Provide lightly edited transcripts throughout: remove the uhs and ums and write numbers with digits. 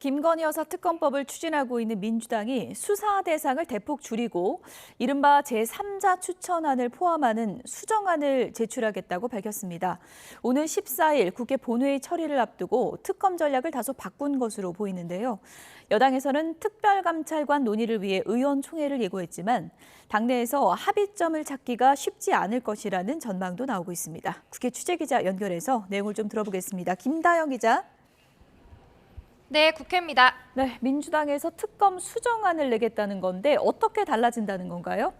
김건희 여사 특검법을 추진하고 있는 민주당이 수사 대상을 대폭 줄이고 이른바 제3자 추천안을 포함하는 수정안을 제출하겠다고 밝혔습니다. 오는 14일 국회 본회의 처리를 앞두고 특검 전략을 다소 바꾼 것으로 보이는데요. 여당에서는 특별감찰관 논의를 위해 의원총회를 예고했지만 당내에서 합의점을 찾기가 쉽지 않을 것이라는 전망도 나오고 있습니다. 국회 취재기자 연결해서 내용을 좀 들어보겠습니다. 김다영 기자. 네, 국회입니다. 네, 민주당에서 특검 수정안을 내겠다는 건데 어떻게 달라진다는 건가요?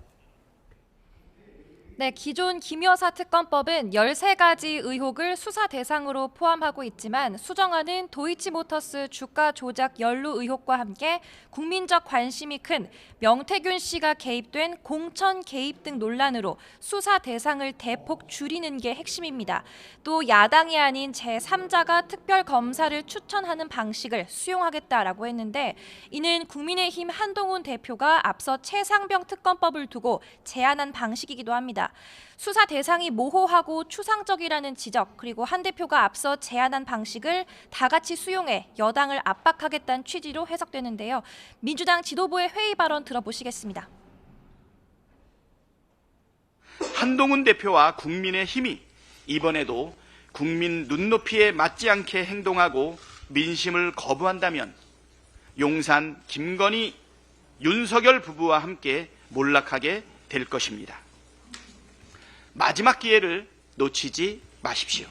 네, 기존 김 여사 특검법은 13가지 의혹을 수사 대상으로 포함하고 있지만 수정안은 도이치모터스 주가 조작 연루 의혹과 함께 국민적 관심이 큰 명태균 씨가 개입된 공천 개입 등 논란으로 수사 대상을 대폭 줄이는 게 핵심입니다. 또 야당이 아닌 제3자가 특별 검사를 추천하는 방식을 수용하겠다라고 했는데 이는 국민의힘 한동훈 대표가 앞서 최상병 특검법을 두고 제안한 방식이기도 합니다. 수사 대상이 모호하고 추상적이라는 지적, 그리고 한 대표가 앞서 제안한 방식을 다 같이 수용해 여당을 압박하겠다는 취지로 해석되는데요. 민주당 지도부의 회의 발언 들어보시겠습니다. 한동훈 대표와 국민의힘이 이번에도 국민 눈높이에 맞지 않게 행동하고 민심을 거부한다면 용산 김건희 윤석열 부부와 함께 몰락하게 될 것입니다. 마지막 기회를 놓치지 마십시오.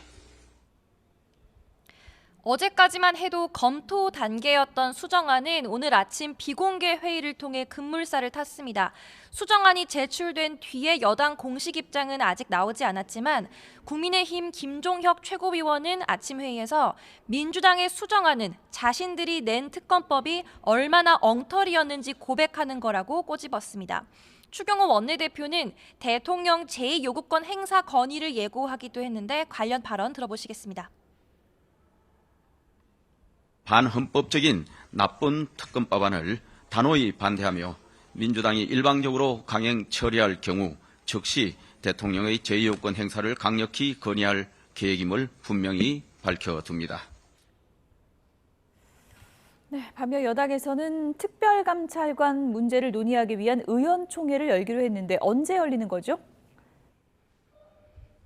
어제까지만 해도 검토 단계였던 수정안은 오늘 아침 비공개 회의를 통해 급물살을 탔습니다. 수정안이 제출된 뒤에 여당 공식 입장은 아직 나오지 않았지만 국민의힘 김종혁 최고위원은 아침 회의에서 민주당의 수정안은 자신들이 낸 특검법이 얼마나 엉터리였는지 고백하는 거라고 꼬집었습니다. 추경호 원내대표는 대통령 제2요구권 행사 건의를 예고하기도 했는데 관련 발언 들어보시겠습니다. 반헌법적인 나쁜 특검법안을 단호히 반대하며 민주당이 일방적으로 강행 처리할 경우 즉시 대통령의 제2요구권 행사를 강력히 건의할 계획임을 분명히 밝혀둡니다. 네, 반면 여당에서는 특별감찰관 문제를 논의하기 위한 의원총회를 열기로 했는데 언제 열리는 거죠?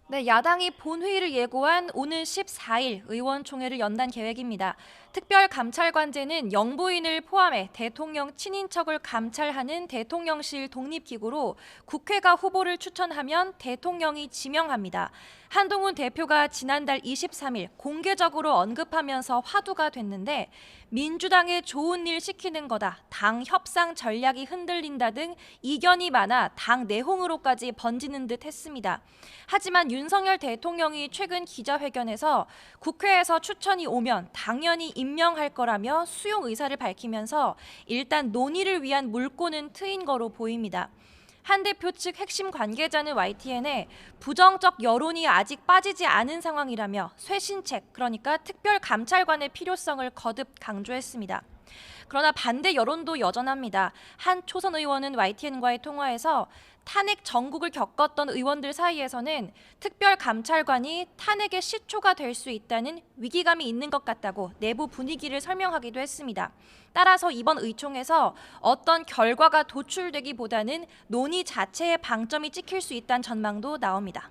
네, 야당이 본회의를 예고한 오는 14일 의원총회를 연단 계획입니다. 특별감찰관제는 영부인을 포함해 대통령 친인척을 감찰하는 대통령실 독립기구로 국회가 후보를 추천하면 대통령이 지명합니다. 한동훈 대표가 지난달 23일 공개적으로 언급하면서 화두가 됐는데 민주당에 좋은 일 시키는 거다, 당 협상 전략이 흔들린다 등 이견이 많아 당 내홍으로까지 번지는 듯 했습니다. 하지만 윤석열 대통령이 최근 기자회견에서 국회에서 추천이 오면 당연히 임명할 거라며 수용 의사를 밝히면서 일단 논의를 위한 물꼬는 트인 거로 보입니다. 한 대표 측 핵심 관계자는 YTN에 부정적 여론이 아직 빠지지 않은 상황이라며 쇄신책, 그러니까 특별감찰관의 필요성을 거듭 강조했습니다. 그러나 반대 여론도 여전합니다. 한 초선 의원은 YTN과의 통화에서 탄핵 전국을 겪었던 의원들 사이에서는 특별감찰관이 탄핵의 시초가 될 수 있다는 위기감이 있는 것 같다고 내부 분위기를 설명하기도 했습니다. 따라서 이번 의총에서 어떤 결과가 도출되기보다는 논의 자체에 방점이 찍힐 수 있다는 전망도 나옵니다.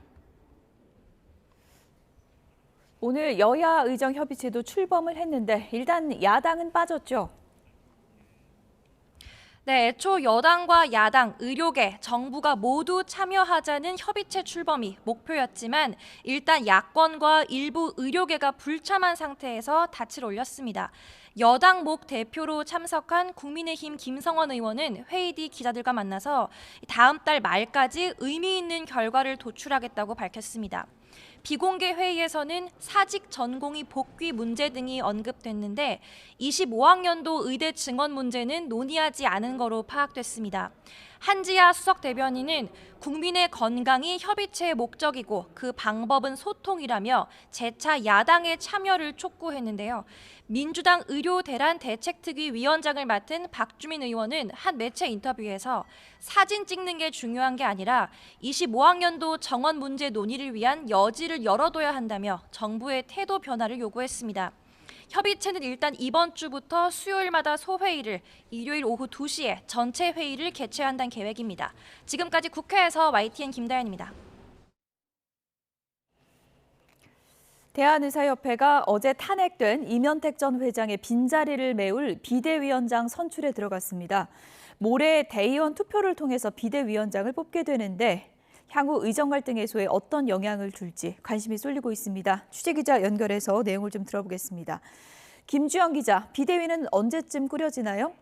오늘 여야 의정협의체도 출범을 했는데 일단 야당은 빠졌죠. 네, 애초 여당과 야당, 의료계, 정부가 모두 참여하자는 협의체 출범이 목표였지만 일단 야권과 일부 의료계가 불참한 상태에서 닻을 올렸습니다. 여당 목 대표로 참석한 국민의힘 김성원 의원은 회의 뒤 기자들과 만나서 다음 달 말까지 의미 있는 결과를 도출하겠다고 밝혔습니다. 비공개 회의에서는 사직 전공의 복귀 문제 등이 언급됐는데 25학년도 의대 증원 문제는 논의하지 않은 거로 파악됐습니다. 한지아 수석 대변인은 국민의 건강이 협의체의 목적이고 그 방법은 소통이라며 재차 야당의 참여를 촉구했는데요. 민주당 의료대란 대책특위 위원장을 맡은 박주민 의원은 한 매체 인터뷰에서 사진 찍는 게 중요한 게 아니라 25학년도 정원 문제 논의를 위한 여지를 열어둬야 한다며 정부의 태도 변화를 요구했습니다. 협의체는 일단 이번 주부터 수요일마다 소회의를, 일요일 오후 2시에 전체 회의를 개최한다는 계획입니다. 지금까지 국회에서 YTN 김다연입니다. 대한의사협회가 어제 탄핵된 이면택 전 회장의 빈자리를 메울 비대위원장 선출에 들어갔습니다. 모레 대의원 투표를 통해서 비대위원장을 뽑게 되는데 향후 의정 갈등 해소에 어떤 영향을 줄지 관심이 쏠리고 있습니다. 취재기자 연결해서 내용을 좀 들어보겠습니다. 김주영 기자, 비대위는 언제쯤 꾸려지나요?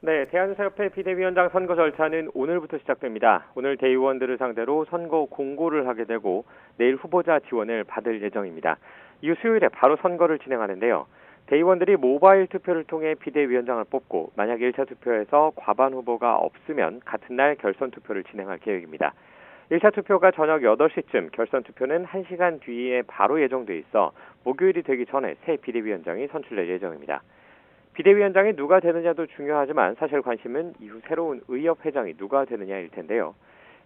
네, 대한의사협회 비대위원장 선거 절차는 오늘부터 시작됩니다. 오늘 대의원들을 상대로 선거 공고를 하게 되고 내일 후보자 지원을 받을 예정입니다. 이후 수요일에 바로 선거를 진행하는데요. 대의원들이 모바일 투표를 통해 비대위원장을 뽑고 만약 1차 투표에서 과반 후보가 없으면 같은 날 결선 투표를 진행할 계획입니다. 1차 투표가 저녁 8시쯤, 결선 투표는 1시간 뒤에 바로 예정돼 있어 목요일이 되기 전에 새 비대위원장이 선출될 예정입니다. 비대위원장이 누가 되느냐도 중요하지만 사실 관심은 이후 새로운 의협 회장이 누가 되느냐일 텐데요.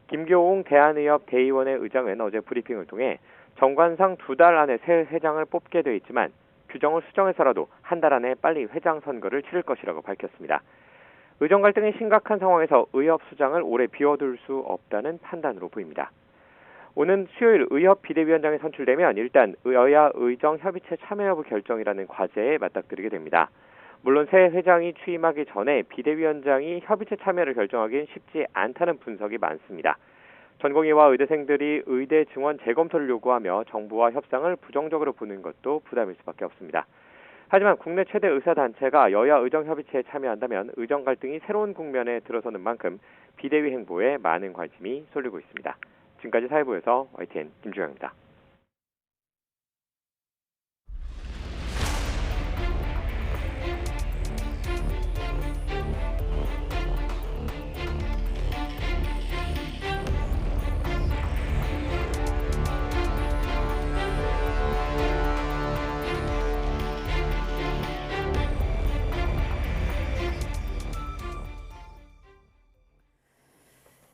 김교웅 대한의협 대의원의 의장은 어제 브리핑을 통해 정관상 2달 안에 새 회장을 뽑게 돼 있지만 규정을 수정해서라도 한 달 안에 빨리 회장 선거를 치를 것이라고 밝혔습니다. 의정 갈등이 심각한 상황에서 의협 수장을 오래 비워둘 수 없다는 판단으로 보입니다. 오는 수요일 의협 비대위원장이 선출되면 일단 여야 의정 협의체 참여 여부 결정이라는 과제에 맞닥뜨리게 됩니다. 물론 새 회장이 취임하기 전에 비대위원장이 협의체 참여를 결정하기는 쉽지 않다는 분석이 많습니다. 전공의와 의대생들이 의대 증원 재검토를 요구하며 정부와 협상을 부정적으로 보는 것도 부담일 수밖에 없습니다. 하지만 국내 최대 의사단체가 여야 의정협의체에 참여한다면 의정 갈등이 새로운 국면에 들어서는 만큼 비대위 행보에 많은 관심이 쏠리고 있습니다. 지금까지 사회부에서 YTN 김주영입니다.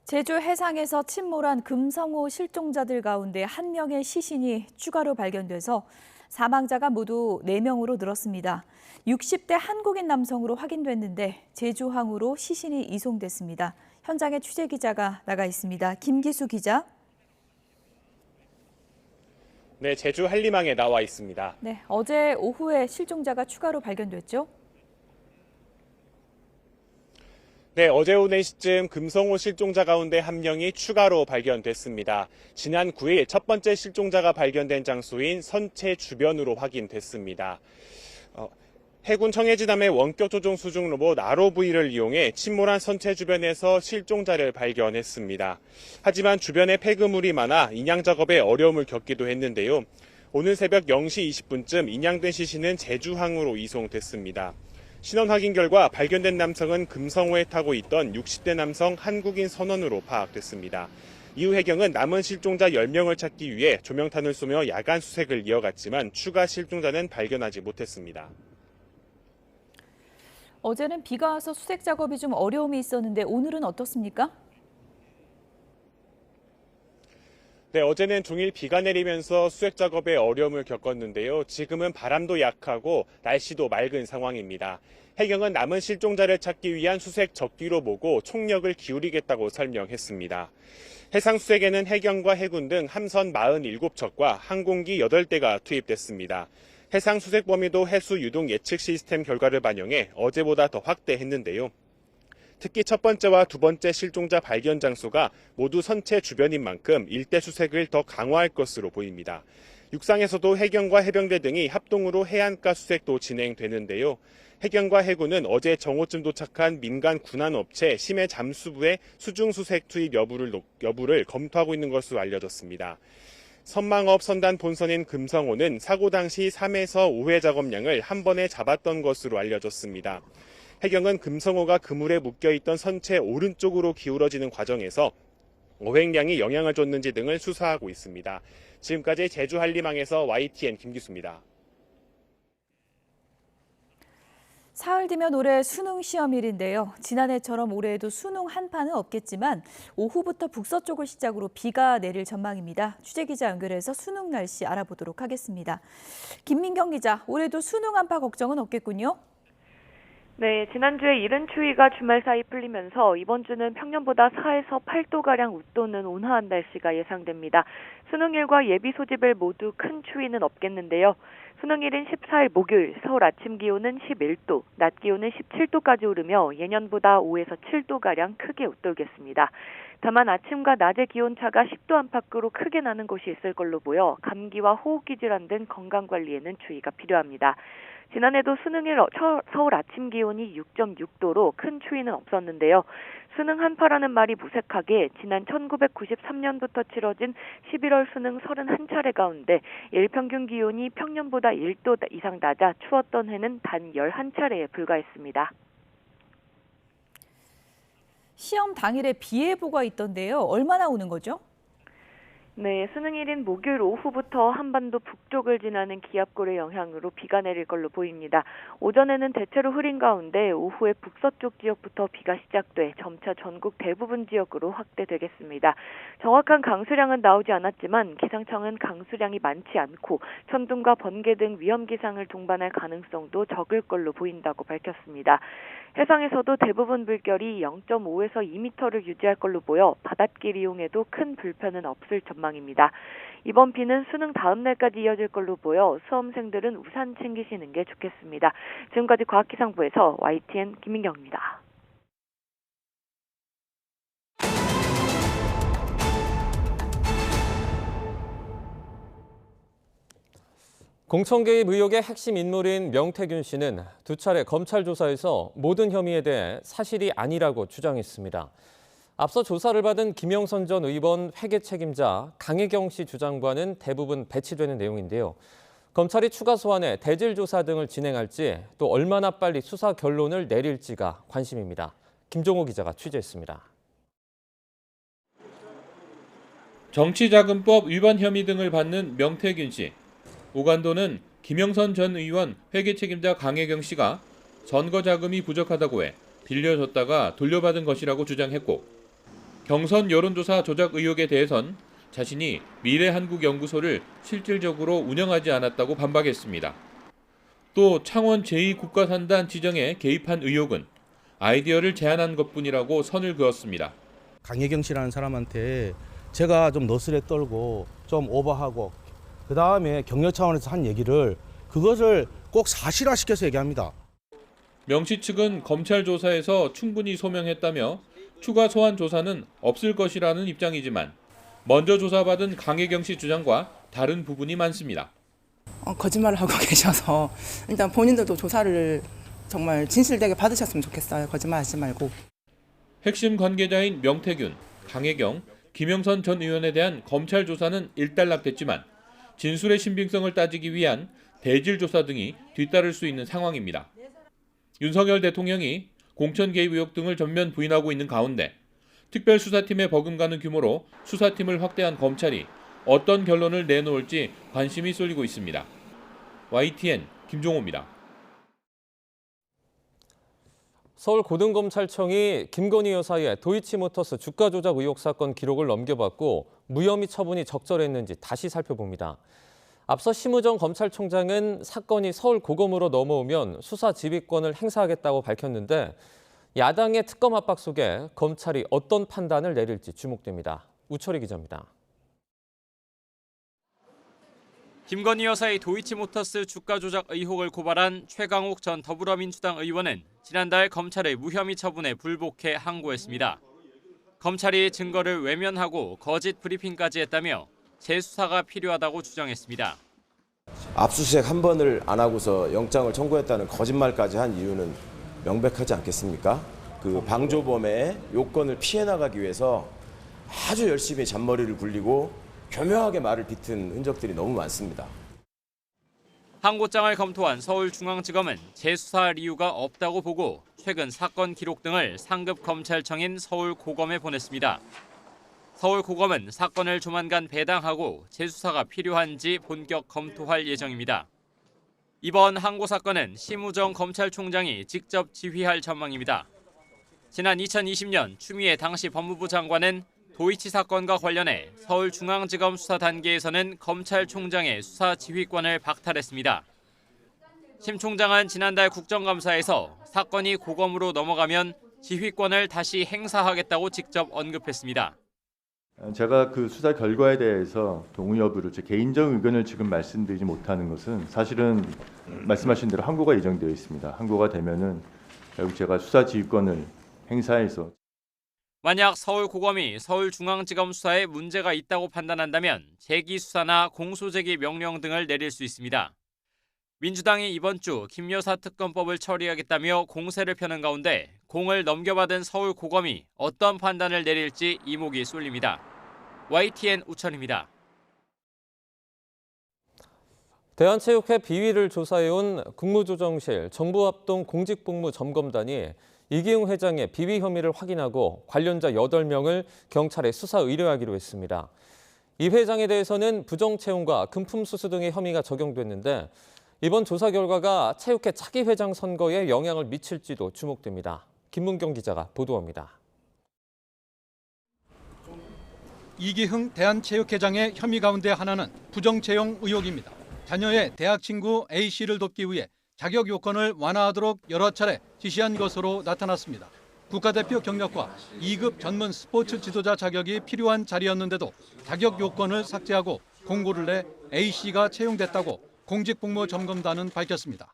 제주 해상에서 침몰한 금성호 실종자들 가운데 한 명의 시신이 추가로 발견돼서 사망자가 모두 4명으로 늘었습니다. 60대 한국인 남성으로 확인됐는데 제주항으로 시신이 이송됐습니다. 현장에 취재기자가 나가 있습니다. 김기수 기자. 네, 제주 한림항에 나와 있습니다. 네, 어제 오후에 실종자가 추가로 발견됐죠? 네, 어제 오후 4시쯤 금성호 실종자 가운데 한 명이 추가로 발견됐습니다. 지난 9일 첫 번째 실종자가 발견된 장소인 선체 주변으로 확인됐습니다. 해군 청해지담의 원격 조종 수중 로봇 ROV를 이용해 침몰한 선체 주변에서 실종자를 발견했습니다. 하지만 주변에 폐기물이 많아 인양 작업에 어려움을 겪기도 했는데요. 오늘 새벽 0시 20분쯤 인양된 시신은 제주항으로 이송됐습니다. 신원 확인 결과 발견된 남성은 금성호에 타고 있던 60대 남성 한국인 선원으로 파악됐습니다. 이후 해경은 남은 실종자 10명을 찾기 위해 조명탄을 쏘며 야간 수색을 이어갔지만 추가 실종자는 발견하지 못했습니다. 어제는 비가 와서 수색 작업이 좀 어려움이 있었는데 오늘은 어떻습니까? 네, 어제는 종일 비가 내리면서 수색 작업에 어려움을 겪었는데요. 지금은 바람도 약하고 날씨도 맑은 상황입니다. 해경은 남은 실종자를 찾기 위한 수색 적기로 보고 총력을 기울이겠다고 설명했습니다. 해상 수색에는 해경과 해군 등 함선 47척과 항공기 8대가 투입됐습니다. 해상 수색 범위도 해수 유동 예측 시스템 결과를 반영해 어제보다 더 확대했는데요. 특히 첫 번째와 두 번째 실종자 발견 장소가 모두 선체 주변인 만큼 일대 수색을 더 강화할 것으로 보입니다. 육상에서도 해경과 해병대 등이 합동으로 해안가 수색도 진행되는데요. 해경과 해군은 어제 정오쯤 도착한 민간 군안업체 심해 잠수부의 수중 수색 투입 여부를 검토하고 있는 것으로 알려졌습니다. 선망업 선단 본선인 금성호는 사고 당시 3에서 5회 작업량을 한 번에 잡았던 것으로 알려졌습니다. 해경은 금성호가 그물에 묶여있던 선체 오른쪽으로 기울어지는 과정에서 어획량이 영향을 줬는지 등을 수사하고 있습니다. 지금까지 제주 한림항에서 YTN 김기수입니다. 사흘 뒤면 올해 수능 시험일인데요. 지난해처럼 올해에도 수능 한파는 없겠지만 오후부터 북서쪽을 시작으로 비가 내릴 전망입니다. 취재기자 연결해서 수능 날씨 알아보도록 하겠습니다. 김민경 기자, 올해도 수능 한파 걱정은 없겠군요. 네, 지난주에 이른 추위가 주말 사이 풀리면서 이번 주는 평년보다 4에서 8도가량 웃도는 온화한 날씨가 예상됩니다. 수능일과 예비 소집일 모두 큰 추위는 없겠는데요. 수능일인 14일 목요일 서울 아침 기온은 11도, 낮 기온은 17도까지 오르며 예년보다 5에서 7도가량 크게 웃돌겠습니다. 다만 아침과 낮의 기온차가 10도 안팎으로 크게 나는 곳이 있을 걸로 보여 감기와 호흡기 질환 등 건강관리에는 주의가 필요합니다. 지난해도 수능일 서울 아침 기온이 6.6도로 큰 추위는 없었는데요. 수능 한파라는 말이 무색하게 지난 1993년부터 치러진 11월 수능 31차례 가운데 일평균 기온이 평년보다 1도 이상 낮아 추웠던 해는 단 11차례에 불과했습니다. 시험 당일에 비 예보가 있던데요. 얼마나 오는 거죠? 네, 수능일인 목요일 오후부터 한반도 북쪽을 지나는 기압골의 영향으로 비가 내릴 걸로 보입니다. 오전에는 대체로 흐린 가운데 오후에 북서쪽 지역부터 비가 시작돼 점차 전국 대부분 지역으로 확대되겠습니다. 정확한 강수량은 나오지 않았지만 기상청은 강수량이 많지 않고 천둥과 번개 등 위험 기상을 동반할 가능성도 적을 걸로 보인다고 밝혔습니다. 해상에서도 대부분 물결이 0.5에서 2m를 유지할 걸로 보여 바닷길 이용에도 큰 불편은 없을 전망입니다. 이번 비는 수능 다음 날까지 이어질 걸로 보여 수험생들은 우산 챙기시는 게 좋겠습니다. 지금까지 과학기상부에서 YTN 김민경입니다. 공천 개입 의혹의 핵심 인물인 명태균 씨는 두 차례 검찰 조사에서 모든 혐의에 대해 사실이 아니라고 주장했습니다. 앞서 조사를 받은 김영선 전 의원 회계 책임자 강혜경 씨 주장과는 대부분 배치되는 내용인데요. 검찰이 추가 소환에 대질 조사 등을 진행할지 또 얼마나 빨리 수사 결론을 내릴지가 관심입니다. 김종호 기자가 취재했습니다. 정치자금법 위반 혐의 등을 받는 명태균 씨. 오간도는 김영선 전 의원 회계 책임자 강혜경 씨가 선거 자금이 부족하다고 해 빌려줬다가 돌려받은 것이라고 주장했고, 경선 여론조사 조작 의혹에 대해선 자신이 미래한국연구소를 실질적으로 운영하지 않았다고 반박했습니다. 또 창원 제2국가산단 지정에 개입한 의혹은 아이디어를 제안한 것뿐이라고 선을 그었습니다. 강혜경 씨라는 사람한테 제가 좀 너스레 떨고 좀 오버하고 그 다음에 격려 차원에서 한 얘기를 그것을 꼭 사실화시켜서 얘기합니다. 명 씨 측은 검찰 조사에서 충분히 소명했다며 추가 소환 조사는 없을 것이라는 입장이지만 먼저 조사받은 강혜경 씨 주장과 다른 부분이 많습니다. 거짓말을 하고 계셔서 일단 본인들도 조사를 정말 진실되게 받으셨으면 좋겠어요. 거짓말하지 말고. 핵심 관계자인 명태균, 강혜경, 김영선 전 의원에 대한 검찰 조사는 일단락됐지만 진술의 신빙성을 따지기 위한 대질 조사 등이 뒤따를 수 있는 상황입니다. 윤석열 대통령이 공천 개입 의혹 등을 전면 부인하고 있는 가운데 특별수사팀에 버금가는 규모로 수사팀을 확대한 검찰이 어떤 결론을 내놓을지 관심이 쏠리고 있습니다. YTN 김종호입니다. 서울고등검찰청이 김건희 여사의 도이치모터스 주가 조작 의혹 사건 기록을 넘겨받고 무혐의 처분이 적절했는지 다시 살펴봅니다. 앞서 심우정 검찰총장은 사건이 서울고검으로 넘어오면 수사 지휘권을 행사하겠다고 밝혔는데 야당의 특검 압박 속에 검찰이 어떤 판단을 내릴지 주목됩니다. 우철희 기자입니다. 김건희 여사의 도이치모터스 주가 조작 의혹을 고발한 최강욱 전 더불어민주당 의원은 지난달 검찰의 무혐의 처분에 불복해 항고했습니다. 검찰이 증거를 외면하고 거짓 브리핑까지 했다며 재수사가 필요하다고 주장했습니다. 압수수색 한 번을 안 하고서 영장을 청구했다는 거짓말까지 한 이유는 명백하지 않겠습니까? 그 방조범의 요건을 피해 나가기 위해서 아주 열심히 잔머리를 굴리고 교묘하게 말을 비튼 흔적들이 너무 많습니다. 항고장을 검토한 서울중앙지검은 재수사할 이유가 없다고 보고 최근 사건 기록 등을 상급 검찰청인 서울고검에 보냈습니다. 서울고검은 사건을 조만간 배당하고 재수사가 필요한지 본격 검토할 예정입니다. 이번 항고 사건은 심우정 검찰총장이 직접 지휘할 전망입니다. 지난 2020년 추미애 당시 법무부 장관은 도이치 사건과 관련해 서울중앙지검 수사 단계에서는 검찰총장의 수사 지휘권을 박탈했습니다. 심 총장은 지난달 국정감사에서 사건이 고검으로 넘어가면 지휘권을 다시 행사하겠다고 직접 언급했습니다. 제가 그 수사 결과에 대해서 동의 여부를 제 개인적 의견을 지금 말씀드리지 못하는 것은 사실은 말씀하신 대로 항고가 예정되어 있습니다. 항고가 되면은 결국 제가 수사 지휘권을 행사해서 만약 서울고검이 서울중앙지검 수사에 문제가 있다고 판단한다면 재기수사나 공소제기 명령 등을 내릴 수 있습니다. 민주당이 이번 주 김 여사 특검법을 처리하겠다며 공세를 펴는 가운데 공을 넘겨받은 서울고검이 어떤 판단을 내릴지 이목이 쏠립니다. YTN 우천입니다. 대한체육회 비위를 조사해온 국무조정실 정부합동 공직복무점검단이 이기흥 회장의 비위 혐의를 확인하고 관련자 8명을 경찰에 수사 의뢰하기로 했습니다. 이 회장에 대해서는 부정채용과 금품수수 등의 혐의가 적용됐는데 이번 조사 결과가 체육회 차기 회장 선거에 영향을 미칠지도 주목됩니다. 김문경 기자가 보도합니다. 이기흥 대한체육회장의 혐의 가운데 하나는 부정채용 의혹입니다. 자녀의 대학 친구 A씨를 돕기 위해 자격 요건을 완화하도록 여러 차례 지시한 것으로 나타났습니다. 국가대표 경력과 2급 전문 스포츠 지도자 자격이 필요한 자리였는데도 자격 요건을 삭제하고 공고를 내 A씨가 채용됐다고 공직복무점검단은 밝혔습니다.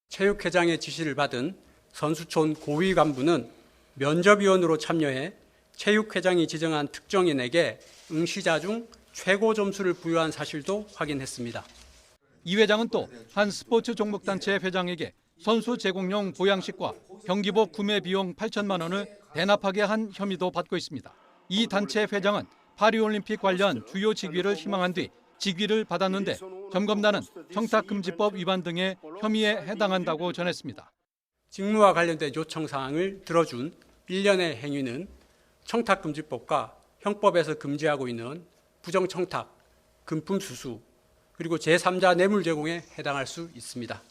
체육회장의 지시를 받은 선수촌 고위 간부는 면접위원으로 참여해 체육회장이 지정한 특정인에게 응시자 중 최고 점수를 부여한 사실도 확인했습니다. 이 회장은 또 한 스포츠 종목단체 회장에게 선수 제공용 보양식과 경기복 구매 비용 8천만 원을 대납하게 한 혐의도 받고 있습니다. 이 단체 회장은 파리올림픽 관련 주요 직위를 희망한 뒤 직위를 받았는데 점검단은 청탁금지법 위반 등의 혐의에 해당한다고 전했습니다. 직무와 관련된 요청 사항을 들어준 일련의 행위는 청탁금지법과 형법에서 금지하고 있는 부정청탁, 금품수수, 그리고 제3자 뇌물 제공에 해당할 수 있습니다.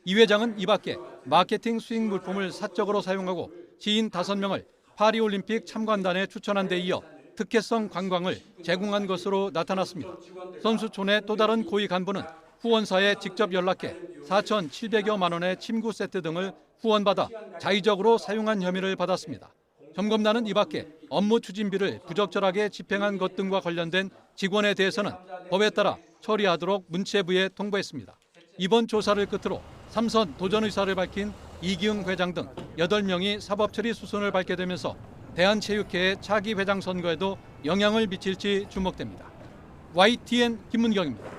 이 회장은 이 밖에 마케팅 수익 물품을 사적으로 사용하고 지인 5명을 파리올림픽 참관단에 추천한 데 이어 특혜성 관광을 제공한 것으로 나타났습니다. 선수촌의 또 다른 고위 간부는 후원사에 직접 연락해 4,700여만 원의 침구 세트 등을 후원받아 자의적으로 사용한 혐의를 받았습니다. 점검단은 이 밖에 업무 추진비를 부적절하게 집행한 것 등과 관련된 직원에 대해서는 법에 따라 처리하도록 문체부에 통보했습니다. 이번 조사를 끝으로 3선 도전 의사를 밝힌 이기흥 회장 등 8명이 사법처리 수순을 밟게 되면서 대한체육회의 차기 회장 선거에도 영향을 미칠지 주목됩니다. YTN 김문경입니다.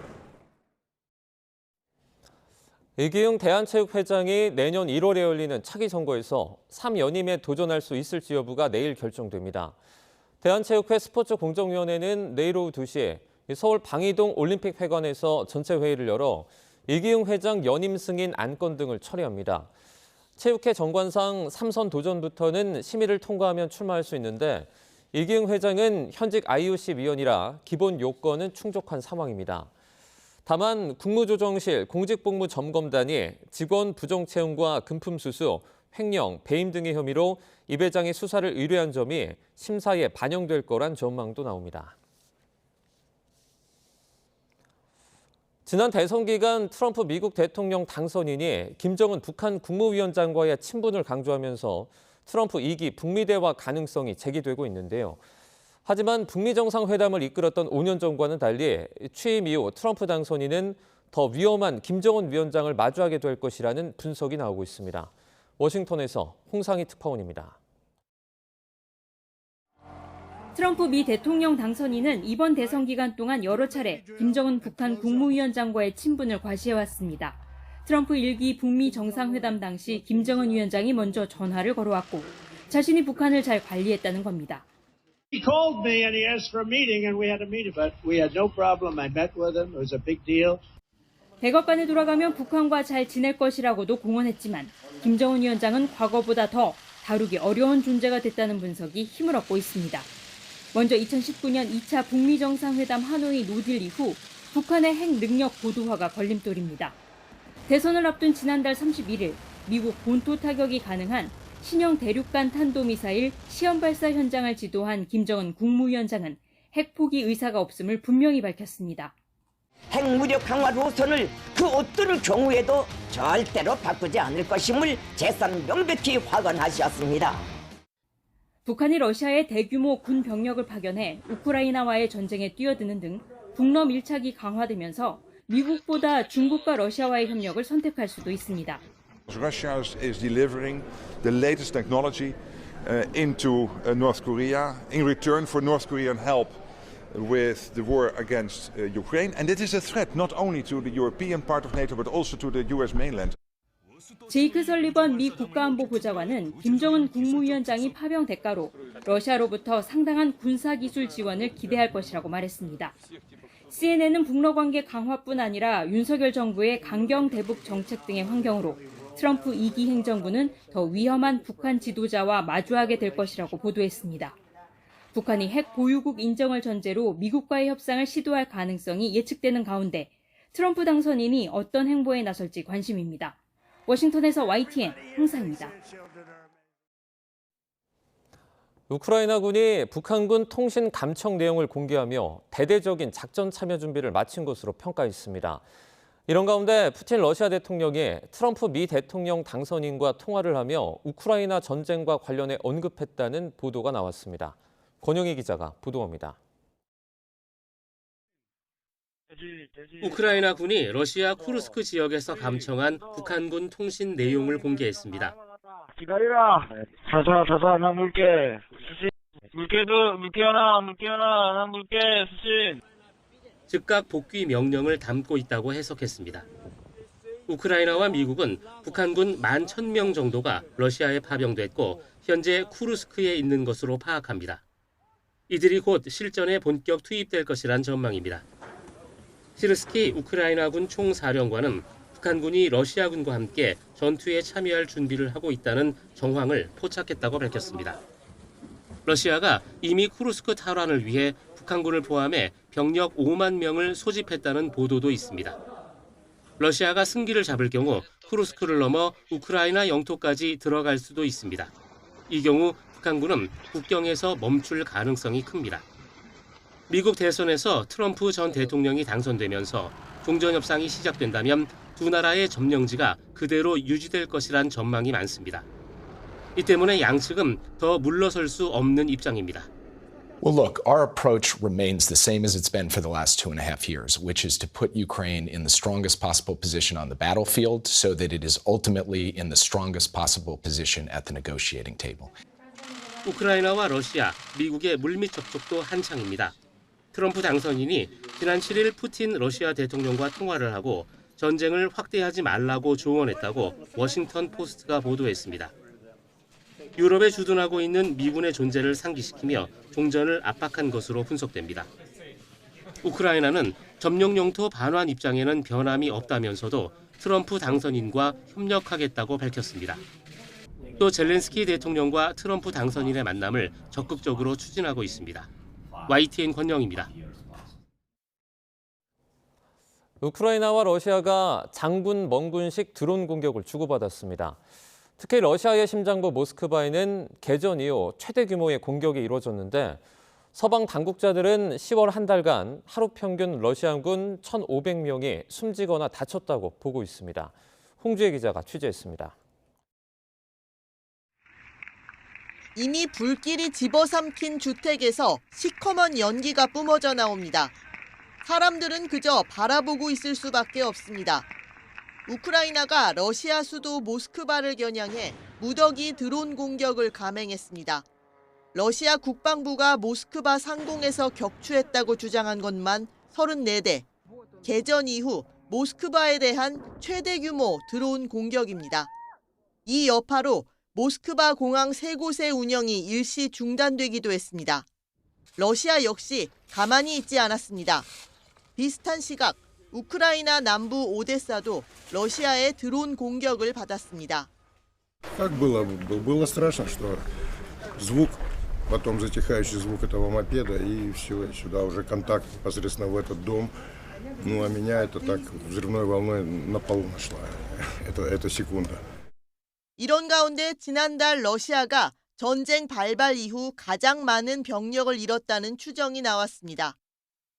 이기흥 대한체육회장이 내년 1월에 열리는 차기 선거에서 3연임에 도전할 수 있을지 여부가 내일 결정됩니다. 대한체육회 스포츠공정위원회는 내일 오후 2시에 서울 방이동 올림픽회관에서 전체 회의를 열어 이기흥 회장 연임 승인 안건 등을 처리합니다. 체육회 정관상 3선 도전부터는 심의를 통과하면 출마할 수 있는데 이기흥 회장은 현직 IOC 위원이라 기본 요건은 충족한 상황입니다. 다만 국무조정실 공직복무점검단이 직원 부정채용과 금품수수, 횡령, 배임 등의 혐의로 이 회장의 수사를 의뢰한 점이 심사에 반영될 거란 전망도 나옵니다. 지난 대선 기간 트럼프 미국 대통령 당선인이 김정은 북한 국무위원장과의 친분을 강조하면서 트럼프 2기 북미 대화 가능성이 제기되고 있는데요. 하지만 북미 정상회담을 이끌었던 5년 전과는 달리 취임 이후 트럼프 당선인은 더 위험한 김정은 위원장을 마주하게 될 것이라는 분석이 나오고 있습니다. 워싱턴에서 홍상희 특파원입니다. 트럼프 미 대통령 당선인은 이번 대선 기간 동안 여러 차례 김정은 북한 국무위원장과의 친분을 과시해왔습니다. 트럼프 1기 북미 정상회담 당시 김정은 위원장이 먼저 전화를 걸어왔고 자신이 북한을 잘 관리했다는 겁니다. He called me and he asked for a meeting and we had a meeting, but we had no problem. I met with him. It was a big deal. 백악관에 돌아가면 북한과 잘 지낼 것이라고도 공언했지만 김정은 위원장은 과거보다 더 다루기 어려운 존재가 됐다는 분석이 힘을 얻고 있습니다. 먼저 2019년 2차 북미 정상회담 하노이 노딜 이후 북한의 핵 능력 고도화가 걸림돌입니다. 대선을 앞둔 지난달 31일 미국 본토 타격이 가능한 신형 대륙간 탄도미사일 시험 발사 현장을 지도한 김정은 국무위원장은 핵 포기 의사가 없음을 분명히 밝혔습니다. 핵무력 강화 노선을 그 어떤 경우에도 절대로 바꾸지 않을 것임을 재산 명백히 확언하셨습니다. 북한이 러시아에 대규모 군 병력을 파견해 우크라이나와의 전쟁에 뛰어드는 등 북러 밀착이 강화되면서 미국보다 중국과 러시아와의 협력을 선택할 수도 있습니다. Russia is delivering the latest technology into North Korea in return for North Korean help with the war against Ukraine. And it is a threat not only to the European part of NATO but also to the US mainland. 제이크 설리번 미 국가안보보좌관은 김정은 국무위원장이 파병 대가로 러시아로부터 상당한 군사기술 지원을 기대할 것이라고 말했습니다. CNN은 북러 관계 강화뿐 아니라 윤석열 정부의 강경 대북 정책 등의 환경으로 트럼프 2기 행정부는 더 위험한 북한 지도자와 마주하게 될 것이라고 보도했습니다. 북한이 핵 보유국 인정을 전제로 미국과의 협상을 시도할 가능성이 예측되는 가운데 트럼프 당선인이 어떤 행보에 나설지 관심입니다. 워싱턴에서 YTN 홍사입니다. 우크라이나군이 북한군 통신 감청 내용을 공개하며 대대적인 작전 참여 준비를 마친 것으로 평가했습니다. 이런 가운데 푸틴 러시아 대통령이 트럼프 미 대통령 당선인과 통화를 하며 우크라이나 전쟁과 관련해 언급했다는 보도가 나왔습니다. 권영희 기자가 보도합니다. 우크라이나군이 러시아 쿠르스크 지역에서 감청한 북한군 통신 내용을 공개했습니다. 기다리라. 자자 나 물게. 수신. 물게 하나 나 물게 수신. 즉각 복귀 명령을 담고 있다고 해석했습니다. 우크라이나와 미국은 북한군 11,000명 정도가 러시아에 파병됐고 현재 쿠르스크에 있는 것으로 파악합니다. 이들이 곧 실전에 본격 투입될 것이란 전망입니다. 시르스키 우크라이나군 총사령관은 북한군이 러시아군과 함께 전투에 참여할 준비를 하고 있다는 정황을 포착했다고 밝혔습니다. 러시아가 이미 쿠르스크 탈환을 위해 북한군을 포함해 병력 5만 명을 소집했다는 보도도 있습니다. 러시아가 승기를 잡을 경우 쿠르스크를 넘어 우크라이나 영토까지 들어갈 수도 있습니다. 이 경우 북한군은 국경에서 멈출 가능성이 큽니다. 미국 대선에서 트럼프 전 대통령이 당선되면서 종전협상이 시작된다면 두 나라의 점령지가 그대로 유지될 것이란 전망이 많습니다. 이 때문에 양측은 더 물러설 수 없는 입장입니다. Well, look, our approach remains the same as it's been for the last 2.5 years, which is to put Ukraine in the strongest possible position on the battlefield so that it is ultimately in the strongest possible position at the negotiating table. 우크라이나와 러시아, 미국의 물밑 접촉도 한창입니다. 트럼프 당선인이 지난 7일 푸틴 러시아 대통령과 통화를 하고 전쟁을 확대하지 말라고 조언했다고 워싱턴 포스트가 보도했습니다. 유럽에 주둔하고 있는 미군의 존재를 상기시키며 종전을 압박한 것으로 분석됩니다. 우크라이나는 점령 영토 반환 입장에는 변함이 없다면서도 트럼프 당선인과 협력하겠다고 밝혔습니다. 또 젤렌스키 대통령과 트럼프 당선인의 만남을 적극적으로 추진하고 있습니다. YTN 권영입니다. 우크라이나와 러시아가 장군 멍군식 드론 공격을 주고받았습니다. 특히 러시아의 심장부 모스크바에는 개전 이후 최대 규모의 공격이 이루어졌는데 서방 당국자들은 10월 한 달간 하루 평균 러시아군 1,500명이 숨지거나 다쳤다고 보고 있습니다. 홍주혜 기자가 취재했습니다. 이미 불길이 집어삼킨 주택에서 시커먼 연기가 뿜어져 나옵니다. 사람들은 그저 바라보고 있을 수밖에 없습니다. 우크라이나가 러시아 수도 모스크바를 겨냥해 무더기 드론 공격을 감행했습니다. 러시아 국방부가 모스크바 상공에서 격추했다고 주장한 것만 34대. 개전 이후 모스크바에 대한 최대 규모 드론 공격입니다. 이 여파로 모스크바 공항 3곳의 운영이 일시 중단되기도 했습니다. 러시아 역시 가만히 있지 않았습니다. 비슷한 시각 우크라이나 남부 오데사도 러시아의 드론 공격을 받았습니다. Как было страшно, что звук, потом затихающий звук этого мопеда и все, сюда уже контакт непосредственно в этот дом. Ну, а меня это так взрывной волной на полу нашла. Это секунда. 이런 가운데 지난달 러시아가 전쟁 발발 이후 가장 많은 병력을 잃었다는 추정이 나왔습니다.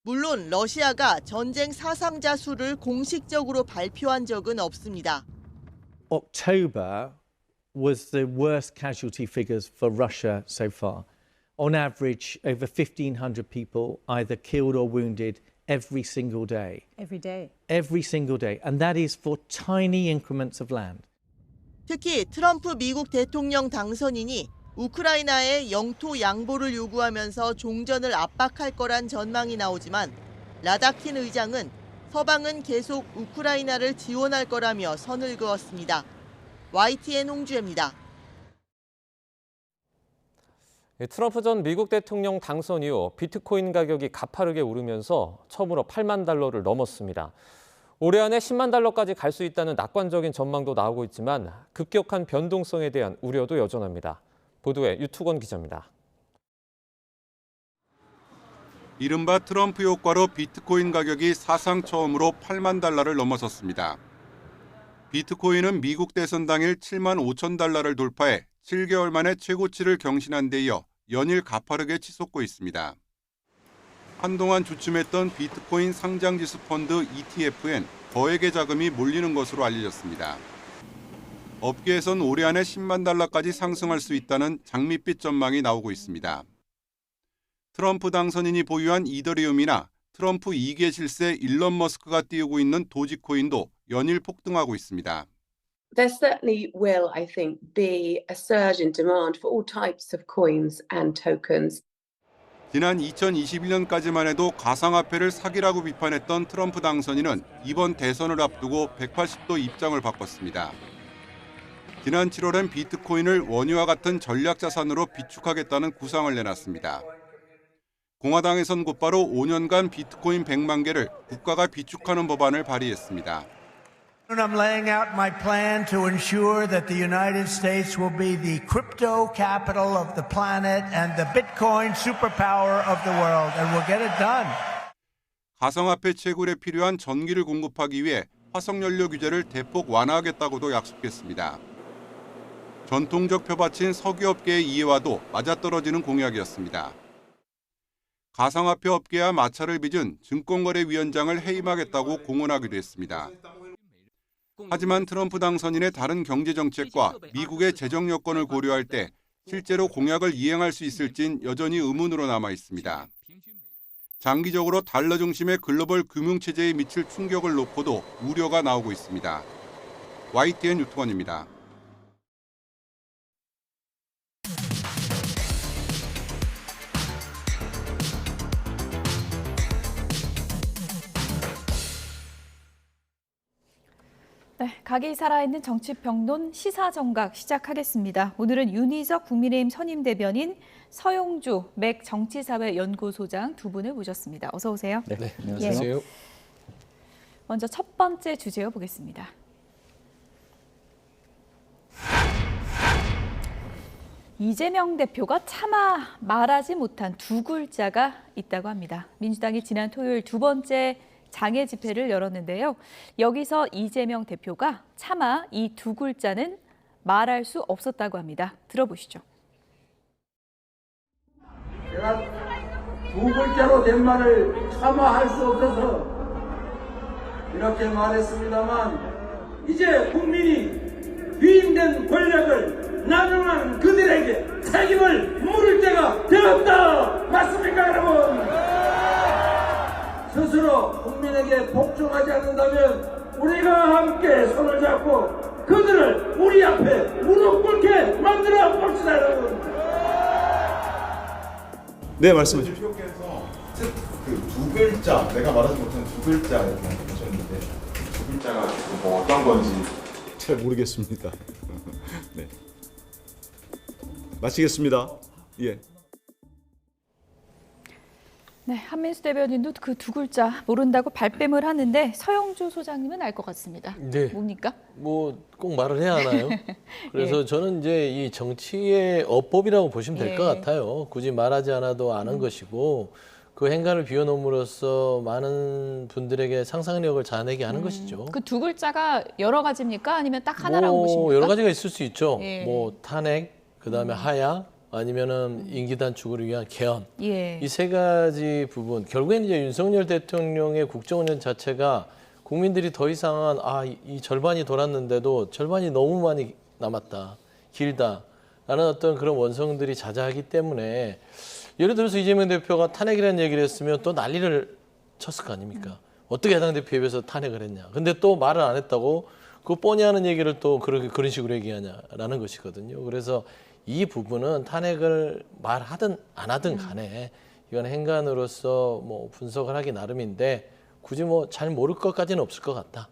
물론 러시아가 전쟁 사상자 수를 공식적으로 발표한 적은 없습니다. October was the worst casualty figures for Russia so far. On average, over 1,500 people either killed or wounded every single day. Every day. Every single day. And that is for tiny increments of land. 특히 트럼프 미국 대통령 당선인이 우크라이나의 영토 양보를 요구하면서 종전을 압박할 거란 전망이 나오지만 라다킨 의장은 서방은 계속 우크라이나를 지원할 거라며 선을 그었습니다. YTN 홍주혜입니다. 트럼프 전 미국 대통령 당선 이후 비트코인 가격이 가파르게 오르면서 처음으로 8만 달러를 넘었습니다. 올해 안에 10만 달러까지 갈 수 있다는 낙관적인 전망도 나오고 있지만 급격한 변동성에 대한 우려도 여전합니다. 보도에 유투건 기자입니다. 이른바 트럼프 효과로 비트코인 가격이 사상 처음으로 8만 달러를 넘어섰습니다. 비트코인은 미국 대선 당일 7만 5천 달러를 돌파해 7개월 만에 최고치를 경신한 데 이어 연일 가파르게 치솟고 있습니다. 한동안 주춤했던 비트코인 상장지수 펀드 ETF엔 거액의 자금이 몰리는 것으로 알려졌습니다. 업계에선 올해 안에 10만 달러까지 상승할 수 있다는 장밋빛 전망이 나오고 있습니다. 트럼프 당선인이 보유한 이더리움이나 트럼프 2기 실세 일론 머스크가 띄우고 있는 도지코인도 연일 폭등하고 있습니다. There certainly will, I think, be a surge in demand for all types of coins and tokens. 지난 2021년까지만 해도 가상화폐를 사기라고 비판했던 트럼프 당선인은 이번 대선을 앞두고 180도 입장을 바꿨습니다. 지난 7월엔 비트코인을 원유와 같은 전략 자산으로 비축하겠다는 구상을 내놨습니다. 공화당에선 곧바로 5년간 비트코인 100만 개를 국가가 비축하는 법안을 발의했습니다. I'm laying out my plan to ensure that the United States will be the crypto capital of the planet and the Bitcoin superpower of the world, and we'll get it done. 가상화폐 채굴에 필요한 전기를 공급하기 위해 화석연료 규제를 대폭 완화하겠다고도 약속했습니다. 전통적 표밭인 석유업계의 이해와도 맞아떨어지는 공약이었습니다. 가상화폐 업계와 마찰을 빚은 증권거래위원장을 해임하겠다고 공언하기도 했습니다. 하지만 트럼프 당선인의 다른 경제 정책과 미국의 재정 여건을 고려할 때 실제로 공약을 이행할 수 있을진 여전히 의문으로 남아 있습니다. 장기적으로 달러 중심의 글로벌 금융체제에 미칠 충격을 놓고도 우려가 나오고 있습니다. YTN 유투건입니다. 네, 각이 살아있는 정치평론 시사정각 시작하겠습니다. 오늘은 윤희석 국민의힘 선임대변인, 서용주 맥 정치사회연구소장 두 분을 모셨습니다. 어서 오세요. 네, 안녕하세요. 예. 먼저 첫 번째 주제어 보겠습니다. 이재명 대표가 차마 말하지 못한 두 글자가 있다고 합니다. 민주당이 지난 토요일 두 번째 장애 집회를 열었는데요. 여기서 이재명 대표가 차마 이 두 글자는 말할 수 없었다고 합니다. 들어보시죠. 제가 두 글자로 된 말을 차마 할 수 없어서 이렇게 말했습니다만 이제 국민이 위임된 권력을 남용한 그들에게 책임을 물을 때가 되었다. 맞습니까, 여러분? 스스로 국민에게 복종하지 않는다면 우리가 함께 손을 잡고 그들을 우리 앞에 무릎 꿇게 만들어 봅시다, 여러분. 네, 말씀해 주십시오. 그 두 글자, 내가 말하지 못한 두 글자 이렇게 하셨는데 두 글자가 뭐 어떤 건지 잘 모르겠습니다. 네, 마치겠습니다. 예. 네, 한민수 대변인도 그 두 글자 모른다고 발뺌을 하는데 서영주 소장님은 알 것 같습니다. 네. 뭡니까? 뭐 꼭 말을 해야 하나요? 그래서 예. 저는 이제 이 정치의 어법이라고 보시면 될 것 예. 같아요. 굳이 말하지 않아도 아는 것이고 그 행간을 비워놓음으로써 많은 분들에게 상상력을 자아내게 하는 것이죠. 그 두 글자가 여러 가지입니까? 아니면 딱 하나라고 보십니까? 여러 가지가 있을 수 있죠. 예. 뭐 탄핵, 그다음에 하야, 아니면은 임기 단축을 위한 개헌. 예. 이 세 가지 부분. 결국엔 이제 윤석열 대통령의 국정운영 자체가 국민들이 더 이상은 이 절반이 돌았는데도 절반이 너무 많이 남았다, 길다라는 어떤 그런 원성들이 자자하기 때문에 예를 들어서 이재명 대표가 탄핵이라는 얘기를 했으면 또 난리를 쳤을 거 아닙니까? 어떻게 해당 대표에 비해서 탄핵을 했냐. 근데 또 말을 안 했다고 그 뻔히 하는 얘기를 또 그런 식으로 얘기하냐라는 것이거든요. 그래서 이 부분은 탄핵을 말하든 안 하든 간에 이건 행간으로서 뭐 분석을 하기 나름인데 굳이 뭐 잘 모를 것까지는 없을 것 같다.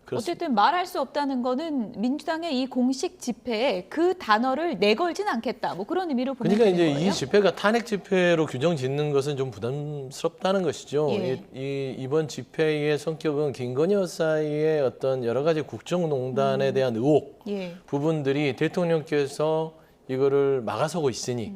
그렇습니다. 어쨌든 말할 수 없다는 거는 민주당의 이 공식 집회에 그 단어를 내걸진 않겠다. 뭐 그런 의미로 보면 그러니까 되는 이제 거예요? 이 집회가 탄핵 집회로 규정 짓는 것은 좀 부담스럽다는 것이죠. 예. 이번 집회의 성격은 김건희 여사의 어떤 여러 가지 국정농단에 대한 의혹 예. 부분들이 대통령께서 이거를 막아서고 있으니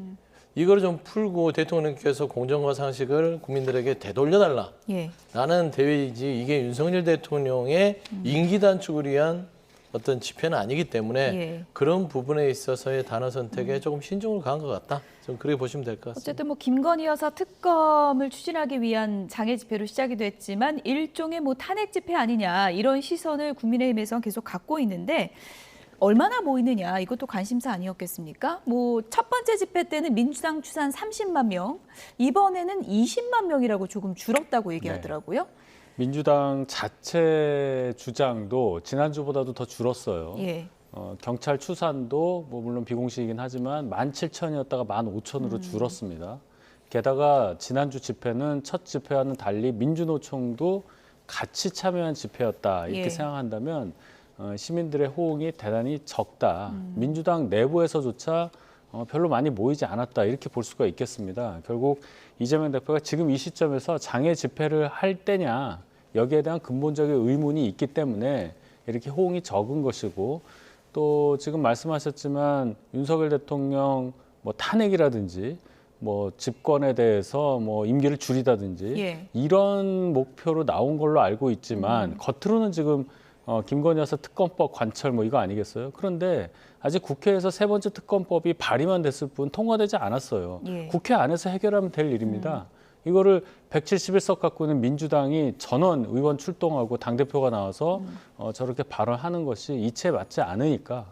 이걸 좀 풀고 대통령께서 공정과 상식을 국민들에게 되돌려달라. 예. 라는 대회이지 이게 윤석열 대통령의 임기 단축을 위한 어떤 집회는 아니기 때문에 예. 그런 부분에 있어서의 단어 선택에 조금 신중을 가한 것 같다. 좀 그렇게 보시면 될 것 같습니다. 어쨌든 뭐 김건희 여사 특검을 추진하기 위한 장애 집회로 시작이 됐지만 일종의 뭐 탄핵 집회 아니냐 이런 시선을 국민의힘에서 계속 갖고 있는데 얼마나 모이느냐 이것도 관심사 아니었겠습니까? 뭐 첫 번째 집회 때는 민주당 추산 30만 명, 이번에는 20만 명이라고 조금 줄었다고 얘기하더라고요. 민주당 자체 주장도 지난주보다도 더 줄었어요. 예. 경찰 추산도 뭐 물론 비공식이긴 하지만 17,000이었다가 15,000으로 줄었습니다. 게다가 지난주 집회는 첫 집회와는 달리 민주노총도 같이 참여한 집회였다 이렇게 예. 생각한다면 시민들의 호응이 대단히 적다. 민주당 내부에서조차 별로 많이 모이지 않았다 이렇게 볼 수가 있겠습니다. 결국 이재명 대표가 지금 이 시점에서 장애 집회를 할 때냐 여기에 대한 근본적인 의문이 있기 때문에 이렇게 호응이 적은 것이고 또 지금 말씀하셨지만 윤석열 대통령 뭐 탄핵이라든지 뭐 집권에 대해서 뭐 임기를 줄이다든지 예. 이런 목표로 나온 걸로 알고 있지만 겉으로는 지금 김건희 여사 특검법 관철 뭐 이거 아니겠어요? 그런데 아직 국회에서 세 번째 특검법이 발의만 됐을 뿐 통과되지 않았어요. 예. 국회 안에서 해결하면 될 일입니다. 이거를 171석 갖고 있는 민주당이 전원 의원 출동하고 당대표가 나와서 저렇게 발언하는 것이 이치에 맞지 않으니까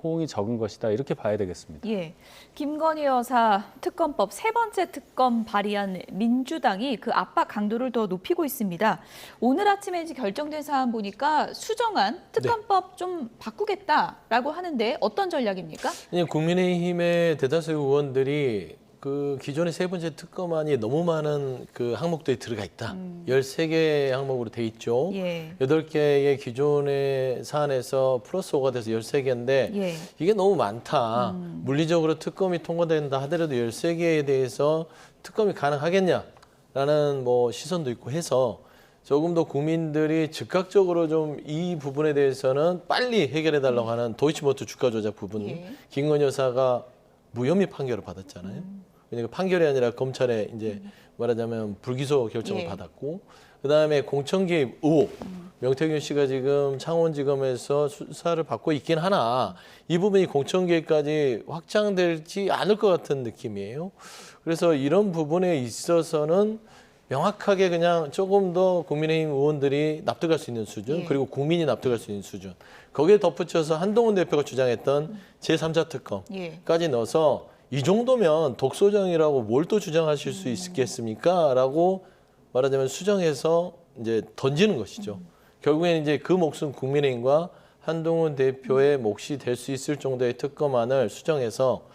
호응이 적은 것이다 이렇게 봐야 되겠습니다. 예, 김건희 여사 특검법 세 번째 특검 발의한 민주당이 그 압박 강도를 더 높이고 있습니다. 오늘 아침에 이제 결정된 사안 보니까 수정안 특검법 좀 바꾸겠다라고 하는데 어떤 전략입니까? 국민의힘의 대다수 의원들이 그 기존의 세 번째 특검안이 너무 많은 그 항목들이 들어가 있다. 13개 항목으로 돼 있죠. 예. 8개의 기존의 사안에서 플러스 5가 돼서 13개인데 예. 이게 너무 많다. 물리적으로 특검이 통과된다 하더라도 13개에 대해서 특검이 가능하겠냐라는 뭐 시선도 있고 해서 조금 더 국민들이 즉각적으로 좀 이 부분에 대해서는 빨리 해결해달라고 하는 도이치모터 주가 조작 부분. 예. 김건희 여사가 무혐의 판결을 받았잖아요. 그러니까 판결이 아니라 검찰에 이제 말하자면 불기소 결정을 예. 받았고, 그 다음에 공천 개입 의혹. 명태균 씨가 지금 창원지검에서 수사를 받고 있긴 하나 이 부분이 공천 개입까지 확장되지 않을 것 같은 느낌이에요. 그래서 이런 부분에 있어서는 명확하게 그냥 조금 더 국민의힘 의원들이 납득할 수 있는 수준, 예. 그리고 국민이 납득할 수 있는 수준. 거기에 덧붙여서 한동훈 대표가 주장했던 제3자 특검까지 예. 넣어서 이 정도면 독소정이라고 뭘 또 주장하실 수 있겠습니까? 라고 말하자면 수정해서 이제 던지는 것이죠. 결국에는 이제 그 몫은 국민의힘과 한동훈 대표의 몫이 될 수 있을 정도의 특검안을 수정해서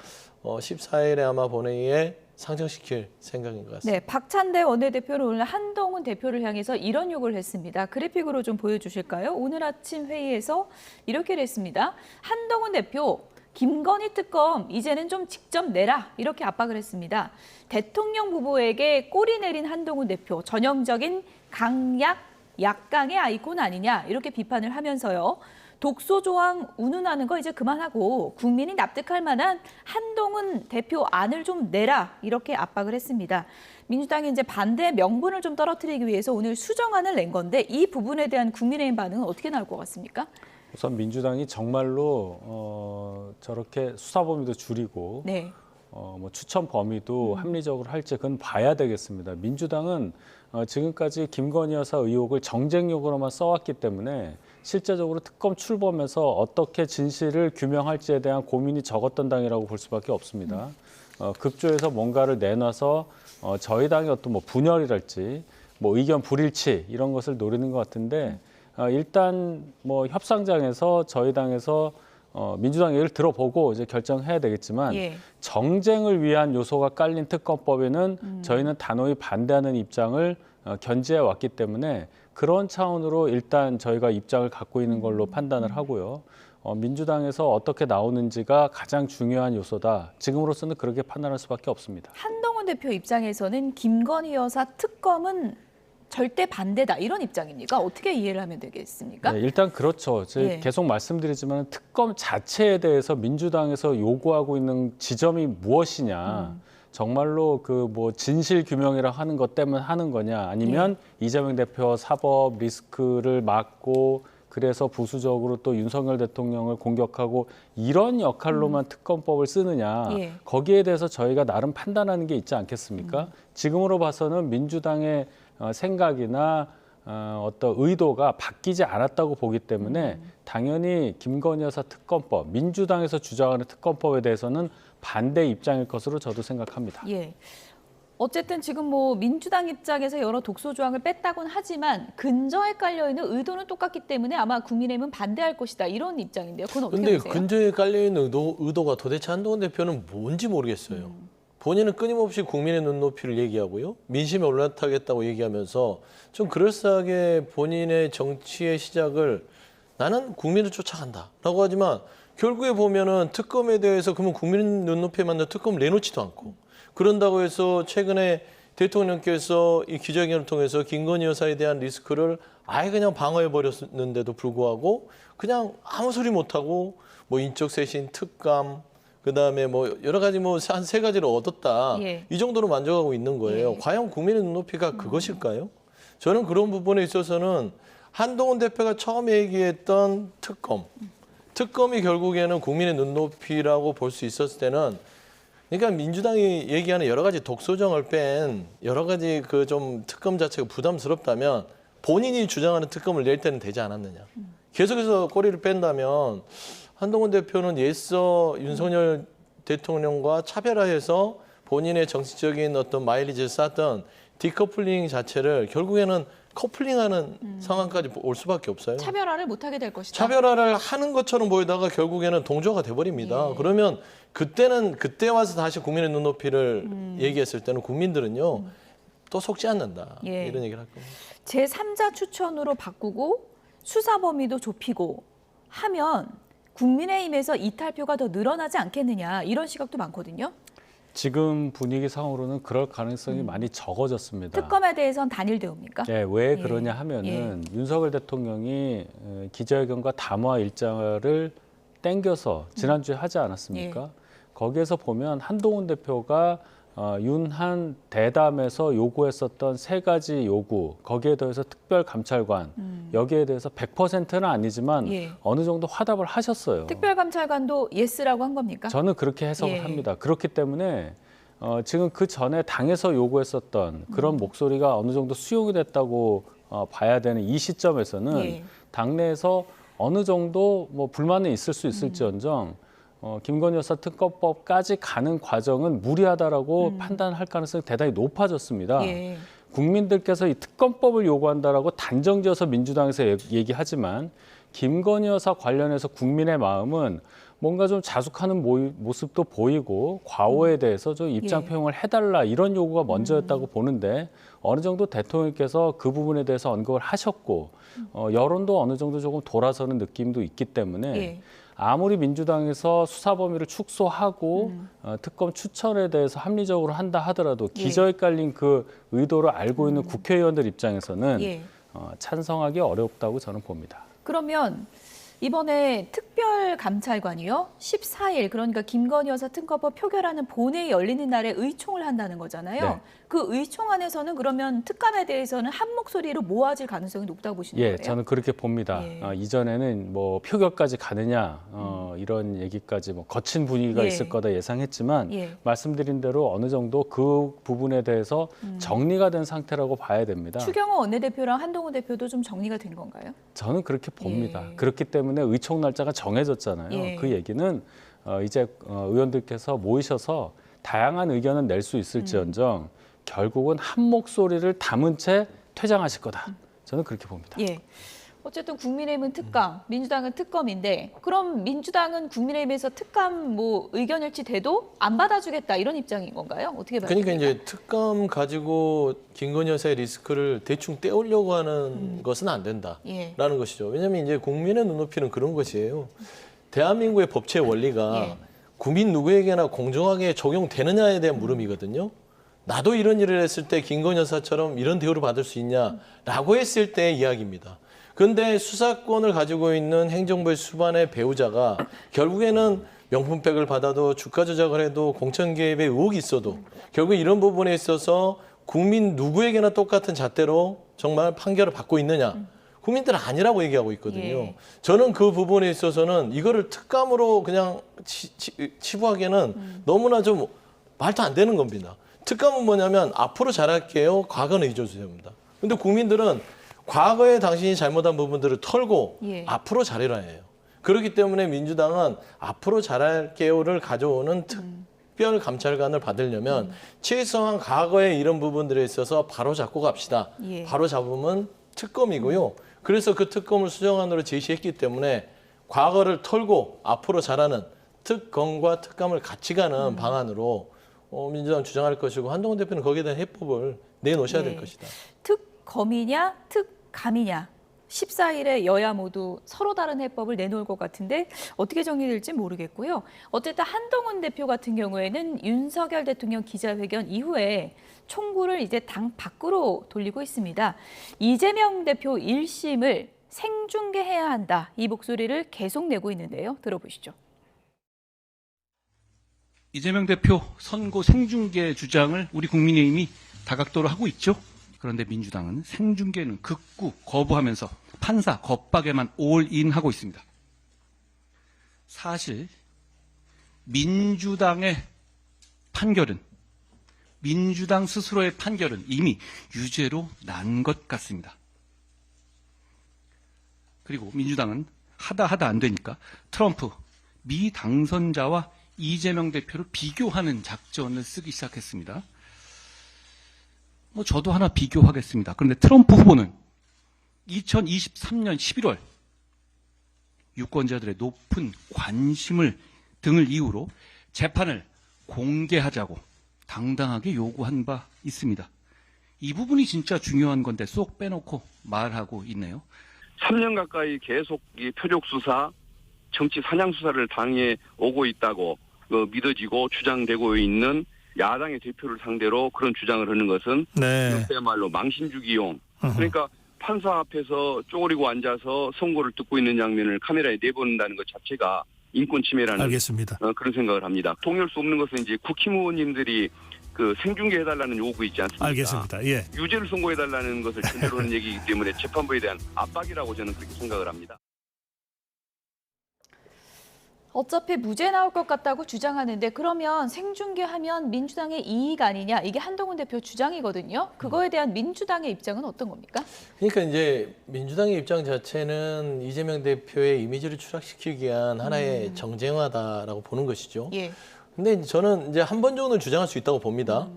14일에 아마 본회의에 상정시킬 생각인 것 같습니다. 네, 박찬대 원내대표는 오늘 한동훈 대표를 향해서 이런 요구를 했습니다. 그래픽으로 좀 보여주실까요? 오늘 아침 회의에서 이렇게 했습니다. 한동훈 대표, 김건희 특검 이제는 좀 직접 내라 이렇게 압박을 했습니다. 대통령 후보에게 꼬리 내린 한동훈 대표, 전형적인 강약, 약강의 아이콘 아니냐 이렇게 비판을 하면서요. 독소 조항 운운하는 거 이제 그만하고 국민이 납득할 만한 한동훈 대표 안을 좀 내라 이렇게 압박을 했습니다. 민주당이 이제 반대 명분을 좀 떨어뜨리기 위해서 오늘 수정안을 낸 건데 이 부분에 대한 국민의힘 반응은 어떻게 나올 것 같습니까? 우선 민주당이 정말로 저렇게 수사 범위도 줄이고 네. 뭐 추천 범위도 합리적으로 할지 그건 봐야 되겠습니다. 민주당은 지금까지 김건희 여사 의혹을 정쟁용으로만 써왔기 때문에 실제적으로 특검 출범해서 어떻게 진실을 규명할지에 대한 고민이 적었던 당이라고 볼 수밖에 없습니다. 급조해서 뭔가를 내놔서 저희 당의 어떤 뭐 분열이랄지 뭐 의견 불일치 이런 것을 노리는 것 같은데 일단 뭐 협상장에서 저희 당에서 민주당 얘기를 들어보고 이제 결정해야 되겠지만 예. 정쟁을 위한 요소가 깔린 특검법에는 저희는 단호히 반대하는 입장을 견지해 왔기 때문에 그런 차원으로 일단 저희가 입장을 갖고 있는 걸로 판단을 하고요. 민주당에서 어떻게 나오는지가 가장 중요한 요소다. 지금으로서는 그렇게 판단할 수밖에 없습니다. 한동훈 대표 입장에서는 김건희 여사 특검은 절대 반대다 이런 입장입니까? 어떻게 이해를 하면 되겠습니까? 네, 일단 그렇죠. 제가 예. 계속 말씀드리지만 특검 자체에 대해서 민주당에서 요구하고 있는 지점이 무엇이냐. 정말로 그 뭐 진실 규명이라 하는 것 때문에 하는 거냐 아니면 이재명 대표 사법 리스크를 막고 그래서 부수적으로 또 윤석열 대통령을 공격하고 이런 역할로만 특검법을 쓰느냐 예. 거기에 대해서 저희가 나름 판단하는 게 있지 않겠습니까? 지금으로 봐서는 민주당의 생각이나 어떤 의도가 바뀌지 않았다고 보기 때문에 당연히 김건희 여사 특검법, 민주당에서 주장하는 특검법에 대해서는 반대 입장일 것으로 저도 생각합니다. 예. 어쨌든 지금 뭐 민주당 입장에서 여러 독소 조항을 뺐다고는 하지만 근저에 깔려 있는 의도는 똑같기 때문에 아마 국민의힘은 반대할 것이다 이런 입장인데요. 그건 어떻게 근데 보세요? 근저에 깔려 있는 의도가 도대체 한동훈 대표는 뭔지 모르겠어요. 본인은 끊임없이 국민의 눈높이를 얘기하고요. 민심에 올라타겠다고 얘기하면서 좀 그럴싸하게 본인의 정치의 시작을 나는 국민을 쫓아간다라고 하지만 결국에 보면은 특검에 대해서 그러면 국민 눈높이에 맞는 특검을 내놓지도 않고 그런다고 해서 최근에 대통령께서 이 기자회견을 통해서 김건희 여사에 대한 리스크를 아예 그냥 방어해버렸는데도 불구하고 그냥 아무 소리 못하고 뭐 인적 쇄신, 특감, 그다음에 뭐 여러 가지 뭐 한 세 가지를 얻었다. 예. 이 정도로 만족하고 있는 거예요. 예. 과연 국민의 눈높이가 그것일까요? 저는 그런 부분에 있어서는 한동훈 대표가 처음에 얘기했던 특검이 결국에는 국민의 눈높이라고 볼 수 있었을 때는 그러니까 민주당이 얘기하는 여러 가지 독소정을 뺀 여러 가지 그 좀 특검 자체가 부담스럽다면 본인이 주장하는 특검을 낼 때는 되지 않았느냐. 계속해서 꼬리를 뺀다면 한동훈 대표는 옛서 윤석열 대통령과 차별화해서 본인의 정치적인 어떤 마일리지를 쌓던 디커플링 자체를 결국에는 커플링하는 상황까지 올 수밖에 없어요. 차별화를 못하게 될 것이다. 차별화를 하는 것처럼 보이다가 결국에는 동조가 돼버립니다. 예. 그러면 그때 와서 다시 국민의 눈높이를 얘기했을 때는 국민들은요 또 속지 않는다. 예. 이런 얘기를 할 겁니다. 제3자 추천으로 바꾸고 수사 범위도 좁히고 하면 국민의힘에서 이탈표가 더 늘어나지 않겠느냐 이런 시각도 많거든요. 지금 분위기상으로는 그럴 가능성이 많이 적어졌습니다. 특검에 대해서는 단일 대우입니까? 네, 왜 예. 그러냐 하면은 윤석열 대통령이 기자회견과 담화 일정을 땡겨서 지난주에 하지 않았습니까? 거기에서 보면 한동훈 대표가 윤한 대담에서 요구했었던 세 가지 요구, 거기에 더해서 특별감찰관, 여기에 대해서 100%는 아니지만 예. 어느 정도 화답을 하셨어요. 특별감찰관도 예스라고 한 겁니까? 저는 그렇게 해석을 예. 합니다. 그렇기 때문에 지금 그 전에 당에서 요구했었던 그런 목소리가 어느 정도 수용이 됐다고 봐야 되는 이 시점에서는 예. 당내에서 어느 정도 뭐 불만은 있을 수 있을지언정 김건희 여사 특검법까지 가는 과정은 무리하다라고 판단할 가능성이 대단히 높아졌습니다. 예. 국민들께서 이 특검법을 요구한다라고 단정지어서 민주당에서 얘기하지만 김건희 여사 관련해서 국민의 마음은 뭔가 좀 자숙하는 모습도 보이고 과오에 대해서 좀 입장 표명을 해달라 이런 요구가 먼저였다고 보는데 어느 정도 대통령께서 그 부분에 대해서 언급을 하셨고 여론도 어느 정도 조금 돌아서는 느낌도 있기 때문에 예. 아무리 민주당에서 수사 범위를 축소하고 특검 추천에 대해서 합리적으로 한다 하더라도 기저에 깔린 그 의도를 알고 있는 국회의원들 입장에서는 예. 찬성하기 어렵다고 저는 봅니다. 그러면 이번에 특별감찰관이요. 14일 그러니까 김건희 여사 특검법 표결하는 본회의 열리는 날에 의총을 한다는 거잖아요. 네. 그 의총 안에서는 그러면 특감에 대해서는 한 목소리로 모아질 가능성이 높다고 보시는 예, 거예요? 저는 그렇게 봅니다. 예. 이전에는 뭐 표결까지 가느냐 이런 얘기까지 뭐 거친 분위기가 예. 있을 거다 예상했지만 예. 말씀드린 대로 어느 정도 그 부분에 대해서 정리가 된 상태라고 봐야 됩니다. 추경호 원내대표랑 한동훈 대표도 좀 정리가 된 건가요? 저는 그렇게 봅니다. 예. 그렇기 때문에 의총 날짜가 정해졌잖아요. 예. 그 얘기는 이제 의원들께서 모이셔서 다양한 의견은 낼 수 있을지언정 결국은 한 목소리를 담은 채 퇴장하실 거다. 저는 그렇게 봅니다. 예. 어쨌든 국민의힘은 특감, 민주당은 특검인데 그럼 민주당은 국민의힘에서 특감 뭐 의견 일치돼도 안 받아주겠다 이런 입장인 건가요? 어떻게 봐요? 그러니까 이제 특감 가지고 김건희 여사의 리스크를 대충 떼우려고 하는 것은 안 된다라는 예. 것이죠. 왜냐하면 이제 국민의 눈높이는 그런 것이에요. 대한민국의 법치의 원리가 예. 국민 누구에게나 공정하게 적용되느냐에 대한 물음이거든요. 나도 이런 일을 했을 때 김건희 여사처럼 이런 대우를 받을 수 있냐라고 했을 때의 이야기입니다. 그런데 수사권을 가지고 있는 행정부의 수반의 배우자가 결국에는 명품백을 받아도 주가 조작을 해도 공천 개입의 의혹이 있어도 결국 이런 부분에 있어서 국민 누구에게나 똑같은 잣대로 정말 판결을 받고 있느냐. 국민들은 아니라고 얘기하고 있거든요. 예. 저는 그 부분에 있어서는 이거를 특감으로 그냥 치부하기에는 너무나 좀 말도 안 되는 겁니다. 특감은 뭐냐면 앞으로 잘할게요. 과거는 잊어주세요. 근데 국민들은 과거에 당신이 잘못한 부분들을 털고 예. 앞으로 잘해라 해요. 그렇기 때문에 민주당은 앞으로 잘할게요를 가져오는 특별 감찰관을 받으려면 최소한 과거의 이런 부분들에 있어서 바로 잡고 갑시다. 예. 바로 잡으면 특검이고요. 그래서 그 특검을 수정안으로 제시했기 때문에 과거를 털고 앞으로 잘하는 특검과 특감을 같이 가는 방안으로 민주당 주장할 것이고 한동훈 대표는 거기에 대한 해법을 내놓으셔야 될 예. 것이다. 특검이냐 특감이냐 14일에 여야 모두 서로 다른 해법을 내놓을 것 같은데 어떻게 정리될지 모르겠고요. 어쨌든 한동훈 대표 같은 경우에는 윤석열 대통령 기자회견 이후에 총구를 이제 당 밖으로 돌리고 있습니다. 이재명 대표 1심을 생중계해야 한다. 이 목소리를 계속 내고 있는데요. 들어보시죠. 이재명 대표 선고 생중계 주장을 우리 국민의힘이 다각도로 하고 있죠. 그런데 민주당은 생중계는 극구 거부하면서 판사 겁박에만 올인하고 있습니다. 사실 민주당의 판결은 민주당 스스로의 판결은 이미 유죄로 난 것 같습니다. 그리고 민주당은 하다 안 되니까 트럼프 미 당선자와 이재명 대표를 비교하는 작전을 쓰기 시작했습니다. 저도 하나 비교하겠습니다. 그런데 트럼프 후보는 2023년 11월 유권자들의 높은 관심을 등을 이유로 재판을 공개하자고 당당하게 요구한 바 있습니다. 이 부분이 진짜 중요한 건데 쏙 빼놓고 말하고 있네요. 3년 가까이 계속 이 표적 수사, 정치 사냥 수사를 당해 오고 있다고 믿어지고 주장되고 있는 야당의 대표를 상대로 그런 주장을 하는 것은 그야말로 망신주기용. 그러니까 판사 앞에서 쪼그리고 앉아서 선고를 듣고 있는 장면을 카메라에 내보낸다는 것 자체가 인권 침해라는 알겠습니다. 그런 생각을 합니다. 동의할 수 없는 것은 이제 국힘의원님들이 그 생중계해달라는 요구 있지 않습니까? 알겠습니다. 예. 유죄를 선고해달라는 것을 전제로 하는 얘기이기 때문에 재판부에 대한 압박이라고 저는 그렇게 생각을 합니다. 어차피 무죄 나올 것 같다고 주장하는데 그러면 생중계하면 민주당의 이익 아니냐 이게 한동훈 대표 주장이거든요. 그거에 대한 민주당의 입장은 어떤 겁니까? 그러니까 이제 민주당의 입장 자체는 이재명 대표의 이미지를 추락시키기 위한 하나의 정쟁화다라고 보는 것이죠. 예. 근데 저는 이제 한 번 정도는 주장할 수 있다고 봅니다.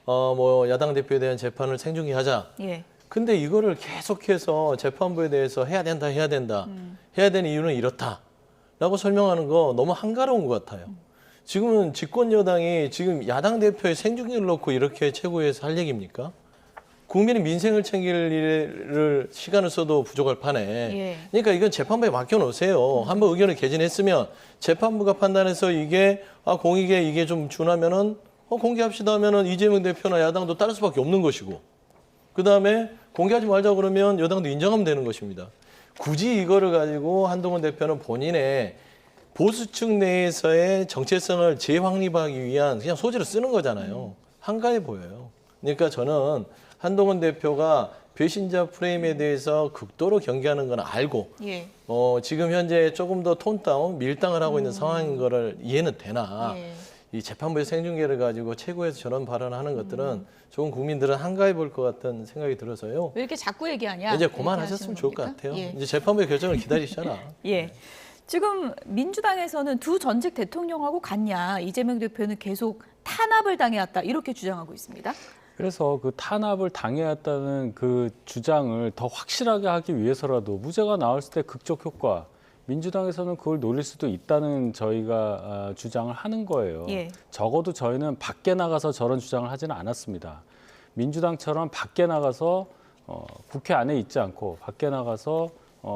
뭐 야당 대표에 대한 재판을 생중계하자. 예. 근데 이거를 계속해서 재판부에 대해서 해야 된다. 해야 되는 이유는 이렇다. 라고 설명하는 거 너무 한가로운 것 같아요. 지금은 집권 여당이 지금 야당 대표의 생중계를 놓고 이렇게 최고위에서 할 얘기입니까? 국민의 민생을 챙길 일을 시간을 써도 부족할 판에. 예. 그러니까 이건 재판부에 맡겨놓으세요. 한번 의견을 개진했으면 재판부가 판단해서 이게 공익에 이게 좀 준하면은 공개합시다 하면은 이재명 대표나 야당도 따를 수밖에 없는 것이고. 그 다음에 공개하지 말자 그러면 여당도 인정하면 되는 것입니다. 굳이 이거를 가지고 한동훈 대표는 본인의 보수층 내에서의 정체성을 재확립하기 위한 그냥 소재로 쓰는 거잖아요. 한가해 보여요. 그러니까 저는 한동훈 대표가 배신자 프레임에 대해서 극도로 경계하는 건 알고 예. 지금 현재 조금 더 톤다운 밀당을 하고 있는 상황인 거를 이해는 되나 예. 이 재판부의 생중계를 가지고 최고에서 저런 발언을 하는 것들은 조금 국민들은 한가해 볼 것 같은 생각이 들어서요. 왜 이렇게 자꾸 얘기하냐? 이제 이렇게 그만하셨으면 하시는 좋을 것 겁니까? 같아요. 예. 이제 재판부의 결정을 기다리시잖아. 예. 지금 민주당에서는 두 전직 대통령하고 같냐, 이재명 대표는 계속 탄압을 당해왔다 이렇게 주장하고 있습니다. 그래서 그 탄압을 당해왔다는 그 주장을 더 확실하게 하기 위해서라도 무죄가 나왔을 때 극적 효과, 민주당에서는 그걸 노릴 수도 있다는 저희가 주장을 하는 거예요. 예. 적어도 저희는 밖에 나가서 저런 주장을 하지는 않았습니다. 민주당처럼 밖에 나가서 국회 안에 있지 않고 밖에 나가서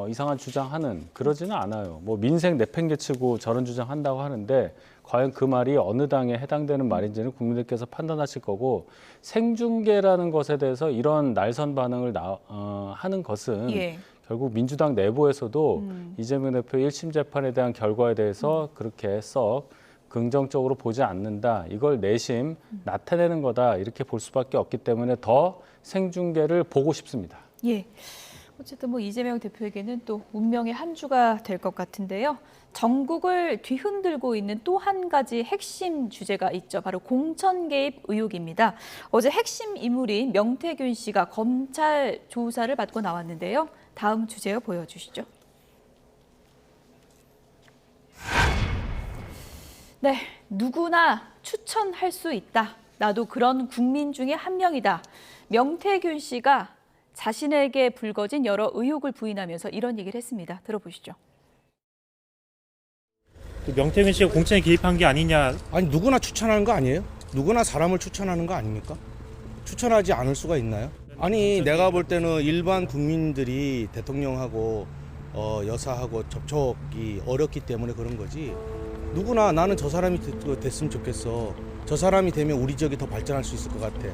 이상한 주장하는 그러지는 않아요. 뭐 민생 내팽개치고 저런 주장한다고 하는데 과연 그 말이 어느 당에 해당되는 말인지는 국민들께서 판단하실 거고 생중계라는 것에 대해서 이런 날선 반응을 하는 것은 예. 결국 민주당 내부에서도 이재명 대표 1심 재판에 대한 결과에 대해서 그렇게 썩 긍정적으로 보지 않는다. 이걸 내심 나타내는 거다. 이렇게 볼 수밖에 없기 때문에 더 생중계를 보고 싶습니다. 예. 어쨌든 뭐 이재명 대표에게는 또 운명의 한 주가 될 것 같은데요. 전국을 뒤흔들고 있는 또 한 가지 핵심 주제가 있죠. 바로 공천 개입 의혹입니다. 어제 핵심 인물인 명태균 씨가 검찰 조사를 받고 나왔는데요. 다음 주제요 보여주시죠. 네, 누구나 추천할 수 있다. 나도 그런 국민 중에 한 명이다. 명태균 씨가 자신에게 불거진 여러 의혹을 부인하면서 이런 얘기를 했습니다. 들어보시죠. 명태균 씨가 공천에 개입한 게 아니냐. 아니 누구나 추천하는 거 아니에요? 누구나 사람을 추천하는 거 아닙니까? 추천하지 않을 수가 있나요? 아니 내가 볼 때는 일반 국민들이 대통령하고 여사하고 접촉이 어렵기 때문에 그런 거지. 누구나 나는 저 사람이 됐으면 좋겠어. 저 사람이 되면 우리 지역이 더 발전할 수 있을 것 같아.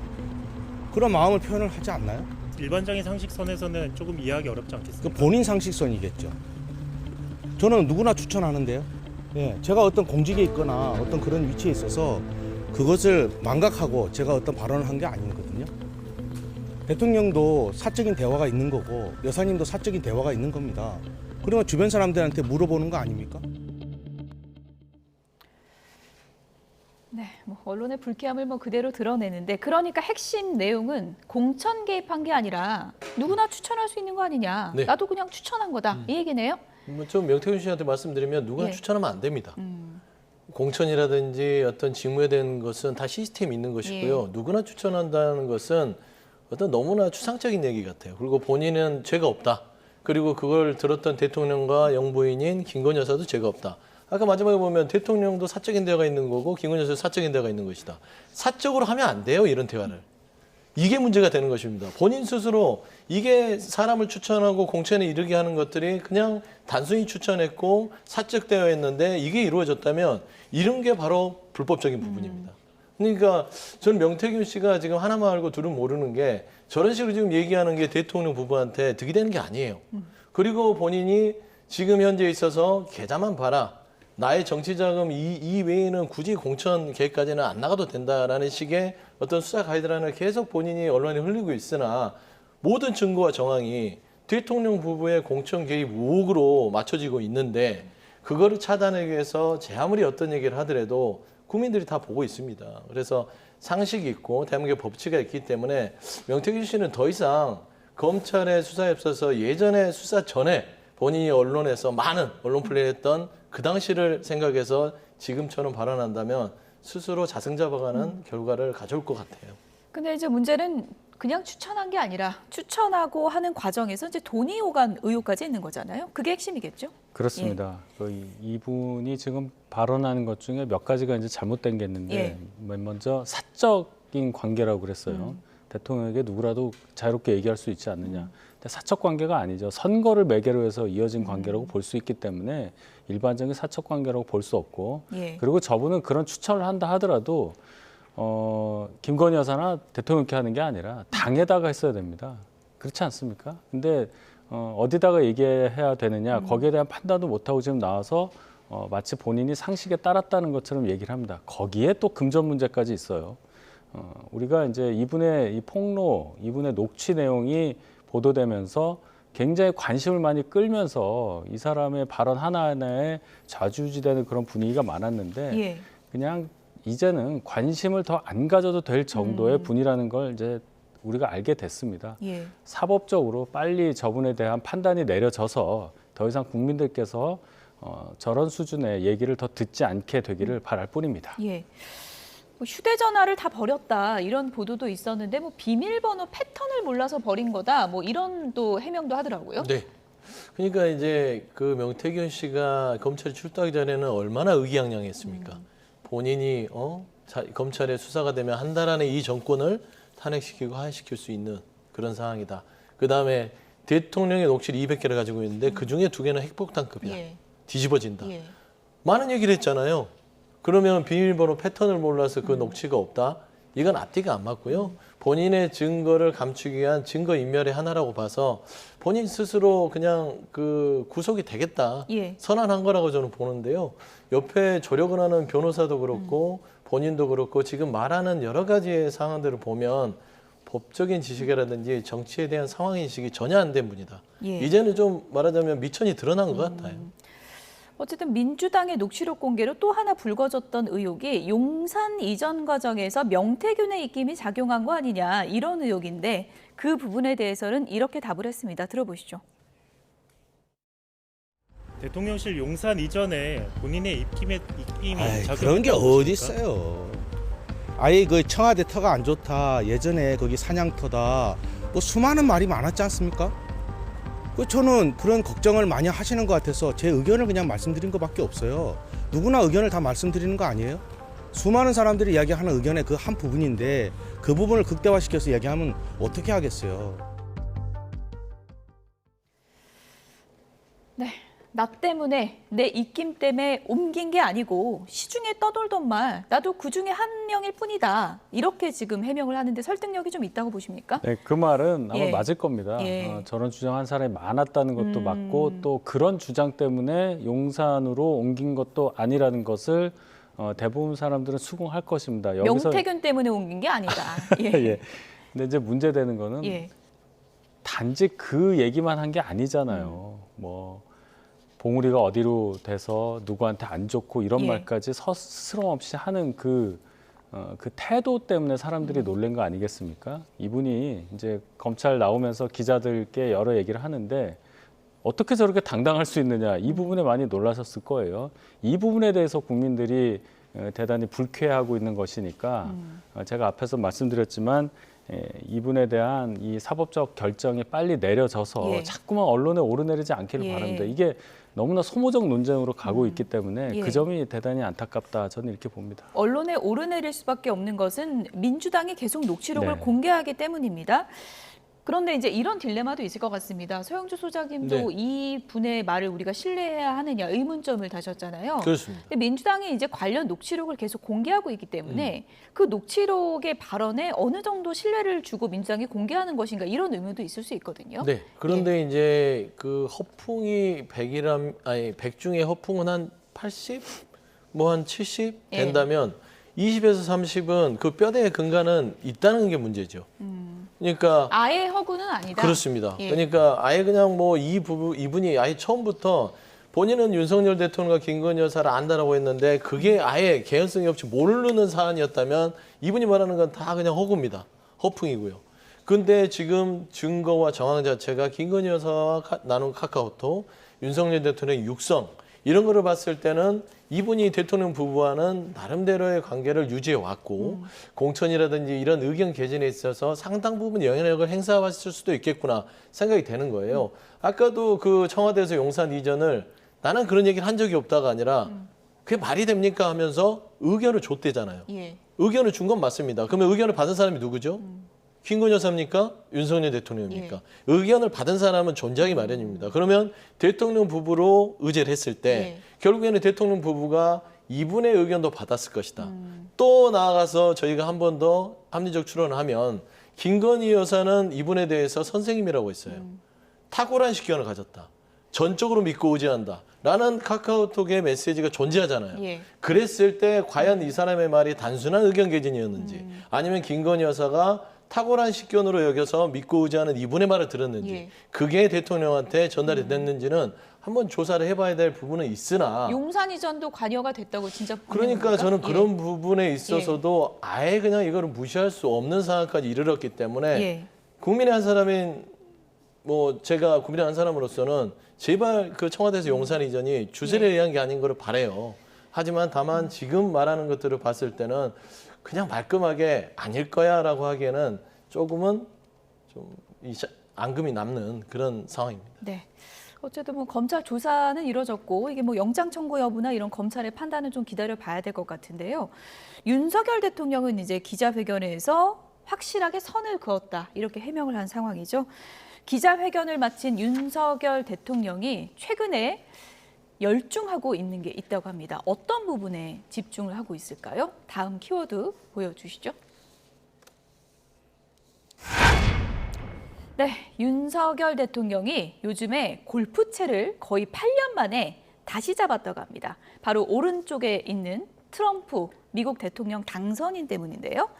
그런 마음을 표현을 하지 않나요? 일반적인 상식선에서는 조금 이해하기 어렵지 않겠습니까? 그 본인 상식선이겠죠. 저는 누구나 추천하는데요. 예, 제가 어떤 공직에 있거나 어떤 그런 위치에 있어서 그것을 망각하고 제가 어떤 발언을 한 게 아니거든요. 대통령도 사적인 대화가 있는 거고 여사님도 사적인 대화가 있는 겁니다. 그러면 주변 사람들한테 물어보는 거 아닙니까? 네, 뭐 언론의 불쾌함을 뭐 그대로 드러내는데 그러니까 핵심 내용은 공천 개입한 게 아니라 누구나 추천할 수 있는 거 아니냐. 네. 나도 그냥 추천한 거다. 이 얘기네요. 좀 명태균 씨한테 말씀드리면 누구나 예. 추천하면 안 됩니다. 공천이라든지 어떤 직무에 대한 것은 다 시스템이 있는 것이고요. 누구나 추천한다는 것은 어떤 너무나 추상적인 얘기 같아요. 그리고 본인은 죄가 없다. 그리고 그걸 들었던 대통령과 영부인인 김건희 여사도 죄가 없다. 아까 마지막에 보면 대통령도 사적인 대화가 있는 거고 김건희 여사도 사적인 대화가 있는 것이다. 사적으로 하면 안 돼요, 이런 대화를. 이게 문제가 되는 것입니다. 본인 스스로 이게 사람을 추천하고 공천에 이르게 하는 것들이 그냥 단순히 추천했고 사적 대화였는데 이게 이루어졌다면 이런 게 바로 불법적인 부분입니다. 그러니까 저는 명태균 씨가 지금 하나만 알고 둘은 모르는 게 저런 식으로 지금 얘기하는 게 대통령 부부한테 득이 되는 게 아니에요. 그리고 본인이 지금 현재 있어서 계좌만 봐라. 나의 정치 자금 이 외에는 굳이 공천 계획까지는 안 나가도 된다라는 식의 어떤 수사 가이드라인을 계속 본인이 언론에 흘리고 있으나 모든 증거와 정황이 대통령 부부의 공천 개입 의혹으로 맞춰지고 있는데 그거를 차단하기 위해서 제 아무리 어떤 얘기를 하더라도 국민들이 다 보고 있습니다. 그래서 상식이 있고 대한민국의 법치가 있기 때문에 명태균 씨는 더 이상 검찰의 수사에 앞서서 예전에 수사 전에 본인이 언론에서 많은 언론 플레이를 했던 그 당시를 생각해서 지금처럼 발언한다면 스스로 자승 잡아가는 결과를 가져올 것 같아요. 근데 이제 문제는 그냥 추천한 게 아니라 추천하고 하는 과정에서 이제 돈이 오간 의혹까지 있는 거잖아요. 그게 핵심이겠죠? 그렇습니다. 이분이 지금 발언하는 것 중에 몇 가지가 이제 잘못된 게 있는데 먼저 사적인 관계라고 그랬어요. 대통령에게 누구라도 자유롭게 얘기할 수 있지 않느냐. 근데 사적 관계가 아니죠. 선거를 매개로 해서 이어진 관계라고 볼 수 있기 때문에 일반적인 사적 관계라고 볼 수 없고 그리고 저분은 그런 추천을 한다 하더라도 김건희 여사나 대통령께 하는 게 아니라 당에다가 했어야 됩니다. 그렇지 않습니까? 근데 어디다가 얘기해야 되느냐 거기에 대한 판단도 못하고 지금 나와서 마치 본인이 상식에 따랐다는 것처럼 얘기를 합니다. 거기에 또 금전 문제까지 있어요. 우리가 이제 이분의 이 폭로, 이분의 녹취 내용이 보도되면서 굉장히 관심을 많이 끌면서 이 사람의 발언 하나하나에 좌지우지되는 그런 분위기가 많았는데 예. 그냥 이제는 관심을 더 안 가져도 될 정도의 분이라는 걸 이제 우리가 알게 됐습니다. 예. 사법적으로 빨리 저분에 대한 판단이 내려져서 더 이상 국민들께서 저런 수준의 얘기를 더 듣지 않게 되기를 바랄 뿐입니다. 예. 뭐 휴대전화를 다 버렸다 이런 보도도 있었는데 뭐 비밀번호 패턴을 몰라서 버린 거다 뭐 이런 또 해명도 하더라고요. 네. 그러니까 이제 그 명태균 씨가 검찰에 출두하기 전에는 얼마나 의기양양했습니까? 본인이 검찰의 수사가 되면 한 달 안에 이 정권을 탄핵시키고 하야시킬 수 있는 그런 상황이다. 그다음에 대통령의 녹취를 200개를 가지고 있는데 그중에 2개는 핵폭탄급이야. 예. 뒤집어진다. 예. 많은 얘기를 했잖아요. 그러면 비밀번호 패턴을 몰라서 그 녹취가 없다? 이건 앞뒤가 안 맞고요. 본인의 증거를 감추기 위한 증거인멸의 하나라고 봐서 본인 스스로 그냥 그 구속이 되겠다. 예. 선언한 거라고 저는 보는데요. 옆에 조력을 하는 변호사도 그렇고 본인도 그렇고 지금 말하는 여러 가지의 상황들을 보면 법적인 지식이라든지 정치에 대한 상황인식이 전혀 안 된 분이다. 예. 이제는 좀 말하자면 미천이 드러난 것 같아요. 어쨌든 민주당의 녹취록 공개로 또 하나 불거졌던 의혹이 용산 이전 과정에서 명태균의 입김이 작용한 거 아니냐 이런 의혹인데 그 부분에 대해서는 이렇게 답을 했습니다. 들어보시죠. 대통령실 용산 이전에 본인의 입김이 그런 게 작용했다고 어디 보십니까? 있어요. 아예 그 청와대 터가 안 좋다. 예전에 거기 사냥터다. 뭐 수많은 말이 많았지 않습니까? 저는 그런 걱정을 많이 하시는 것 같아서 제 의견을 그냥 말씀드린 것밖에 없어요. 누구나 의견을 다 말씀드리는 거 아니에요? 수많은 사람들이 이야기하는 의견의 그 한 부분인데 그 부분을 극대화시켜서 이야기하면 어떻게 하겠어요? 네, 나 때문에 내 입김 때문에 옮긴 게 아니고 시중에 떠돌던 말 나도 그중에 한 명일 뿐이다. 이렇게 지금 해명을 하는데 설득력이 좀 있다고 보십니까? 네, 그 말은 아마 예. 맞을 겁니다. 예. 저런 주장한 사람이 많았다는 것도 맞고 또 그런 주장 때문에 용산으로 옮긴 것도 아니라는 것을 대부분 사람들은 수긍할 것입니다. 여기서 명태균 때문에 옮긴 게 아니다. 예. 예. 근데 이제 문제되는 거는 예. 단지 그 얘기만 한 게 아니잖아요. 뭐 봉우리가 어디로 돼서 누구한테 안 좋고 이런 예. 말까지 서스럼 없이 하는 그 태도 때문에 사람들이 놀란 거 아니겠습니까? 이분이 이제 검찰 나오면서 기자들께 여러 얘기를 하는데 어떻게 저렇게 당당할 수 있느냐 이 부분에 많이 놀라셨을 거예요. 이 부분에 대해서 국민들이 대단히 불쾌해하고 있는 것이니까 제가 앞에서 말씀드렸지만 이분에 대한 이 사법적 결정이 빨리 내려져서 예. 자꾸만 언론에 오르내리지 않기를 예. 바랍니다. 이게 너무나 소모적 논쟁으로 가고 있기 때문에 예. 그 점이 대단히 안타깝다 저는 이렇게 봅니다. 언론에 오르내릴 수밖에 없는 것은 민주당이 계속 녹취록을 네. 공개하기 때문입니다. 그런데 이제 이런 딜레마도 있을 것 같습니다. 소영주 소장님도 네. 이 분의 말을 우리가 신뢰해야 하느냐 의문점을 다셨잖아요. 그렇습니다. 근데 민주당이 이제 관련 녹취록을 계속 공개하고 있기 때문에 그 녹취록의 발언에 어느 정도 신뢰를 주고 민주당이 공개하는 것인가 이런 의문도 있을 수 있거든요. 네. 그런데 이제 그 허풍이 100 중에 허풍은 한 80, 뭐 한 70 된다면 20에서 30은 그 뼈대의 근간은 있다는 게 문제죠. 그러니까 아예 허구는 아니다. 그렇습니다. 예. 그러니까 아예 그냥 뭐 이분이 아예 처음부터 본인은 윤석열 대통령과 김건희 여사를 안다라고 했는데 그게 아예 개연성이 없이 모르는 사안이었다면 이분이 말하는 건 다 그냥 허구입니다. 허풍이고요. 근데 지금 증거와 정황 자체가 김건희 여사와 나눈 카카오톡, 윤석열 대통령의 육성 이런 거를 봤을 때는 이분이 대통령 부부와는 나름대로의 관계를 유지해 왔고 공천이라든지 이런 의견 개진에 있어서 상당 부분 영향력을 행사했을 수도 있겠구나 생각이 되는 거예요. 아까도 그 청와대에서 용산 이전을 나는 그런 얘기를 한 적이 없다가 아니라 그게 말이 됩니까 하면서 의견을 줬대잖아요. 예. 의견을 준 건 맞습니다. 그러면 의견을 받은 사람이 누구죠? 김건희 여사입니까? 윤석열 대통령입니까? 의견을 받은 사람은 존재하기 마련입니다. 그러면 대통령 부부로 의제를 했을 때 결국에는 대통령 부부가 이분의 의견도 받았을 것이다. 또 나아가서 저희가 한 번 더 합리적 추론을 하면 김건희 여사는 이분에 대해서 선생님이라고 했어요. 탁월한 식견을 가졌다. 전적으로 믿고 의지한다. 라는 카카오톡의 메시지가 존재하잖아요. 예. 그랬을 때 과연 이 사람의 말이 단순한 의견 개진이었는지 아니면 김건희 여사가 탁월한 식견으로 여겨서 믿고 의지하는 이분의 말을 들었는지 예. 그게 대통령한테 전달이 됐는지는 한번 조사를 해봐야 될 부분은 있으나 용산 이전도 관여가 됐다고 진짜 그러니까 보는 저는 겁니까? 그런 부분에 있어서도 아예 그냥 이거를 무시할 수 없는 상황까지 이르렀기 때문에 예. 국민의 한 사람인 뭐 제가 국민의 한 사람으로서는 제발 그 청와대에서 용산 이전이 주세를 의한 게 아닌 거를 바라요. 하지만 다만 지금 말하는 것들을 봤을 때는 그냥 말끔하게 아닐 거야라고 하기에는 조금은 좀 앙금이 남는 그런 상황입니다. 네. 어쨌든 뭐 검찰 조사는 이뤄졌고 이게 뭐 영장 청구 여부나 이런 검찰의 판단은 좀 기다려 봐야 될 것 같은데요. 윤석열 대통령은 이제 기자회견에서 확실하게 선을 그었다 이렇게 해명을 한 상황이죠. 기자회견을 마친 윤석열 대통령이 최근에 열중하고 있는 게 있다고 합니다. 어떤 부분에 집중을 하고 있을까요? 다음 키워드 보여주시죠. 네, 윤석열 대통령이 요즘에 골프채를 거의 8년 만에 다시 잡았다고 합니다. 바로 오른쪽에 있는 트럼프 미국 대통령 당선인 때문인데요.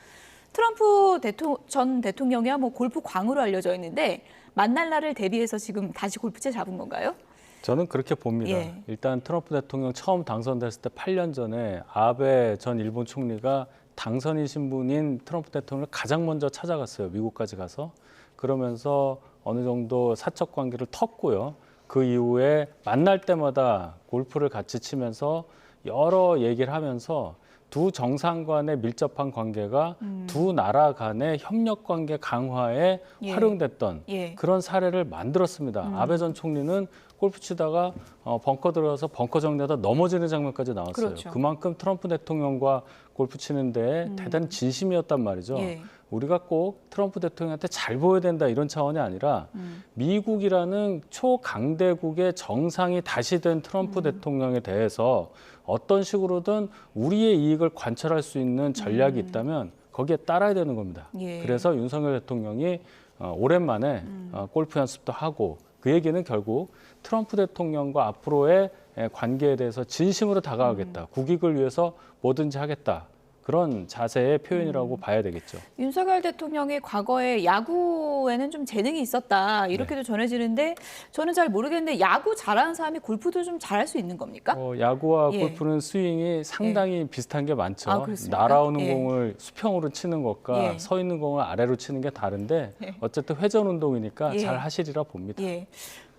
트럼프 전 대통령이야 뭐 골프 광으로 알려져 있는데 만날 날을 대비해서 지금 다시 골프채 잡은 건가요? 저는 그렇게 봅니다. 예. 일단 트럼프 대통령 처음 당선됐을 때 8년 전에 아베 전 일본 총리가 당선인 신분인 트럼프 대통령을 가장 먼저 찾아갔어요. 미국까지 가서. 그러면서 어느 정도 사적 관계를 텄고요. 그 이후에 만날 때마다 골프를 같이 치면서 여러 얘기를 하면서 두 정상 간의 밀접한 관계가 두 나라 간의 협력 관계 강화에 예. 활용됐던 예. 그런 사례를 만들었습니다. 아베 전 총리는 골프 치다가 벙커 들어가서 벙커 정리하다 넘어지는 장면까지 나왔어요. 그렇죠. 그만큼 트럼프 대통령과 골프 치는 데 대단히 진심이었단 말이죠. 예. 우리가 꼭 트럼프 대통령한테 잘 보여야 된다 이런 차원이 아니라 미국이라는 초강대국의 정상이 다시 된 트럼프 대통령에 대해서 어떤 식으로든 우리의 이익을 관철할 수 있는 전략이 있다면 거기에 따라야 되는 겁니다. 예. 그래서 윤석열 대통령이 오랜만에 골프 연습도 하고 그 얘기는 결국 트럼프 대통령과 앞으로의 관계에 대해서 진심으로 다가가겠다. 국익을 위해서 뭐든지 하겠다. 그런 자세의 표현이라고 봐야 되겠죠. 윤석열 대통령이 과거에 야구에는 좀 재능이 있었다 이렇게도 전해지는데 저는 잘 모르겠는데 야구 잘하는 사람이 골프도 좀 잘할 수 있는 겁니까? 야구와 예. 골프는 스윙이 상당히 비슷한 게 많죠. 아, 그렇습니까? 날아오는 예. 공을 수평으로 치는 것과 예. 서 있는 공을 아래로 치는 게 다른데 예. 어쨌든 회전 운동이니까 예. 잘 하시리라 봅니다. 예.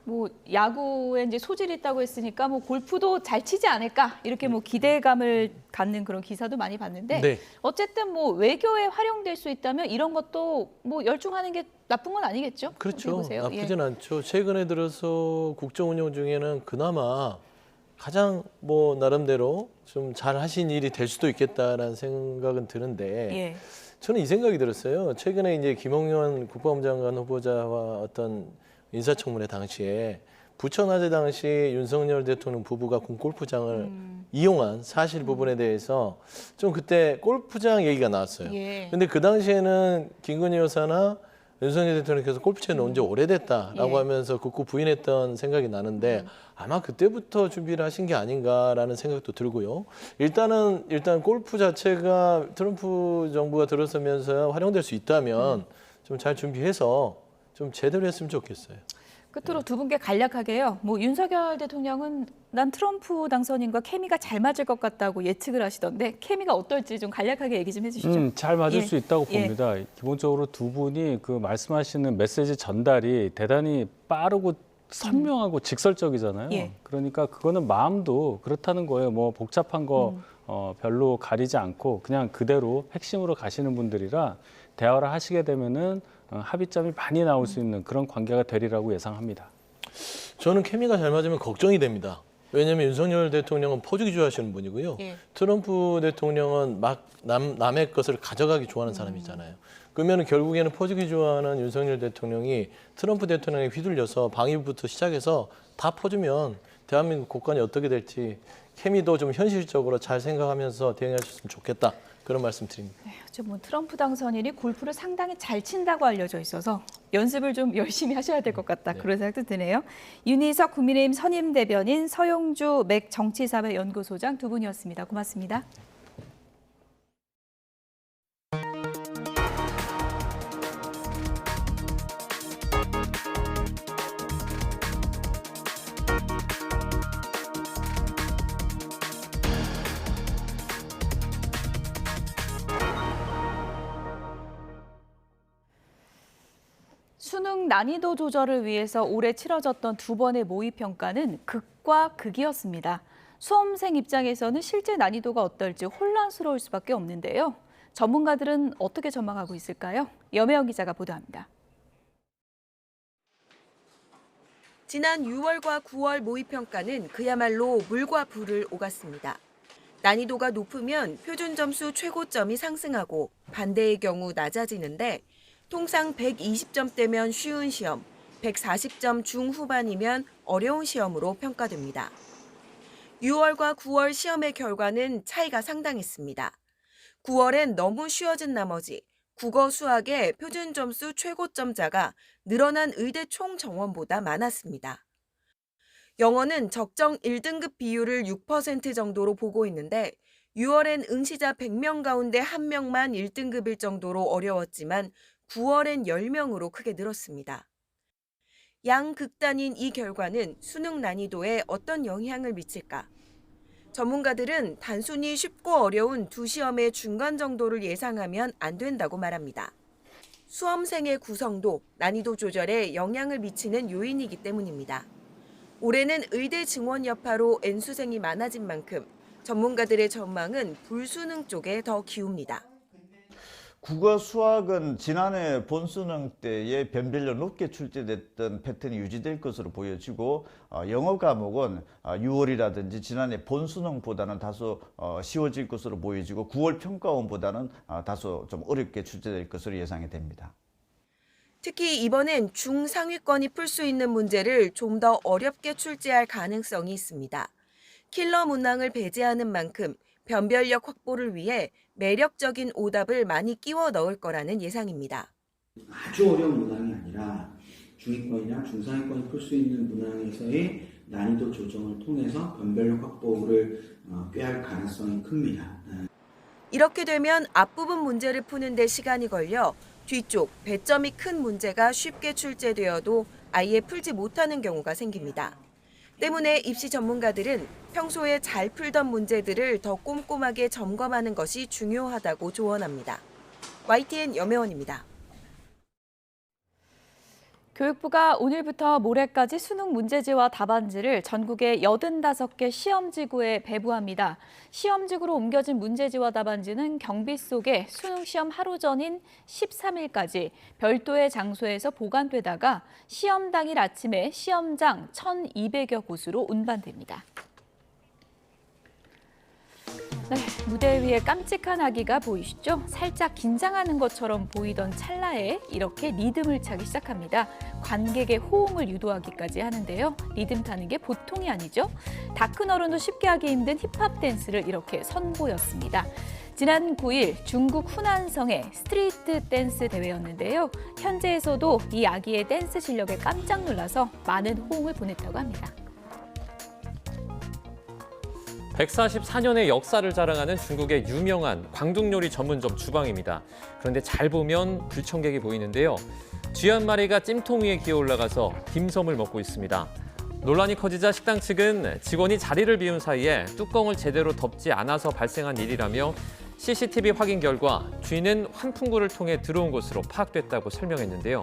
뭐 야구에 이제 소질이 있다고 했으니까 뭐 골프도 잘 치지 않을까 이렇게 뭐 기대감을 갖는 그런 기사도 많이 봤는데 네. 어쨌든 뭐 외교에 활용될 수 있다면 이런 것도 뭐 열중하는 게 나쁜 건 아니겠죠? 어떻게 그렇죠. 보세요? 나쁘진 않죠. 최근에 들어서 국정 운영 중에는 그나마 가장 뭐 나름대로 좀 잘 하신 일이 될 수도 있겠다라는 생각은 드는데 예. 저는 이 생각이 들었어요. 최근에 이제 김홍현 국방부 장관 후보자와 어떤 인사청문회 당시에 부처나제 당시 윤석열 대통령 부부가 군 골프장을 이용한 사실 부분에 대해서 좀 그때 골프장 얘기가 나왔어요. 예. 근데 그 당시에는 김건희 여사나 윤석열 대통령께서 골프채는 온지 오래됐다라고 예. 하면서 극구 부인했던 생각이 나는데 아마 그때부터 준비를 하신 게 아닌가라는 생각도 들고요. 일단 골프 자체가 트럼프 정부가 들어서면서 활용될 수 있다면 좀 잘 준비해서 좀 제대로 했으면 좋겠어요. 끝으로 두 분께 간략하게요. 뭐 윤석열 대통령은 난 트럼프 당선인과 케미가 잘 맞을 것 같다고 예측을 하시던데 케미가 어떨지 좀 간략하게 얘기 좀 해주시죠. 잘 맞을 예. 수 있다고 예. 봅니다. 기본적으로 두 분이 그 말씀하시는 메시지 전달이 대단히 빠르고 선명하고 직설적이잖아요. 예. 그러니까 그거는 마음도 그렇다는 거예요. 뭐 복잡한 거 별로 가리지 않고 그냥 그대로 핵심으로 가시는 분들이라 대화를 하시게 되면은 합의점이 많이 나올 수 있는 그런 관계가 되리라고 예상합니다. 저는 케미가 잘 맞으면 걱정이 됩니다. 왜냐하면 윤석열 대통령은 포주기 좋아하시는 분이고요. 예. 트럼프 대통령은 막 남의 것을 가져가기 좋아하는 사람이잖아요. 그러면 결국에는 포주기 좋아하는 윤석열 대통령이 트럼프 대통령에 휘둘려서 방위부터 시작해서 다 퍼주면 대한민국 국간이 어떻게 될지 케미도 좀 현실적으로 잘 생각하면서 대응하셨으면 좋겠다. 그런 말씀 드립니다. 뭐 트럼프 당선인이 골프를 상당히 잘 친다고 알려져 있어서 연습을 좀 열심히 하셔야 될 것 같다. 그런 생각도 드네요. 윤희석 국민의힘 선임 대변인, 서용주 맥 정치사회 연구소장 두 분이었습니다. 고맙습니다. 수능 난이도 조절을 위해서 올해 치러졌던 두 번의 모의평가는 극과 극이었습니다. 수험생 입장에서는 실제 난이도가 어떨지 혼란스러울 수밖에 없는데요. 전문가들은 어떻게 전망하고 있을까요? 염혜영 기자가 보도합니다. 지난 6월과 9월 모의평가는 그야말로 물과 불을 오갔습니다. 난이도가 높으면 표준 점수 최고점이 상승하고 반대의 경우 낮아지는데 통상 120점대면 쉬운 시험, 140점 중후반이면 어려운 시험으로 평가됩니다. 6월과 9월 시험의 결과는 차이가 상당했습니다. 9월엔 너무 쉬워진 나머지 국어 수학의 표준 점수 최고점자가 늘어난 의대 총 정원보다 많았습니다. 영어는 적정 1등급 비율을 6% 정도로 보고 있는데 6월엔 응시자 100명 가운데 1명만 1등급일 정도로 어려웠지만 9월엔 10명으로 크게 늘었습니다. 양극단인 이 결과는 수능 난이도에 어떤 영향을 미칠까? 전문가들은 단순히 쉽고 어려운 두 시험의 중간 정도를 예상하면 안 된다고 말합니다. 수험생의 구성도 난이도 조절에 영향을 미치는 요인이기 때문입니다. 올해는 의대 증원 여파로 N수생이 많아진 만큼 전문가들의 전망은 불수능 쪽에 더 기웁니다. 국어 수학은 지난해 본수능 때에 변별력 높게 출제됐던 패턴이 유지될 것으로 보여지고 영어 과목은 6월이라든지 지난해 본수능보다는 다소 쉬워질 것으로 보여지고 9월 평가원보다는 다소 좀 어렵게 출제될 것으로 예상이 됩니다. 특히 이번엔 중상위권이 풀 수 있는 문제를 좀 더 어렵게 출제할 가능성이 있습니다. 킬러 문항을 배제하는 만큼 변별력 확보를 위해 매력적인 오답을 많이 끼워 넣을 거라는 예상입니다. 아주 어려운 문항이 아니라 중위권이나 중상위권이 풀 수 있는 문항에서의 난이도 조정을 통해서 변별력 확보를 꾀할 가능성이 큽니다. 이렇게 되면 앞부분 문제를 푸는 데 시간이 걸려 뒤쪽 배점이 큰 문제가 쉽게 출제되어도 아예 풀지 못하는 경우가 생깁니다. 때문에 입시 전문가들은 평소에 잘 풀던 문제들을 더 꼼꼼하게 점검하는 것이 중요하다고 조언합니다. YTN 염혜원입니다. 교육부가 오늘부터 모레까지 수능 문제지와 답안지를 전국의 85개 시험지구에 배부합니다. 시험지구로 옮겨진 문제지와 답안지는 경비 속에 수능 시험 하루 전인 13일까지 별도의 장소에서 보관되다가 시험 당일 아침에 시험장 1,200여 곳으로 운반됩니다. 네, 무대 위에 깜찍한 아기가 보이시죠? 살짝 긴장하는 것처럼 보이던 찰나에 이렇게 리듬을 차기 시작합니다. 관객의 호응을 유도하기까지 하는데요. 리듬 타는 게 보통이 아니죠. 다 큰 어른도 쉽게 하기 힘든 힙합 댄스를 이렇게 선보였습니다. 지난 9일 중국 후난성의 스트리트 댄스 대회였는데요. 현지에서도 이 아기의 댄스 실력에 깜짝 놀라서 많은 호응을 보냈다고 합니다. 144년의 역사를 자랑하는 중국의 유명한 광둥 요리 전문점 주방입니다. 그런데 잘 보면 불청객이 보이는데요. 쥐 한 마리가 찜통 위에 기어 올라가서 딤섬을 먹고 있습니다. 논란이 커지자 식당 측은 직원이 자리를 비운 사이에 뚜껑을 제대로 덮지 않아서 발생한 일이라며 CCTV 확인 결과 쥐는 환풍구를 통해 들어온 것으로 파악됐다고 설명했는데요.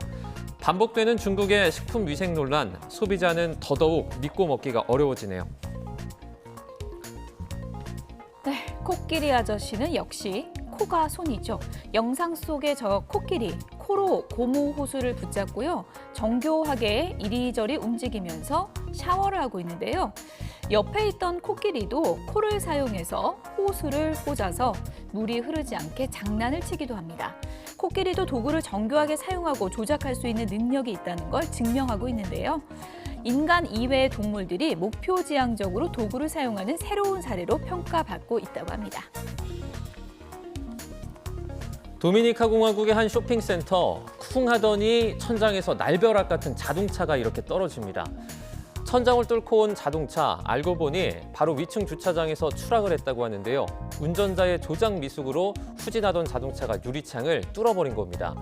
반복되는 중국의 식품 위생 논란, 소비자는 더더욱 믿고 먹기가 어려워지네요. 네, 코끼리 아저씨는 역시 코가 손이죠. 영상 속의 저 코끼리, 코로 고무 호수를 붙잡고요. 정교하게 이리저리 움직이면서 샤워를 하고 있는데요. 옆에 있던 코끼리도 코를 사용해서 호수를 꽂아서 물이 흐르지 않게 장난을 치기도 합니다. 코끼리도 도구를 정교하게 사용하고 조작할 수 있는 능력이 있다는 걸 증명하고 있는데요. 인간 이외의 동물들이 목표지향적으로 도구를 사용하는 새로운 사례로 평가받고 있다고 합니다. 도미니카 공화국의 한 쇼핑센터, 쿵 하더니 천장에서 날벼락 같은 자동차가 이렇게 떨어집니다. 천장을 뚫고 온 자동차, 알고 보니 바로 위층 주차장에서 추락을 했다고 하는데요. 운전자의 조작 미숙으로 후진하던 자동차가 유리창을 뚫어버린 겁니다.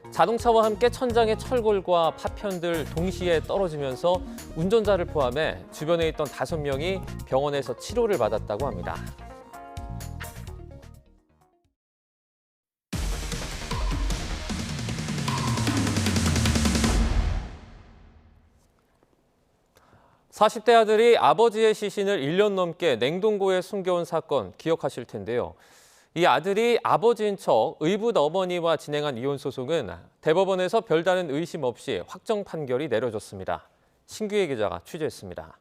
자동차와 함께 천장의 철골과 파편들 동시에 떨어지면서 운전자를 포함해 주변에 있던 5명이 병원에서 치료를 받았다고 합니다. (40대) 아들이 아버지의 시신을 1년 넘게 냉동고에 숨겨온 사건 기억하실 텐데요. 이 아들이 아버지인 척 의붓 어머니와 진행한 이혼 소송은 대법원에서 별다른 의심 없이 확정 판결이 내려졌습니다. 신규혜 기자가 취재했습니다.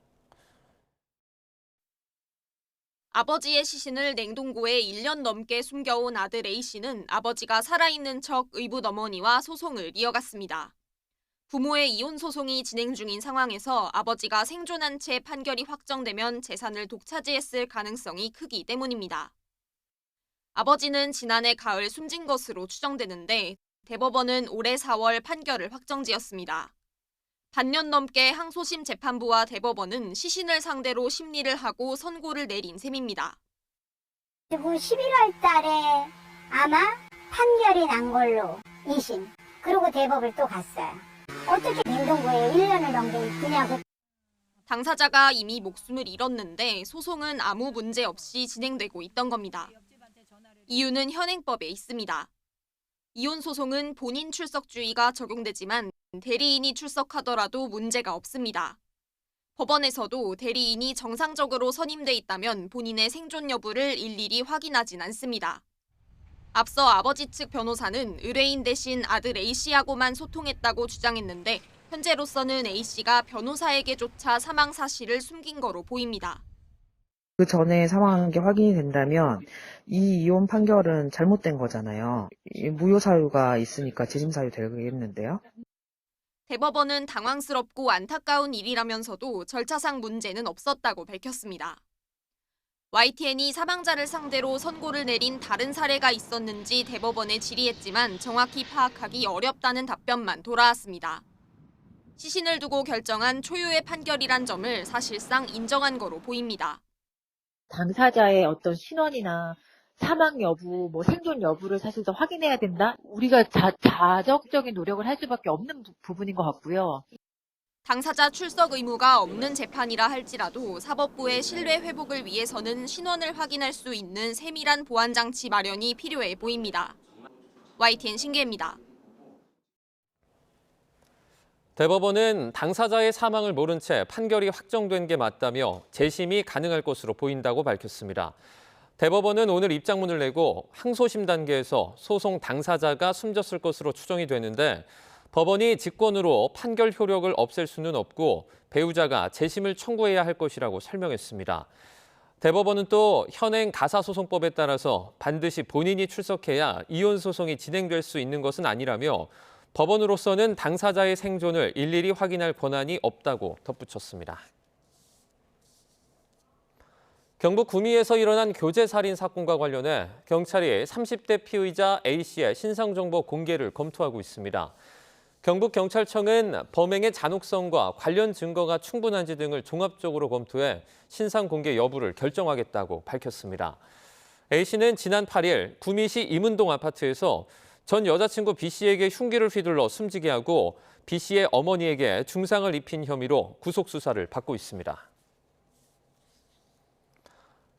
아버지의 시신을 냉동고에 1년 넘게 숨겨온 아들 A씨는 아버지가 살아있는 척 의붓 어머니와 소송을 이어갔습니다. 부모의 이혼 소송이 진행 중인 상황에서 아버지가 생존한 채 판결이 확정되면 재산을 독차지했을 가능성이 크기 때문입니다. 아버지는 지난해 가을 숨진 것으로 추정되는데 대법원은 올해 4월 판결을 확정지었습니다. 반년 넘게 항소심 재판부와 대법원은 시신을 상대로 심리를 하고 선고를 내린 셈입니다. 그리고 11월 달에 아마 판결이 난 걸로 2심, 그리고 대법을 또 갔어요. 어떻게 냉동고에 1년을 넘게 있느냐고. 당사자가 이미 목숨을 잃었는데 소송은 아무 문제 없이 진행되고 있던 겁니다. 이유는 현행법에 있습니다. 이혼 소송은 본인 출석주의가 적용되지만 대리인이 출석하더라도 문제가 없습니다. 법원에서도 대리인이 정상적으로 선임돼 있다면 본인의 생존 여부를 일일이 확인하진 않습니다. 앞서 아버지 측 변호사는 의뢰인 대신 아들 A씨하고만 소통했다고 주장했는데 현재로서는 A씨가 변호사에게조차 사망 사실을 숨긴 거로 보입니다. 그 전에 사망한 게 확인이 된다면 이 이혼 판결은 잘못된 거잖아요. 무효 사유가 있으니까 재심 사유 되겠는데요. 대법원은 당황스럽고 안타까운 일이라면서도 절차상 문제는 없었다고 밝혔습니다. YTN이 사망자를 상대로 선고를 내린 다른 사례가 있었는지 대법원에 질의했지만 정확히 파악하기 어렵다는 답변만 돌아왔습니다. 시신을 두고 결정한 초유의 판결이란 점을 사실상 인정한 거로 보입니다. 당사자의 어떤 신원이나 사망 여부, 생존 여부를 사실 더 확인해야 된다? 우리가 자적적인 노력을 할 수밖에 없는 부분인 것 같고요. 당사자 출석 의무가 없는 재판이라 할지라도 사법부의 신뢰 회복을 위해서는 신원을 확인할 수 있는 세밀한 보안 장치 마련이 필요해 보입니다. YTN 신기혜입니다. 대법원은 당사자의 사망을 모른 채 판결이 확정된 게 맞다며 재심이 가능할 것으로 보인다고 밝혔습니다. 대법원은 오늘 입장문을 내고 항소심 단계에서 소송 당사자가 숨졌을 것으로 추정이 되는데 법원이 직권으로 판결 효력을 없앨 수는 없고 배우자가 재심을 청구해야 할 것이라고 설명했습니다. 대법원은 또 현행 가사소송법에 따라서 반드시 본인이 출석해야 이혼 소송이 진행될 수 있는 것은 아니라며 법원으로서는 당사자의 생존을 일일이 확인할 권한이 없다고 덧붙였습니다. 경북 구미에서 일어난 교제살인 사건과 관련해 경찰이 30대 피의자 A씨의 신상정보 공개를 검토하고 있습니다. 경북경찰청은 범행의 잔혹성과 관련 증거가 충분한지 등을 종합적으로 검토해 신상 공개 여부를 결정하겠다고 밝혔습니다. A씨는 지난 8일 구미시 임은동 아파트에서 전 여자친구 B씨에게 흉기를 휘둘러 숨지게 하고 B씨의 어머니에게 중상을 입힌 혐의로 구속 수사를 받고 있습니다.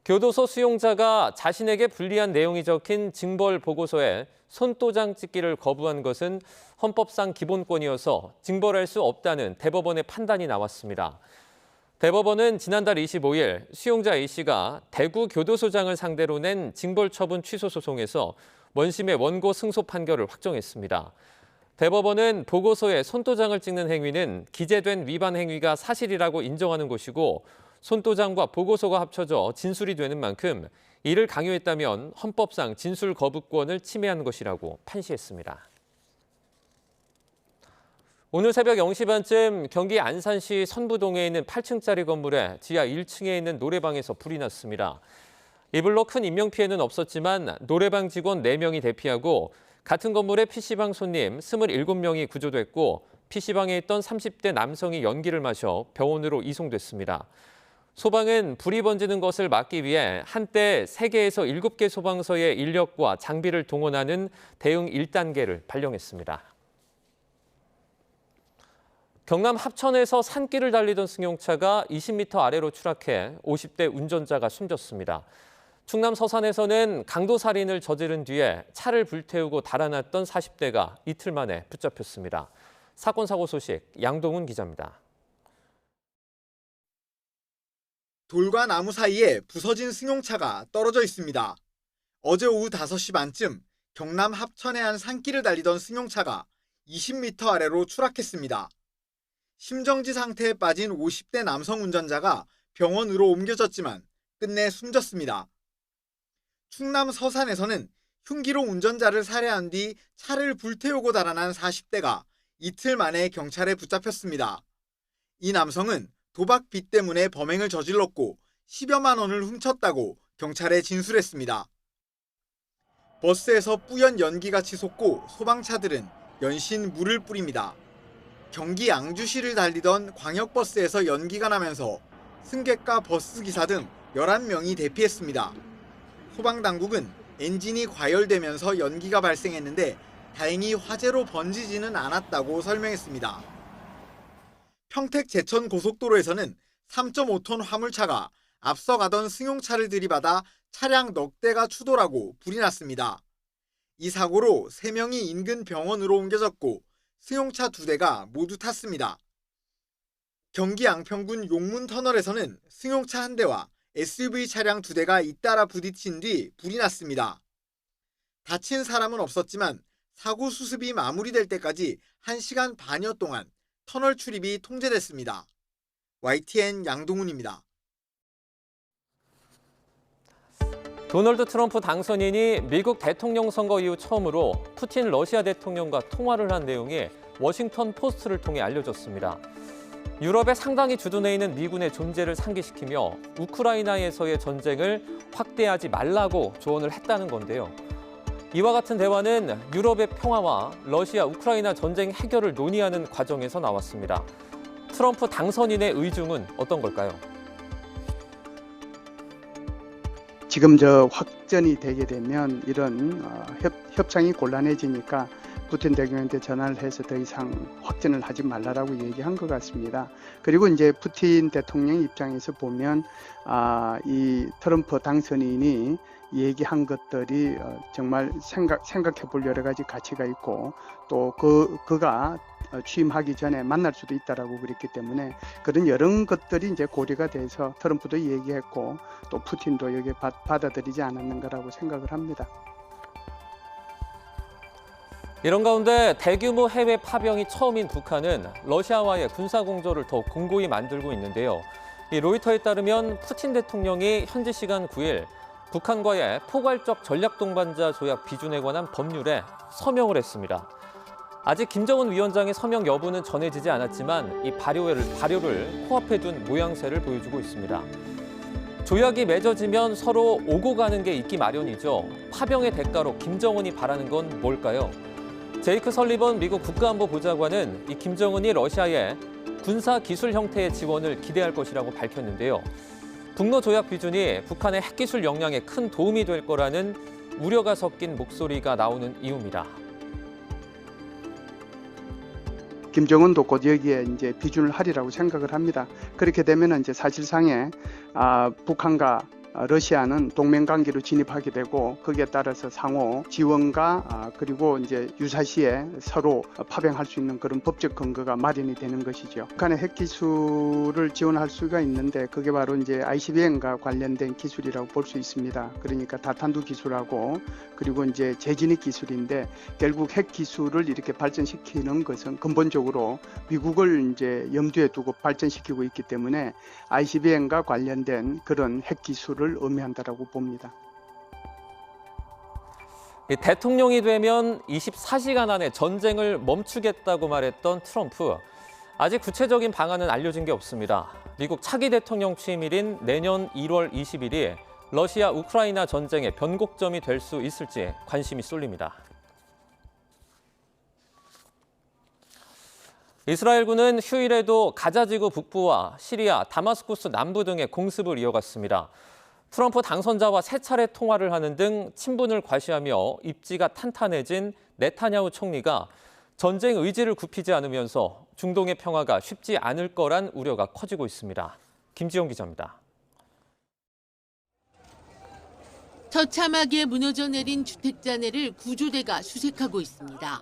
교도소 수용자가 자신에게 불리한 내용이 적힌 징벌 보고서에 손도장 찍기를 거부한 것은 헌법상 기본권이어서 징벌할 수 없다는 대법원의 판단이 나왔습니다. 대법원은 지난달 25일 수용자 A씨가 대구 교도소장을 상대로 낸 징벌 처분 취소 소송에서 원심의 원고 승소 판결을 확정했습니다. 대법원은 보고서에 손도장을 찍는 행위는 기재된 위반 행위가 사실이라고 인정하는 것이고 손도장과 보고서가 합쳐져 진술이 되는 만큼 이를 강요했다면 헌법상 진술 거부권을 침해한 것이라고 판시했습니다. 오늘 새벽 0시 반쯤 경기 안산시 선부동에 있는 8층짜리 건물의 지하 1층에 있는 노래방에서 불이 났습니다. 이불로 큰 인명피해는 없었지만 노래방 직원 4명이 대피하고 같은 건물의 PC방 손님 27명이 구조됐고 PC방에 있던 30대 남성이 연기를 마셔 병원으로 이송됐습니다. 소방은 불이 번지는 것을 막기 위해 한때 3개에서 7개 소방서의 인력과 장비를 동원하는 대응 1단계를 발령했습니다. 경남 합천에서 산길을 달리던 승용차가 20m 아래로 추락해 50대 운전자가 숨졌습니다. 충남 서산에서는 강도살인을 저지른 뒤에 차를 불태우고 달아났던 40대가 이틀 만에 붙잡혔습니다. 사건 사고 소식 양동훈 기자입니다. 돌과 나무 사이에 부서진 승용차가 떨어져 있습니다. 어제 오후 5시 반쯤 경남 합천의 한 산길을 달리던 승용차가 20m 아래로 추락했습니다. 심정지 상태에 빠진 50대 남성 운전자가 병원으로 옮겨졌지만 끝내 숨졌습니다. 충남 서산에서는 흉기로 운전자를 살해한 뒤 차를 불태우고 달아난 40대가 이틀 만에 경찰에 붙잡혔습니다. 이 남성은 도박 빚 때문에 범행을 저질렀고 10여만 원을 훔쳤다고 경찰에 진술했습니다. 버스에서 뿌연 연기가 치솟고 소방차들은 연신 물을 뿌립니다. 경기 양주시를 달리던 광역버스에서 연기가 나면서 승객과 버스기사 등 11명이 대피했습니다. 소방당국은 엔진이 과열되면서 연기가 발생했는데 다행히 화재로 번지지는 않았다고 설명했습니다. 평택 제천 고속도로에서는 3.5톤 화물차가 앞서가던 승용차를 들이받아 차량 넉 대가 추돌하고 불이 났습니다. 이 사고로 3명이 인근 병원으로 옮겨졌고 승용차 2대가 모두 탔습니다. 경기 양평군 용문터널에서는 승용차 1대와 SUV 차량 2대가 잇따라 부딪힌 뒤 불이 났습니다. 다친 사람은 없었지만 사고 수습이 마무리될 때까지 1시간 반여 동안 터널 출입이 통제됐습니다. YTN 양동훈입니다. 도널드 트럼프 당선인이 미국 대통령 선거 이후 처음으로 푸틴 러시아 대통령과 통화를 한 내용이 워싱턴 포스트를 통해 알려졌습니다. 유럽에 상당히 주둔해 있는 미군의 존재를 상기시키며 우크라이나에서의 전쟁을 확대하지 말라고 조언을 했다는 건데요. 이와 같은 대화는 유럽의 평화와 러시아 우크라이나 전쟁 해결을 논의하는 과정에서 나왔습니다. 트럼프 당선인의 의중은 어떤 걸까요? 지금 확전이 되게 되면 이런 협상이 곤란해지니까 푸틴 대통령한테 전화를 해서 더 이상 확전을 하지 말라라고 얘기한 것 같습니다. 그리고 이제 푸틴 대통령 입장에서 보면 이 트럼프 당선인이 얘기한 것들이 정말 생각해 볼 여러 가지 가치가 있고 또 그가 취임하기 전에 만날 수도 있다라고 그랬기 때문에 그런 여러 것들이 이제 고려가 돼서 트럼프도 얘기했고 또 푸틴도 여기에 받아들이지 않았는가라고 생각을 합니다. 이런 가운데 대규모 해외 파병이 처음인 북한은 러시아와의 군사공조를 더 공고히 만들고 있는데요. 이 로이터에 따르면 푸틴 대통령이 현지 시간 9일 북한과의 포괄적 전략동반자 조약 비준에 관한 법률에 서명을 했습니다. 아직 김정은 위원장의 서명 여부는 전해지지 않았지만 이 발효를 코앞에 둔 모양새를 보여주고 있습니다. 조약이 맺어지면 서로 오고 가는 게 있기 마련이죠. 파병의 대가로 김정은이 바라는 건 뭘까요? 제이크 설리번 미국 국가안보 보좌관은 이 김정은이 러시아에 군사 기술 형태의 지원을 기대할 것이라고 밝혔는데요. 북러 조약 비준이 북한의 핵기술 역량에 큰 도움이 될 거라는 우려가 섞인 목소리가 나오는 이유입니다. 김정은도 곧 여기에 이제 비준을 하리라고 생각을 합니다. 그렇게 되면 이제 사실상에 북한과 러시아는 동맹 관계로 진입하게 되고 거기에 따라서 상호 지원과 그리고 이제 유사시에 서로 파병할 수 있는 그런 법적 근거가 마련이 되는 것이죠. 북한의 핵 기술을 지원할 수가 있는데 그게 바로 이제 ICBM과 관련된 기술이라고 볼 수 있습니다. 그러니까 다탄두 기술하고 그리고 이제 재진입 기술인데 결국 핵 기술을 이렇게 발전시키는 것은 근본적으로 미국을 이제 염두에 두고 발전시키고 있기 때문에 ICBM과 관련된 그런 핵 기술을 의미한다라고 봅니다. 대통령이 되면 24시간 안에 전쟁을 멈추겠다고 말했던 트럼프. 아직 구체적인 방안은 알려진 게 없습니다. 미국 차기 대통령 취임일인 내년 1월 20일이 러시아 우크라이나 전쟁의 변곡점이 될 수 있을지 관심이 쏠립니다. 이스라엘군은 휴일에도 가자지구 북부와 시리아, 다마스쿠스 남부 등의 공습을 이어갔습니다. 트럼프 당선자와 3차례 통화를 하는 등 친분을 과시하며 입지가 탄탄해진 네타냐후 총리가 전쟁 의지를 굽히지 않으면서 중동의 평화가 쉽지 않을 거란 우려가 커지고 있습니다. 김지영 기자입니다. 처참하게 무너져 내린 주택자네를 구조대가 수색하고 있습니다.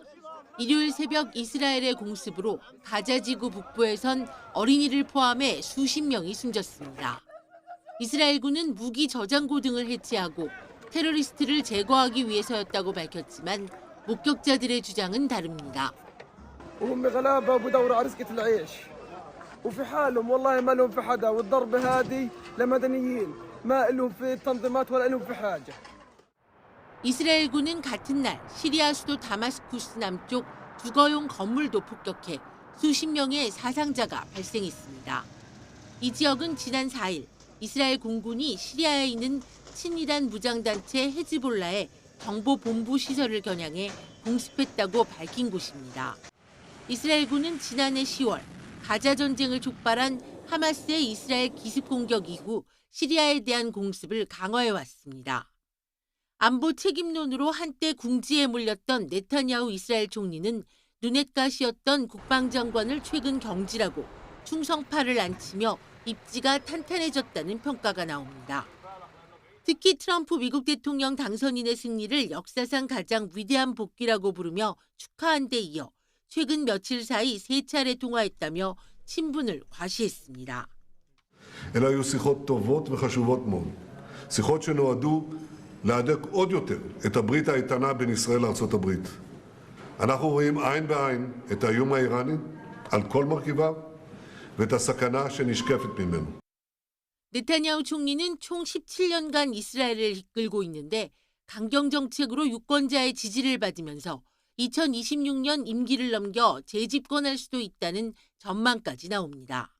일요일 새벽 이스라엘의 공습으로 가자지구 북부에선 어린이를 포함해 수십 명이 숨졌습니다. 이스라엘군은 무기 저장고 등을 해체하고 테러리스트를 제거하기 위해서였다고 밝혔지만 목격자들의 주장은 다릅니다. وهم غلابه بدوروا على رزقة العيش وفي حالهم والله ما لهم في حدا والضربه هذه لمدنيين ما لهم في التنظيمات ولا لهم في حاجه. 이스라엘군은 같은 날 시리아 수도 다마스쿠스 남쪽 주거용 건물도 폭격해 수십 명의 사상자가 발생했습니다. 이 지역은 지난 4일 이스라엘 공군이 시리아에 있는 친이란 무장단체 헤즈볼라의 정보본부 시설을 겨냥해 공습했다고 밝힌 곳입니다. 이스라엘군은 지난해 10월 가자 전쟁을 촉발한 하마스의 이스라엘 기습 공격 이후 시리아에 대한 공습을 강화해왔습니다. 안보 책임론으로 한때 궁지에 몰렸던 네타냐후 이스라엘 총리는 눈엣가시였던 국방장관을 최근 경질하고 충성파를 안치며 입지가 탄탄해졌다는 평가가 나옵니다. 특히 트럼프 미국 대통령 당선인의 승리를 역사상 가장 위대한 복귀라고 부르며 축하한 데 이어 최근 며칠 사이 3차례 통화했다며 친분을 과시했습니다. אלא היו שיחות טובות וחשובות מאוד. שיחות שנועדו להדק עוד יותר את הברית האיתנה בין ישראל לארצות הברית. אנחנו רואים עין בעין את האיום האיראני על כל מרכיביו ואת הסכנה שנשקפת ממנו. 네타냐후 총리는 총 17년간 이스라엘을 이끌고 있는데 강경 정책으로 유권자의 지지를 받으면서 2026년 임기를 넘겨 재집권할 수도 있다는 전망까지 나옵니다.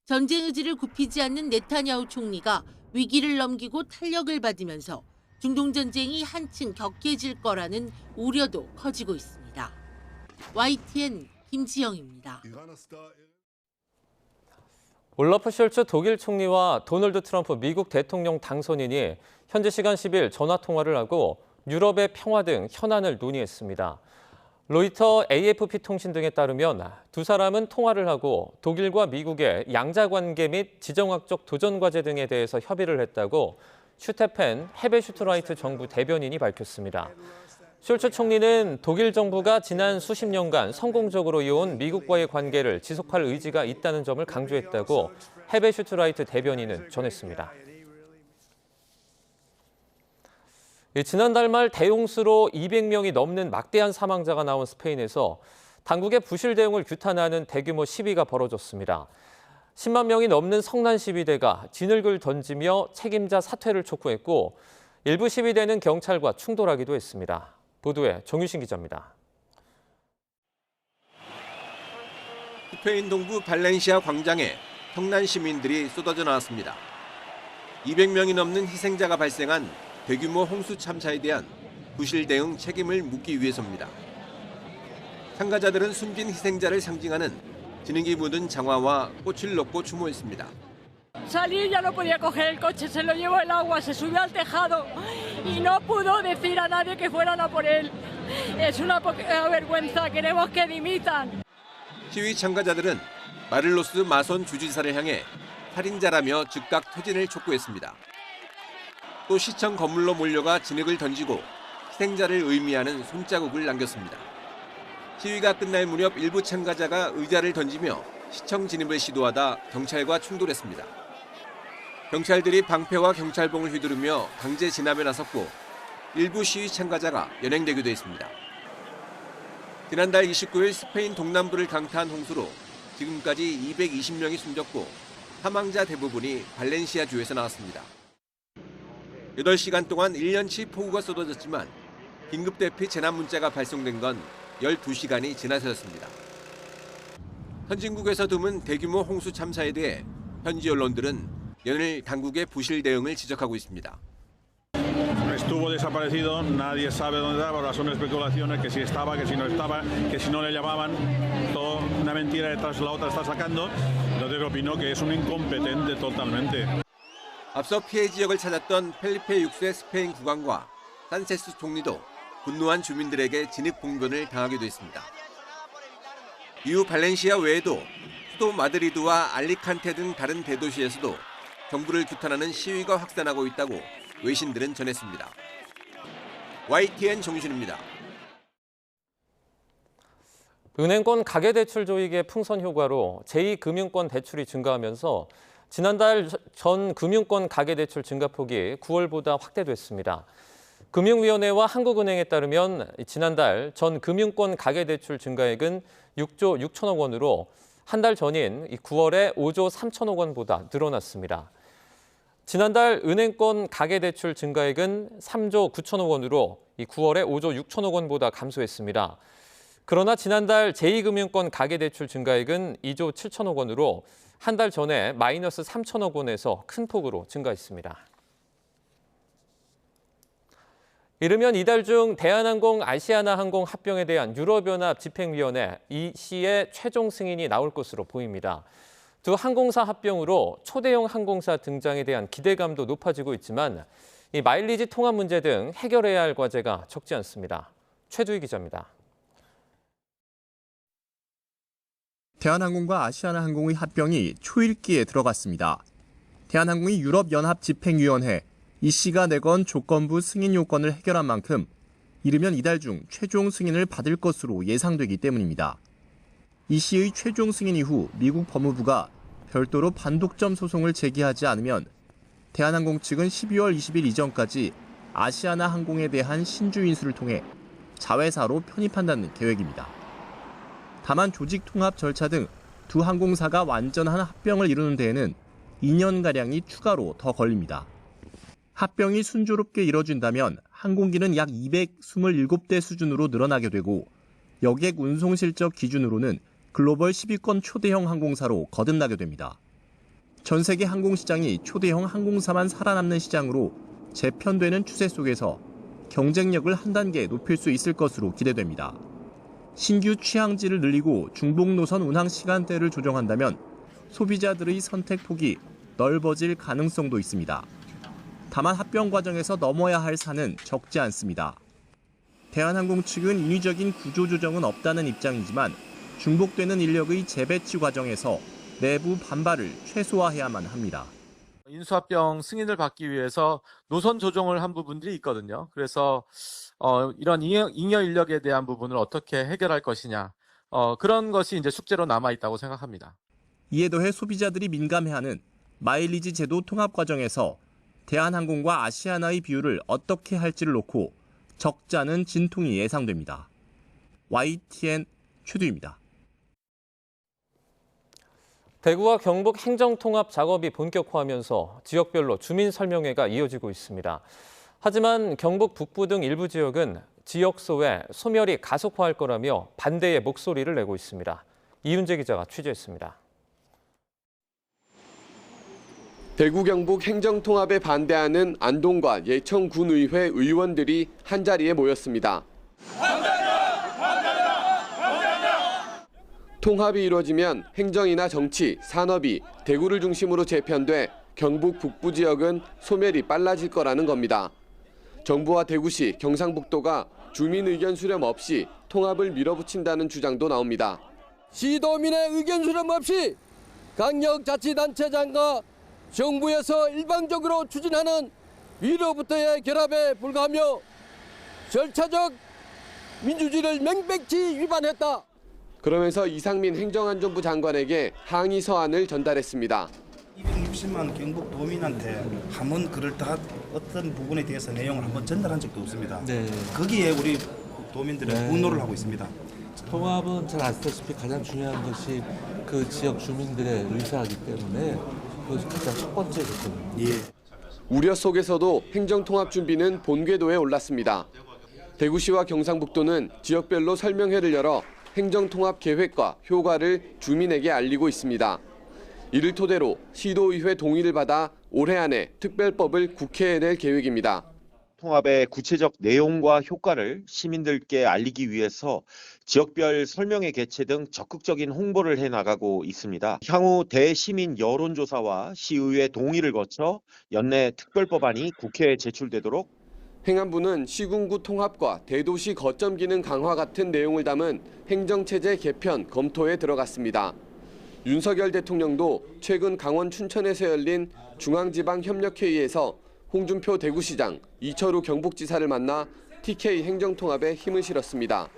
전쟁 의지를 굽히지 않는 네타냐후 총리가 위기를 넘기고 탄력을 받으면서 중동 전쟁이 한층 격해질 거라는 우려도 커지고 있습니다. YTN 김지영입니다. 올라프 숄츠 독일 총리와 도널드 트럼프 미국 대통령 당선인이 현지 시간 10일 전화 통화를 하고 유럽의 평화 등 현안을 논의했습니다. 로이터, AFP 통신 등에 따르면 두 사람은 통화를 하고 독일과 미국의 양자관계 및 지정학적 도전과제 등에 대해서 협의를 했다고 슈테펜 헤베슈트라이트 정부 대변인이 밝혔습니다. 숄츠 총리는 독일 정부가 지난 수십 년간 성공적으로 이어온 미국과의 관계를 지속할 의지가 있다는 점을 강조했다고 헤베슈트라이트 대변인은 전했습니다. 지난달 말 대용수로 200명이 넘는 막대한 사망자가 나온 스페인에서 당국의 부실 대응을 규탄하는 대규모 시위가 벌어졌습니다. 10만 명이 넘는 성난 시위대가 진흙을 던지며 책임자 사퇴를 촉구했고 일부 시위대는 경찰과 충돌하기도 했습니다. 보도에 정유신 기자입니다. 스페인 동부 발렌시아 광장에 성난 시민들이 쏟아져 나왔습니다. 200명이 넘는 희생자가 발생한 대규모 홍수 참사에 대한 부실 대응 책임을 묻기 위해서입니다. 참가자들은 숨진 희생자를 상징하는 진흙이 묻은 장화와 꽃을 넣고 추모했습니다. Salí, ya no podía coger el coche, se lo llevó el agua, se subió al tejado y no pudo decir a nadie que fueran a por él. Es una vergüenza, queremos que dimitan. 시위 참가자들은 마를로스 마손 주지사를 향해 살인자라며 즉각 퇴진을 촉구했습니다. 또 시청 건물로 몰려가 진흙을 던지고 희생자를 의미하는 손자국을 남겼습니다. 시위가 끝날 무렵 일부 참가자가 의자를 던지며 시청 진입을 시도하다 경찰과 충돌했습니다. 경찰들이 방패와 경찰봉을 휘두르며 강제 진압에 나섰고 일부 시위 참가자가 연행되기도 했습니다. 지난달 29일 스페인 동남부를 강타한 홍수로 지금까지 220명이 숨졌고 사망자 대부분이 발렌시아 주에서 나왔습니다. 8시간 동안 1년치 폭우가 쏟아졌지만 긴급 대피 재난 문자가 발송된 건 12시간이 지나서였습니다. 선진국에서 드문 대규모 홍수 참사에 대해 현지 언론들은 연일 당국의 부실 대응을 지적하고 있습니다. Estuvo desaparecido, nadie sabe dónde estaba, ahora son especulaciones, que si estaba, que si no estaba, que si no le llamaban, todo una mentira detrás de la otra está sacando. Entonces opino que es un incompetente totalmente. 앞서 피해 지역을 찾았던 펠리페 6세 스페인 국왕과 산체스 총리도 분노한 주민들에게 진입 봉변을 당하기도 했습니다. 이후 발렌시아 외에도 수도 마드리드와 알리칸테 등 다른 대도시에서도 정부를 규탄하는 시위가 확산하고 있다고 외신들은 전했습니다. YTN 정신입니다. 은행권 가계대출 조익의 풍선 효과로 제2금융권 대출이 증가하면서 지난달 전 금융권 가계대출 증가폭이 9월보다 확대됐습니다. 금융위원회와 한국은행에 따르면 지난달 전 금융권 가계대출 증가액은 6조 6천억 원으로 한 달 전인 9월에 5조 3천억 원보다 늘어났습니다. 지난달 은행권 가계대출 증가액은 3조 9천억 원으로 9월에 5조 6천억 원보다 감소했습니다. 그러나 지난달 제2금융권 가계대출 증가액은 2조 7천억 원으로 한 달 전에 마이너스 3천억 원에서 큰 폭으로 증가했습니다. 이르면 이달 중 대한항공 아시아나항공 합병에 대한 유럽연합 집행위원회 EC의 최종 승인이 나올 것으로 보입니다. 두 항공사 합병으로 초대형 항공사 등장에 대한 기대감도 높아지고 있지만 이 마일리지 통합 문제 등 해결해야 할 과제가 적지 않습니다. 최두희 기자입니다. 대한항공과 아시아나항공의 합병이 초읽기에 들어갔습니다. 대한항공이 유럽연합 집행위원회 EC가 내건 조건부 승인 요건을 해결한 만큼 이르면 이달 중 최종 승인을 받을 것으로 예상되기 때문입니다. EC의 최종 승인 이후 미국 법무부가 별도로 반독점 소송을 제기하지 않으면 대한항공 측은 12월 20일 이전까지 아시아나항공에 대한 신주 인수를 통해 자회사로 편입한다는 계획입니다. 다만 조직 통합 절차 등 두 항공사가 완전한 합병을 이루는 데에는 2년가량이 추가로 더 걸립니다. 합병이 순조롭게 이뤄진다면 항공기는 약 227대 수준으로 늘어나게 되고 여객 운송 실적 기준으로는 글로벌 10위권 초대형 항공사로 거듭나게 됩니다. 전 세계 항공시장이 초대형 항공사만 살아남는 시장으로 재편되는 추세 속에서 경쟁력을 한 단계 높일 수 있을 것으로 기대됩니다. 신규 취항지를 늘리고 중복 노선 운항 시간대를 조정한다면 소비자들의 선택 폭이 넓어질 가능성도 있습니다. 다만 합병 과정에서 넘어야 할 산은 적지 않습니다. 대한항공 측은 인위적인 구조 조정은 없다는 입장이지만 중복되는 인력의 재배치 과정에서 내부 반발을 최소화해야만 합니다. 인수합병 승인을 받기 위해서 노선 조정을 한 부분들이 있거든요. 그래서 이런 잉여 인력에 대한 부분을 어떻게 해결할 것이냐, 그런 것이 이제 숙제로 남아 있다고 생각합니다. 이에 더해 소비자들이 민감해하는 마일리지 제도 통합 과정에서 대한항공과 아시아나의 비율을 어떻게 할지를 놓고 적잖은 진통이 예상됩니다. YTN 최두희입니다. 대구와 경북 행정통합 작업이 본격화하면서 지역별로 주민 설명회가 이어지고 있습니다. 하지만 경북 북부 등 일부 지역은 지역소외, 소멸이 가속화할 거라며 반대의 목소리를 내고 있습니다. 이윤재 기자가 취재했습니다. 대구 경북 행정통합에 반대하는 안동과 예천군의회 의원들이 한자리에 모였습니다. 통합이 이루어지면 행정이나 정치, 산업이 대구를 중심으로 재편돼 경북 북부 지역은 소멸이 빨라질 거라는 겁니다. 정부와 대구시, 경상북도가 주민 의견 수렴 없이 통합을 밀어붙인다는 주장도 나옵니다. 시도민의 의견 수렴 없이 강력자치단체장과 정부에서 일방적으로 추진하는 위로부터의 결합에 불과하며 절차적 민주주의를 명백히 위반했다. 그러면서 이상민 행정안전부 장관에게 항의 서한을 전달했습니다. 260만 경북 도민한테 한번 그럴듯한 어떤 부분에 대해서 내용을 한번 전달한 적도 없습니다. 네. 거기에 우리 도민들은 분노를 하고 있습니다. 통합은 잘 아시다시피 가장 중요한 것이 그 지역 주민들의 의사이기 때문에 그것이 가장 첫 번째 조건입니다. 예. 우려 속에서도 행정통합 준비는 본궤도에 올랐습니다. 대구시와 경상북도는 지역별로 설명회를 열어 행정통합 계획과 효과를 주민에게 알리고 있습니다. 이를 토대로 시도의회 동의를 받아 올해 안에 특별법을 국회에 낼 계획입니다. 통합의 구체적 내용과 효과를 시민들께 알리기 위해서 지역별 설명회 개최 등 적극적인 홍보를 해나가고 있습니다. 향후 대시민 여론조사와 시의회 동의를 거쳐 연내 특별법안이 국회에 제출되도록 행안부는 시군구 통합과 대도시 거점 기능 강화 같은 내용을 담은 행정체제 개편 검토에 들어갔습니다. 윤석열 대통령도 최근 강원 춘천에서 열린 중앙지방협력회의에서 홍준표 대구시장, 이철우 경북지사를 만나 TK 행정통합에 힘을 실었습니다.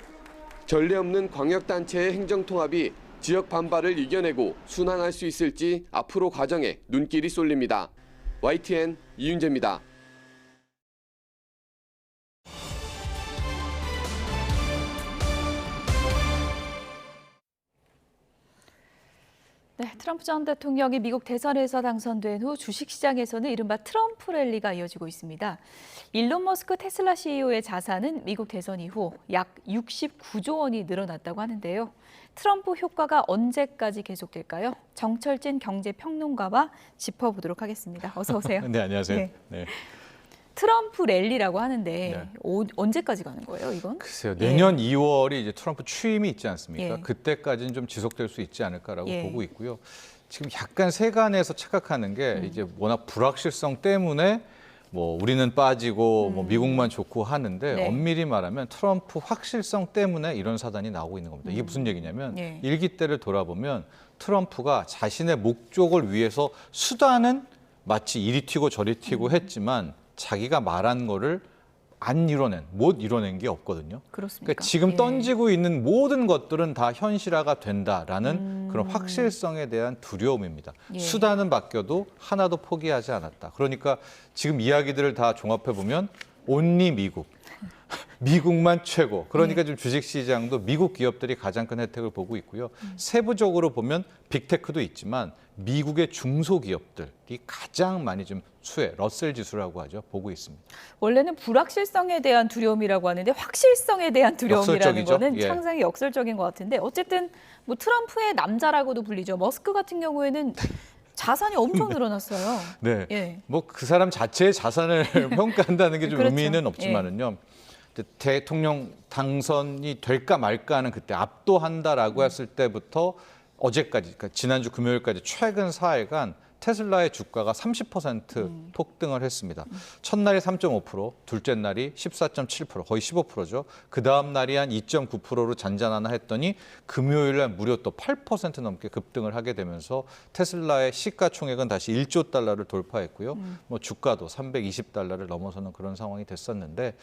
전례 없는 광역단체의 행정통합이 지역 반발을 이겨내고 순항할 수 있을지 앞으로 과정에 눈길이 쏠립니다. YTN 이윤재입니다. 네, 트럼프 전 대통령이 미국 대선에서 당선된 후 주식시장에서는 이른바 트럼프 랠리가 이어지고 있습니다. 일론 머스크 테슬라 CEO의 자산은 미국 대선 이후 약 69조 원이 늘어났다고 하는데요. 트럼프 효과가 언제까지 계속될까요? 정철진 경제평론가와 짚어보도록 하겠습니다. 어서 오세요. 네, 안녕하세요. 네. 네. 트럼프 랠리라고 하는데 언제까지 가는 거예요, 이건? 글쎄요, 내년 2월이 이제 트럼프 취임이 있지 않습니까? 예. 그때까지는 좀 지속될 수 있지 않을까라고 예. 보고 있고요. 지금 약간 세간에서 착각하는 게 이제 워낙 불확실성 때문에 뭐 우리는 빠지고 뭐 미국만 좋고 하는데 네. 엄밀히 말하면 트럼프 확실성 때문에 이런 사단이 나오고 있는 겁니다. 이게 무슨 얘기냐면 예. 일기 때를 돌아보면 트럼프가 자신의 목적을 위해서 수단은 마치 이리 튀고 저리 튀고 했지만 자기가 말한 거를 못 이뤄낸 게 없거든요. 그렇습니까? 그러니까 지금 예. 던지고 있는 모든 것들은 다 현실화가 된다라는 그런 확실성에 대한 두려움입니다. 예. 수단은 바뀌어도 하나도 포기하지 않았다. 그러니까 지금 이야기들을 다 종합해 보면 온리 미국, 미국만 최고. 그러니까 지금 주식시장도 미국 기업들이 가장 큰 혜택을 보고 있고요. 세부적으로 보면 빅테크도 있지만 미국의 중소기업들이 가장 많이 좀 러셀 지수라고 하죠. 보고 있습니다. 원래는 불확실성에 대한 두려움이라고 하는데 확실성에 대한 두려움이라는 역설적이죠. 거는 예. 상당히 역설적인 것 같은데 어쨌든 뭐 트럼프의 남자라고도 불리죠. 머스크 같은 경우에는 자산이 엄청 늘어났어요. 네. 예. 뭐 그 사람 자체의 자산을 평가한다는 게 좀 그렇죠. 의미는 없지만은요. 대통령 당선이 될까 말까 하는 그때 압도한다라고 했을 때부터 어제까지, 그러니까 지난주 금요일까지 최근 4일간 테슬라의 주가가 30% 폭등을 했습니다. 첫날이 3.5%, 둘째 날이 14.7%, 거의 15%죠. 그 다음 날이 한 2.9%로 잔잔하나 했더니 금요일 날 무려 또 8% 넘게 급등을 하게 되면서 테슬라의 시가총액은 다시 1조 달러를 돌파했고요. 뭐 주가도 320달러를 넘어서는 그런 상황이 됐었는데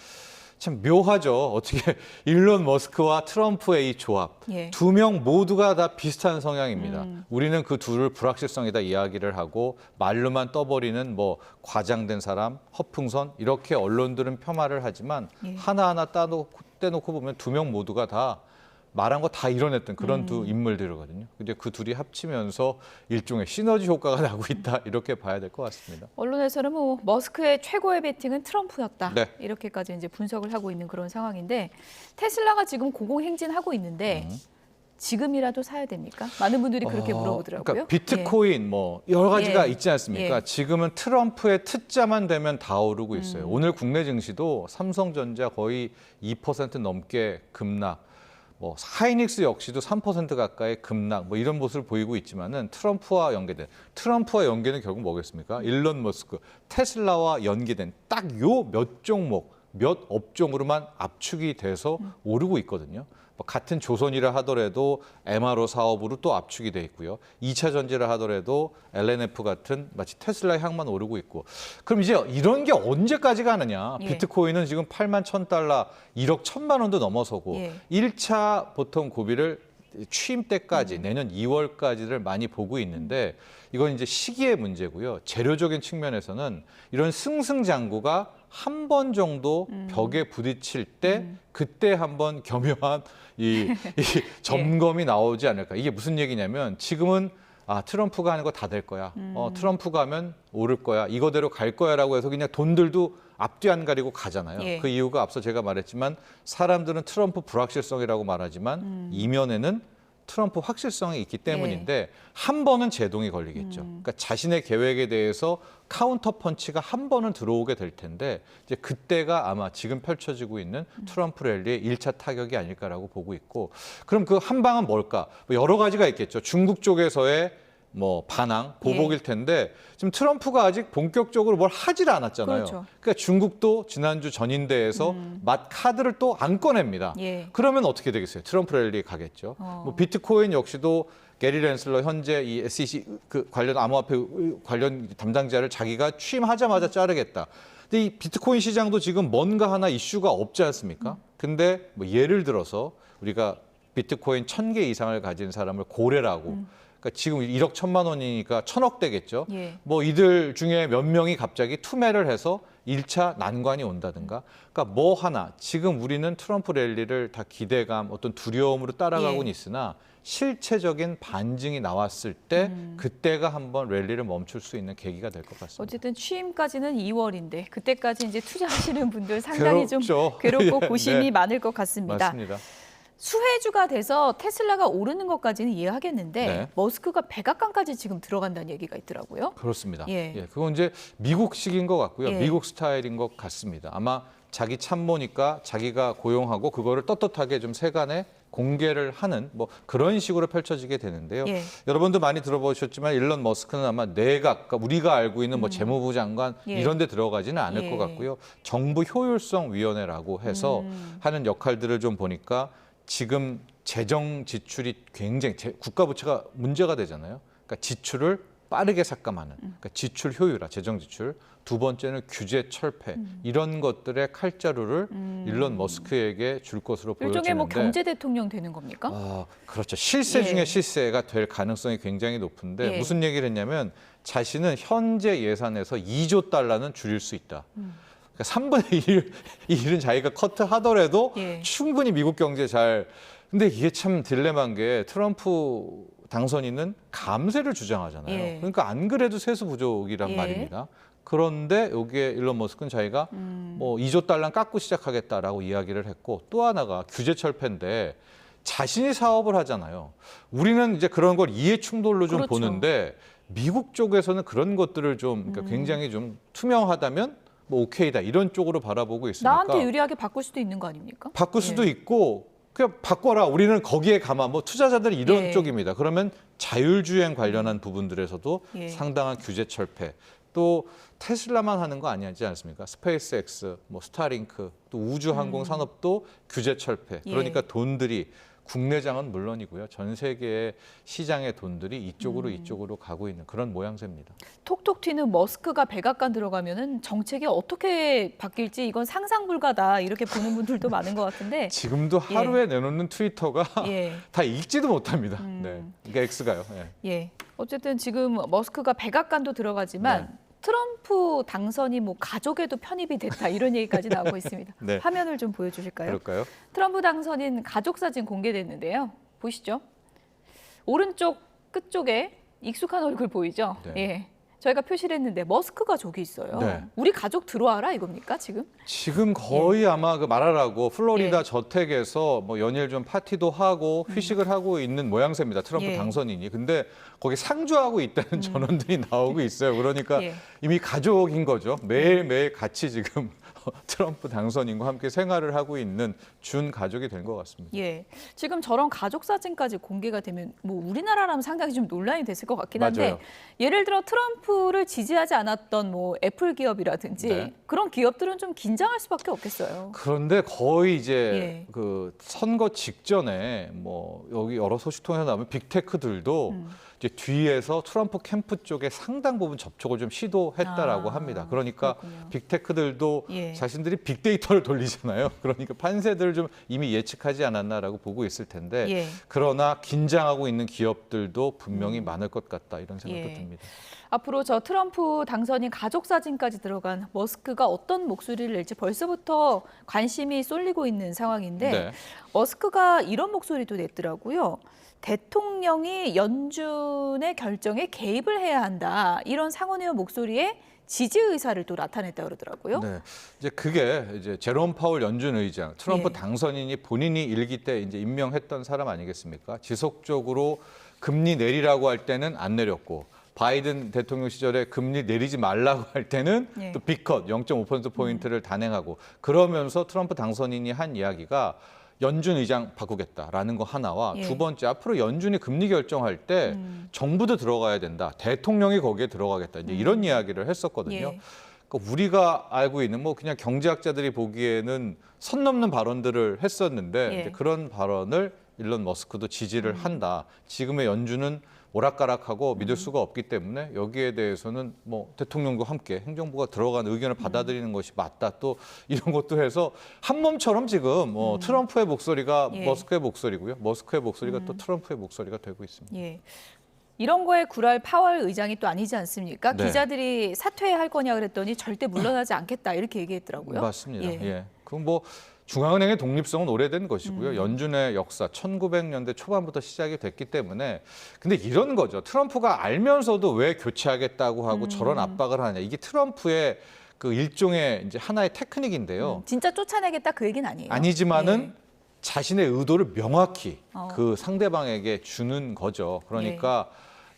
참 묘하죠. 어떻게 일론 머스크와 트럼프의 이 조합. 예. 두 명 모두가 다 비슷한 성향입니다. 우리는 그 둘을 불확실성에다 이야기를 하고 말로만 떠버리는 뭐 과장된 사람, 허풍선 이렇게 언론들은 폄하를 하지만 예. 하나하나 떼놓고 보면 두 명 모두가 다 말한 거 다 이뤄냈던 그런 두 인물들이거든요. 근데 그 둘이 합치면서 일종의 시너지 효과가 나고 있다 이렇게 봐야 될 것 같습니다. 언론에서는 뭐 머스크의 최고의 배팅은 트럼프였다. 네. 이렇게까지 이제 분석을 하고 있는 그런 상황인데 테슬라가 지금 고공행진하고 있는데 지금이라도 사야 됩니까? 많은 분들이 그렇게 물어보더라고요. 그러니까 비트코인 뭐 여러 가지가 예. 있지 않습니까? 예. 지금은 트럼프의 특자만 되면 다 오르고 있어요. 오늘 국내 증시도 삼성전자 거의 2% 넘게 급락. 뭐 하이닉스 역시도 3% 가까이 급락 뭐 이런 모습을 보이고 있지만은 트럼프와 연계는 결국 뭐겠습니까? 일론 머스크, 테슬라와 연계된 딱 요 몇 종목, 몇 업종으로만 압축이 돼서 오르고 있거든요. 뭐 같은 조선이라 하더라도 MRO 사업으로 또 압축이 돼 있고요. 2차 전지라 하더라도 LNF 같은 마치 테슬라 향만 오르고 있고. 그럼 이제 이런 게 언제까지 가느냐. 예. 비트코인은 지금 8만 1,000달러, 1억 1,000만 원도 넘어서고 예. 1차 보통 고비를 취임 때까지 내년 2월까지를 많이 보고 있는데 이건 이제 시기의 문제고요. 재료적인 측면에서는 이런 승승장구가 한 번 정도 벽에 부딪힐 때 그때 한번 겸허한 이 점검이 나오지 않을까. 이게 무슨 얘기냐면 지금은 트럼프가 하는 거 다 될 거야. 트럼프가 하면 오를 거야. 이거대로 갈 거야라고 해서 그냥 돈들도 앞뒤 안 가리고 가잖아요. 예. 그 이유가 앞서 제가 말했지만 사람들은 트럼프 불확실성이라고 말하지만 이면에는 트럼프 확실성이 있기 때문인데 한 번은 제동이 걸리겠죠. 그러니까 자신의 계획에 대해서 카운터 펀치가 한 번은 들어오게 될 텐데 이제 그때가 아마 지금 펼쳐지고 있는 트럼프 랠리의 1차 타격이 아닐까라고 보고 있고 그럼 그 한 방은 뭘까? 뭐 여러 가지가 있겠죠. 중국 쪽에서의 뭐 반항, 보복일 텐데 지금 트럼프가 아직 본격적으로 뭘 하질 않았잖아요. 그렇죠. 그러니까 중국도 지난주 전인대에서 맛 카드를 또 안 꺼냅니다. 그러면 어떻게 되겠어요? 트럼프 랠리 가겠죠. 뭐 비트코인 역시도 게리 랜슬러 현재 이 SEC 그 관련 암호화폐 관련 담당자를 자기가 취임하자마자 자르겠다. 근데 이 비트코인 시장도 지금 뭔가 하나 이슈가 없지 않습니까? 근데 뭐 예를 들어서 우리가 비트코인 1000개 이상을 가진 사람을 고래라고 그러니까 지금 1억 1천만 원이니까 1000억 되겠죠. 뭐 이들 중에 몇 명이 갑자기 투매를 해서 1차 난관이 온다든가. 그러니까 뭐 하나 지금 우리는 트럼프 랠리를 다 기대감, 어떤 두려움으로 따라가고는 있으나 실체적인 반증이 나왔을 때 그때가 한번 랠리를 멈출 수 있는 계기가 될 것 같습니다. 어쨌든 취임까지는 2월인데 그때까지 이제 투자하시는 분들 상당히 괴롭죠. 좀 괴롭고 예, 고심이 네. 많을 것 같습니다. 맞습니다. 수혜주가 돼서 테슬라가 오르는 것까지는 이해하겠는데 네. 머스크가 백악관까지 지금 들어간다는 얘기가 있더라고요. 그렇습니다. 예. 예, 그건 이제 미국식인 것 같고요. 예. 미국 스타일인 것 같습니다. 아마 자기 참모니까 자기가 고용하고 그거를 떳떳하게 좀 세간에 공개를 하는 뭐 그런 식으로 펼쳐지게 되는데요. 예. 여러분도 많이 들어보셨지만 일론 머스크는 아마 내각, 그러니까 우리가 알고 있는 뭐 재무부 장관 예. 이런 데 들어가지는 않을 예. 것 같고요. 정부 효율성 위원회라고 해서 하는 역할들을 좀 보니까 지금 재정 지출이 굉장히 국가 부채가 문제가 되잖아요. 그러니까 지출을 빠르게 삭감하는 그러니까 지출 효율화, 재정 지출. 두 번째는 규제 철폐 이런 것들의 칼자루를 일론 머스크에게 줄 것으로 보여지는데 일종의 뭐 경제 대통령 되는 겁니까? 그렇죠. 실세 예. 중에 실세가 될 가능성이 굉장히 높은데 예. 무슨 얘기를 했냐면 자신은 현재 예산에서 2조 달러는 줄일 수 있다. 그러니까 3분의 1은 자기가 커트하더라도 예. 충분히 미국 경제 잘. 근데 이게 참 딜레마인 게 트럼프 당선인은 감세를 주장하잖아요. 예. 그러니까 안 그래도 세수 부족이란 예. 말입니다. 그런데 여기에 일론 머스크는 자기가 뭐 2조 달러 깎고 시작하겠다라고 이야기를 했고 또 하나가 규제 철폐인데 자신이 사업을 하잖아요. 우리는 이제 그런 걸 이해 충돌로 좀 그렇죠. 보는데 미국 쪽에서는 그런 것들을 좀 그러니까 굉장히 좀 투명하다면 뭐 오케이다 이런 쪽으로 바라보고 있으니까 나한테 유리하게 바꿀 수도 있는 거 아닙니까? 바꿀 수도 있고 그냥 바꿔라. 우리는 거기에 가만 뭐 투자자들이 이런 예. 쪽입니다. 그러면 자율주행 관련한 부분들에서도 예. 상당한 규제 철폐. 또 테슬라만 하는 거 아니지 않습니까? 스페이스X, 뭐 스타링크, 또 우주항공 산업도 규제 철폐. 그러니까 돈들이 국내장은 물론이고요. 전 세계의 시장의 돈들이 이쪽으로 가고 있는 그런 모양새입니다. 톡톡 튀는 머스크가 백악관 들어가면은 정책이 어떻게 바뀔지 이건 상상 불가다 이렇게 보는 분들도 많은 것 같은데 지금도 하루에 내놓는 트위터가 예. 다 읽지도 못합니다. 네, 그러니까 X가요. 예. 예. 어쨌든 지금 머스크가 백악관도 들어가지만 트럼프 당선이 뭐 가족에도 편입이 됐다 이런 얘기까지 나오고 있습니다. 네. 화면을 좀 보여주실까요? 그럴까요? 트럼프 당선인 가족 사진 공개됐는데요. 보시죠. 오른쪽 끝쪽에 익숙한 얼굴 보이죠? 네. 예. 저희가 표시를 했는데 머스크가 저기 있어요. 네. 우리 가족 들어와라 이겁니까 지금? 지금 거의 아마 그 말하라고 플로리다 예. 저택에서 뭐 연일 좀 파티도 하고 휴식을 하고 있는 모양새입니다. 트럼프 예. 당선인이. 근데 거기 상주하고 있다는 전원들이 나오고 있어요. 그러니까 예. 이미 가족인 거죠. 매일매일 같이 지금 트럼프 당선인과 함께 생활을 하고 있는 준 가족이 된 것 같습니다. 예. 지금 저런 가족 사진까지 공개가 되면 뭐 우리나라라면 상당히 좀 논란이 됐을 것 같긴 한데 맞아요. 예를 들어 트럼프를 지지하지 않았던 뭐 애플 기업이라든지 네. 그런 기업들은 좀 긴장할 수밖에 없겠어요. 그런데 거의 이제 예. 그 선거 직전에 뭐 여기 여러 소식 통해서 나오면 빅테크들도 이제 뒤에서 트럼프 캠프 쪽에 상당 부분 접촉을 좀 시도했다라고 합니다. 그러니까 그렇군요. 빅테크들도 예. 자신들이 빅데이터를 돌리잖아요. 그러니까 판세들을 좀 이미 예측하지 않았나라고 보고 있을 텐데 예. 그러나 긴장하고 있는 기업들도 분명히 많을 것 같다 이런 생각도 예. 듭니다. 앞으로 저 트럼프 당선인 가족 사진까지 들어간 머스크가 어떤 목소리를 낼지 벌써부터 관심이 쏠리고 있는 상황인데 네. 머스크가 이런 목소리도 냈더라고요. 대통령이 연준의 결정에 개입을 해야 한다. 이런 상원의원 목소리에 지지 의사를 또 나타냈다 그러더라고요. 네, 이제 그게 이제 제롬 파월 연준 의장, 트럼프 예. 당선인이 본인이 일기 때 이제 임명했던 사람 아니겠습니까? 지속적으로 금리 내리라고 할 때는 안 내렸고, 바이든 대통령 시절에 금리 내리지 말라고 할 때는 예. 또 빅컷 0.5%포인트를 단행하고, 그러면서 트럼프 당선인이 한 이야기가 연준 의장 바꾸겠다라는 거 하나와, 예. 두 번째, 앞으로 연준이 금리 결정할 때 정부도 들어가야 된다, 대통령이 거기에 들어가겠다, 이제 이런 이야기를 했었거든요. 예. 그러니까 우리가 알고 있는 뭐 그냥 경제학자들이 보기에는 선 넘는 발언들을 했었는데, 예. 이제 그런 발언을 일론 머스크도 지지를 한다. 지금의 연준은 오락가락하고 믿을 수가 없기 때문에 여기에 대해서는 뭐 대통령과 함께 행정부가 들어간 의견을 받아들이는 것이 맞다. 또 이런 것도 해서 한 몸처럼 지금 트럼프의 목소리가 예. 머스크의 목소리고요. 머스크의 목소리가 또 트럼프의 목소리가 되고 있습니다. 예. 이런 거에 굴할 파월 의장이 또 아니지 않습니까? 네. 기자들이 사퇴할 거냐 그랬더니 절대 물러나지 않겠다 이렇게 얘기했더라고요. 맞습니다. 예. 예. 그럼 뭐 중앙은행의 독립성은 오래된 것이고요. 연준의 역사 1900년대 초반부터 시작이 됐기 때문에, 근데 이런 거죠. 트럼프가 알면서도 왜 교체하겠다고 하고 저런 압박을 하냐. 이게 트럼프의 그 일종의 이제 하나의 테크닉인데요. 진짜 쫓아내겠다 그 얘기는 아니에요. 아니지만은 자신의 의도를 명확히 어. 그 상대방에게 주는 거죠. 그러니까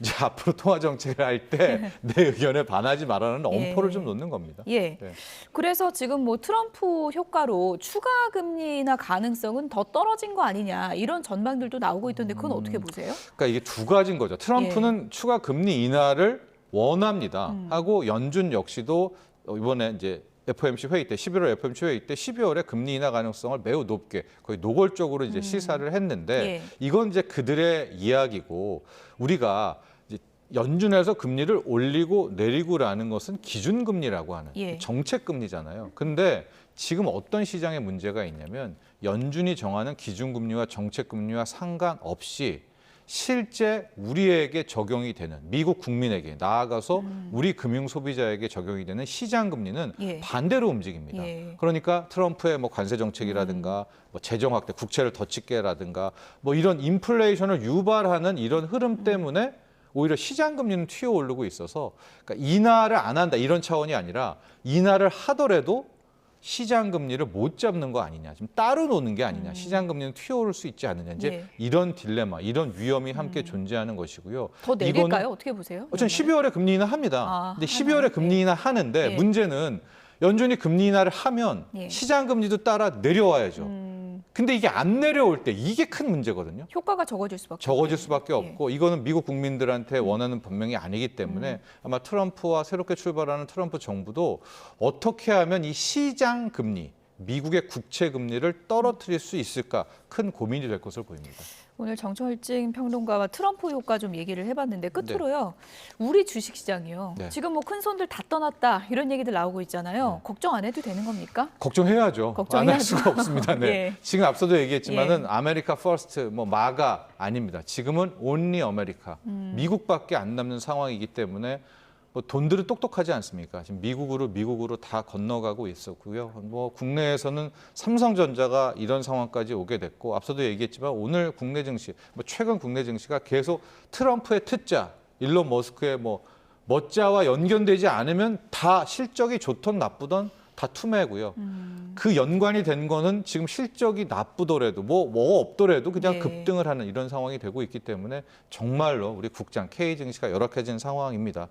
이제 앞으로 통화 정책을 할 때 내 의견에 반하지 말라는 엄포를 좀 놓는 겁니다. 예. 네. 그래서 지금 뭐 트럼프 효과로 추가 금리 인하 가능성은 더 떨어진 거 아니냐 이런 전망들도 나오고 있던데 그건 어떻게 보세요? 그러니까 이게 두 가지인 거죠. 트럼프는 추가 금리 인하를 원합니다. 하고 연준 역시도 이번에 이제 FOMC 회의 때, 11월 FOMC 회의 때 12월에 금리 인하 가능성을 매우 높게 거의 노골적으로 이제 시사를 했는데, 이건 이제 그들의 이야기고, 우리가 이제 연준에서 금리를 올리고 내리고라는 것은 기준금리라고 하는 정책금리잖아요. 근데 지금 어떤 시장에 문제가 있냐면, 연준이 정하는 기준금리와 정책금리와 상관없이 실제 우리에게 적용이 되는, 미국 국민에게 나아가서 우리 금융 소비자에게 적용이 되는 시장 금리는 반대로 움직입니다. 그러니까 트럼프의 뭐 관세 정책이라든가 뭐 재정 확대, 국채를 더 찍게라든가 뭐 이런 인플레이션을 유발하는 이런 흐름 때문에 오히려 시장 금리는 튀어 오르고 있어서, 그러니까 인하를 안 한다 이런 차원이 아니라, 인하를 하더라도 시장 금리를 못 잡는 거 아니냐, 지금 따로 노는 게 아니냐, 시장 금리는 튀어오를 수 있지 않느냐, 이제 이런 딜레마, 이런 위험이 함께 존재하는 것이고요. 더 내릴까요? 어떻게 보세요? 전 12월에 금리 인하 합니다. 근데 12월에 금리 인하 하는데 문제는 연준이 금리 인하를 하면 시장 금리도 따라 내려와야죠. 근데 이게 안 내려올 때 이게 큰 문제거든요. 효과가 적어질 수밖에 없고, 이거는 미국 국민들한테 원하는 변명이 아니기 때문에 아마 트럼프와 새롭게 출발하는 트럼프 정부도 어떻게 하면 이 시장 금리, 미국의 국채 금리를 떨어뜨릴 수 있을까 큰 고민이 될 것으로 보입니다. 오늘 정철진 평론가와 트럼프 효과 좀 얘기를 해봤는데 끝으로요. 우리 주식시장이요. 지금 뭐 큰 손들 다 떠났다 이런 얘기들 나오고 있잖아요. 걱정 안 해도 되는 겁니까? 걱정해야죠. 안 할 수가 없습니다. 네. 지금 앞서도 얘기했지만은 아메리카 퍼스트, 뭐 마가 아닙니다. 지금은 온리 아메리카, 미국밖에 안 남는 상황이기 때문에 뭐 돈들은 똑똑하지 않습니까? 지금 미국으로 다 건너가고 있었고요. 뭐 국내에서는 삼성전자가 이런 상황까지 오게 됐고, 앞서도 얘기했지만 오늘 국내 증시, 뭐 최근 국내 증시가 계속 트럼프의 트자, 일론 머스크의 뭐 멋자와 연결되지 않으면 다 실적이 좋던 나쁘던 다 투매고요. 그 연관이 된 거는 지금 실적이 나쁘더라도 뭐 없더라도 그냥 급등을 하는 이런 상황이 되고 있기 때문에 정말로 우리 국장 K 증시가 열악해진 상황입니다.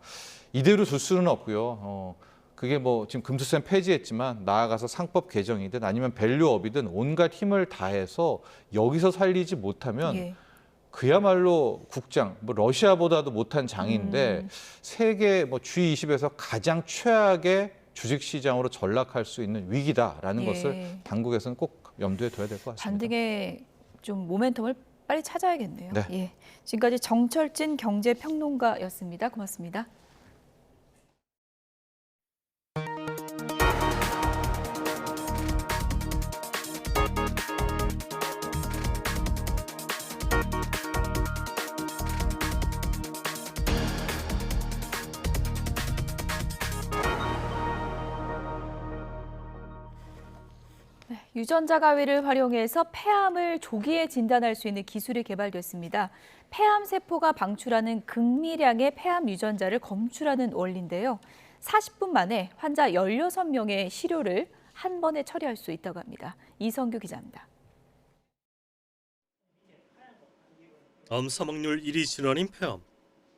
이대로 둘 수는 없고요. 그게 뭐 지금 금수센 폐지했지만 나아가서 상법 개정이든 아니면 밸류업이든 온갖 힘을 다해서 여기서 살리지 못하면 그야말로 국장, 뭐 러시아보다도 못한 장인데 세계 뭐 G20에서 가장 최악의 주식시장으로 전락할 수 있는 위기다라는 것을 당국에서는 꼭 염두에 둬야 될 것 같습니다. 반등의 좀 모멘텀을 빨리 찾아야겠네요. 지금까지 정철진 경제평론가였습니다. 고맙습니다. 유전자 가위를 활용해서 폐암을 조기에 진단할 수 있는 기술이 개발됐습니다. 폐암 세포가 방출하는 극미량의 폐암 유전자를 검출하는 원리인데요. 40분 만에 환자 16명의 시료를 한 번에 처리할 수 있다고 합니다. 이성규 기자입니다. 암 사망률 1위 질환인 폐암.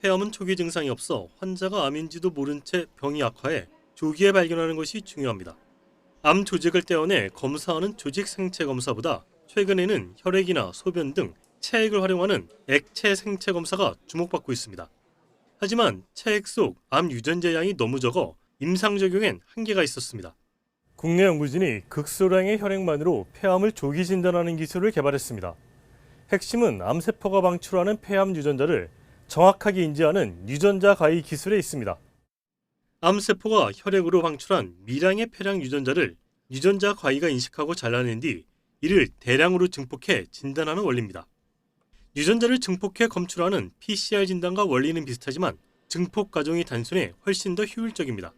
폐암은 초기 증상이 없어 환자가 암인지도 모른 채 병이 악화해 조기에 발견하는 것이 중요합니다. 암 조직을 떼어내 검사하는 조직 생체 검사보다 최근에는 혈액이나 소변 등 체액을 활용하는 액체 생체 검사가 주목받고 있습니다. 하지만 체액 속 암 유전자 양이 너무 적어 임상 적용엔 한계가 있었습니다. 국내 연구진이 극소량의 혈액만으로 폐암을 조기 진단하는 기술을 개발했습니다. 핵심은 암세포가 방출하는 폐암 유전자를 정확하게 인지하는 유전자 가위 기술에 있습니다. 암세포가 혈액으로 방출한 미량의 폐량 유전자를 유전자 가위가 인식하고 잘라낸 뒤 이를 대량으로 증폭해 진단하는 원리입니다. 유전자를 증폭해 검출하는 PCR 진단과 원리는 비슷하지만 증폭 과정이 단순해 훨씬 더 효율적입니다.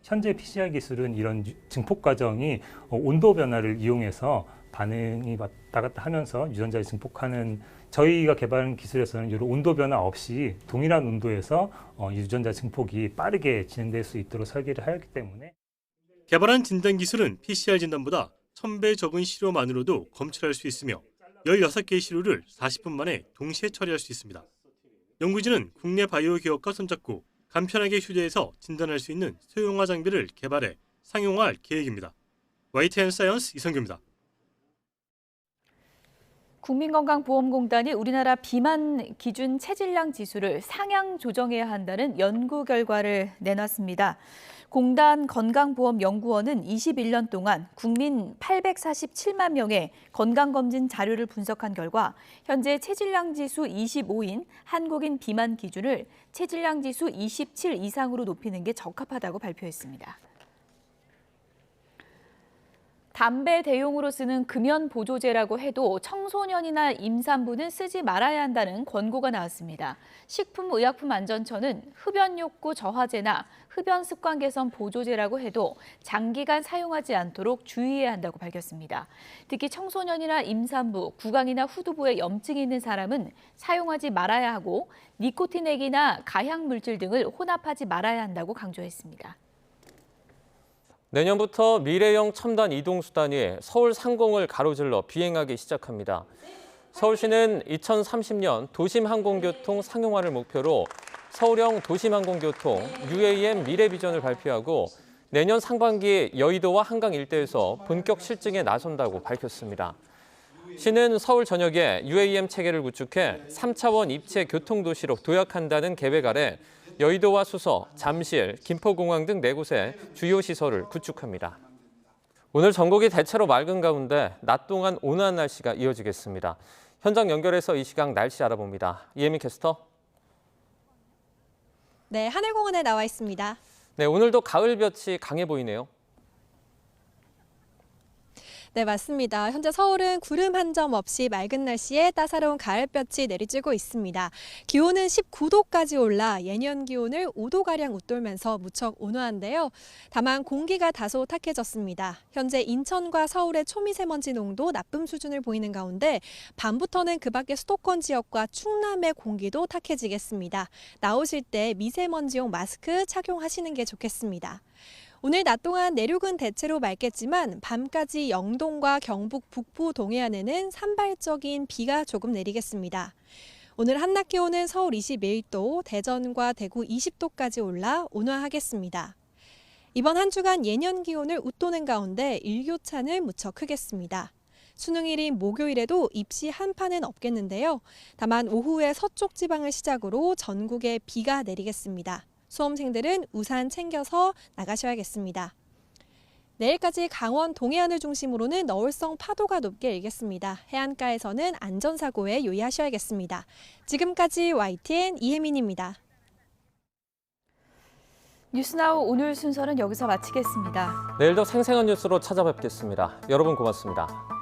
현재 PCR 기술은 이런 증폭 과정이 온도 변화를 이용해서 반응이 왔다 갔다 하면서 유전자를 증폭하는, 저희가 개발한 기술에서는 이런 온도 변화 없이 동일한 온도에서 유전자 증폭이 빠르게 진행될 수 있도록 설계를 하였기 때문에 개발한 진단 기술은 PCR 진단보다 1000배 적은 시료만으로도 검출할 수 있으며 16개의 시료를 40분 만에 동시에 처리할 수 있습니다. 연구진은 국내 바이오 기업과 손잡고 간편하게 휴대해서 진단할 수 있는 소형화 장비를 개발해 상용화할 계획입니다. YTN 사이언스 이성규입니다. 국민건강보험공단이 우리나라 비만 기준 체질량 지수를 상향 조정해야 한다는 연구 결과를 내놨습니다. 공단 건강보험연구원은 21년 동안 국민 847만 명의 건강검진 자료를 분석한 결과 현재 체질량 지수 25인 한국인 비만 기준을 체질량 지수 27 이상으로 높이는 게 적합하다고 발표했습니다. 담배 대용으로 쓰는 금연 보조제라고 해도 청소년이나 임산부는 쓰지 말아야 한다는 권고가 나왔습니다. 식품의약품안전처는 흡연 욕구 저하제나 흡연 습관 개선 보조제라고 해도 장기간 사용하지 않도록 주의해야 한다고 밝혔습니다. 특히 청소년이나 임산부, 구강이나 후두부에 염증이 있는 사람은 사용하지 말아야 하고 니코틴액이나 가향 물질 등을 혼합하지 말아야 한다고 강조했습니다. 내년부터 미래형 첨단 이동수단이 서울 상공을 가로질러 비행하기 시작합니다. 서울시는 2030년 도심항공교통 상용화를 목표로 서울형 도심항공교통 UAM 미래비전을 발표하고 내년 상반기 여의도와 한강 일대에서 본격 실증에 나선다고 밝혔습니다. 시는 서울 전역에 UAM 체계를 구축해 3차원 입체 교통도시로 도약한다는 계획 아래 여의도와 수서, 잠실, 김포공항 등 4곳에 주요 시설을 구축합니다. 오늘 전국이 대체로 맑은 가운데 낮 동안 온화한 날씨가 이어지겠습니다. 현장 연결해서 이 시각 날씨 알아봅니다. 이혜미 캐스터. 네, 하늘공원에 나와 있습니다. 네, 오늘도 가을볕이 강해 보이네요. 네, 맞습니다. 현재 서울은 구름 한 점 없이 맑은 날씨에 따사로운 가을볕이 내리쬐고 있습니다. 기온은 19도까지 올라 예년 기온을 5도가량 웃돌면서 무척 온화한데요. 다만 공기가 다소 탁해졌습니다. 현재 인천과 서울의 초미세먼지 농도 나쁨 수준을 보이는 가운데 밤부터는 그 밖의 수도권 지역과 충남의 공기도 탁해지겠습니다. 나오실 때 미세먼지용 마스크 착용하시는 게 좋겠습니다. 오늘 낮 동안 내륙은 대체로 맑겠지만 밤까지 영동과 경북 북부 동해안에는 산발적인 비가 조금 내리겠습니다. 오늘 한낮 기온은 서울 21도, 대전과 대구 20도까지 올라 온화하겠습니다. 이번 한 주간 예년 기온을 웃도는 가운데 일교차는 무척 크겠습니다. 수능일인 목요일에도 입시 한파는 없겠는데요. 다만 오후에 서쪽 지방을 시작으로 전국에 비가 내리겠습니다. 수험생들은 우산 챙겨서 나가셔야겠습니다. 내일까지 강원 동해안을 중심으로는 너울성 파도가 높게 일겠습니다. 해안가에서는 안전사고에 유의하셔야겠습니다. 지금까지 YTN 이혜민입니다. 뉴스나우 오늘 순서는 여기서 마치겠습니다. 내일도 생생한 뉴스로 찾아뵙겠습니다. 여러분 고맙습니다.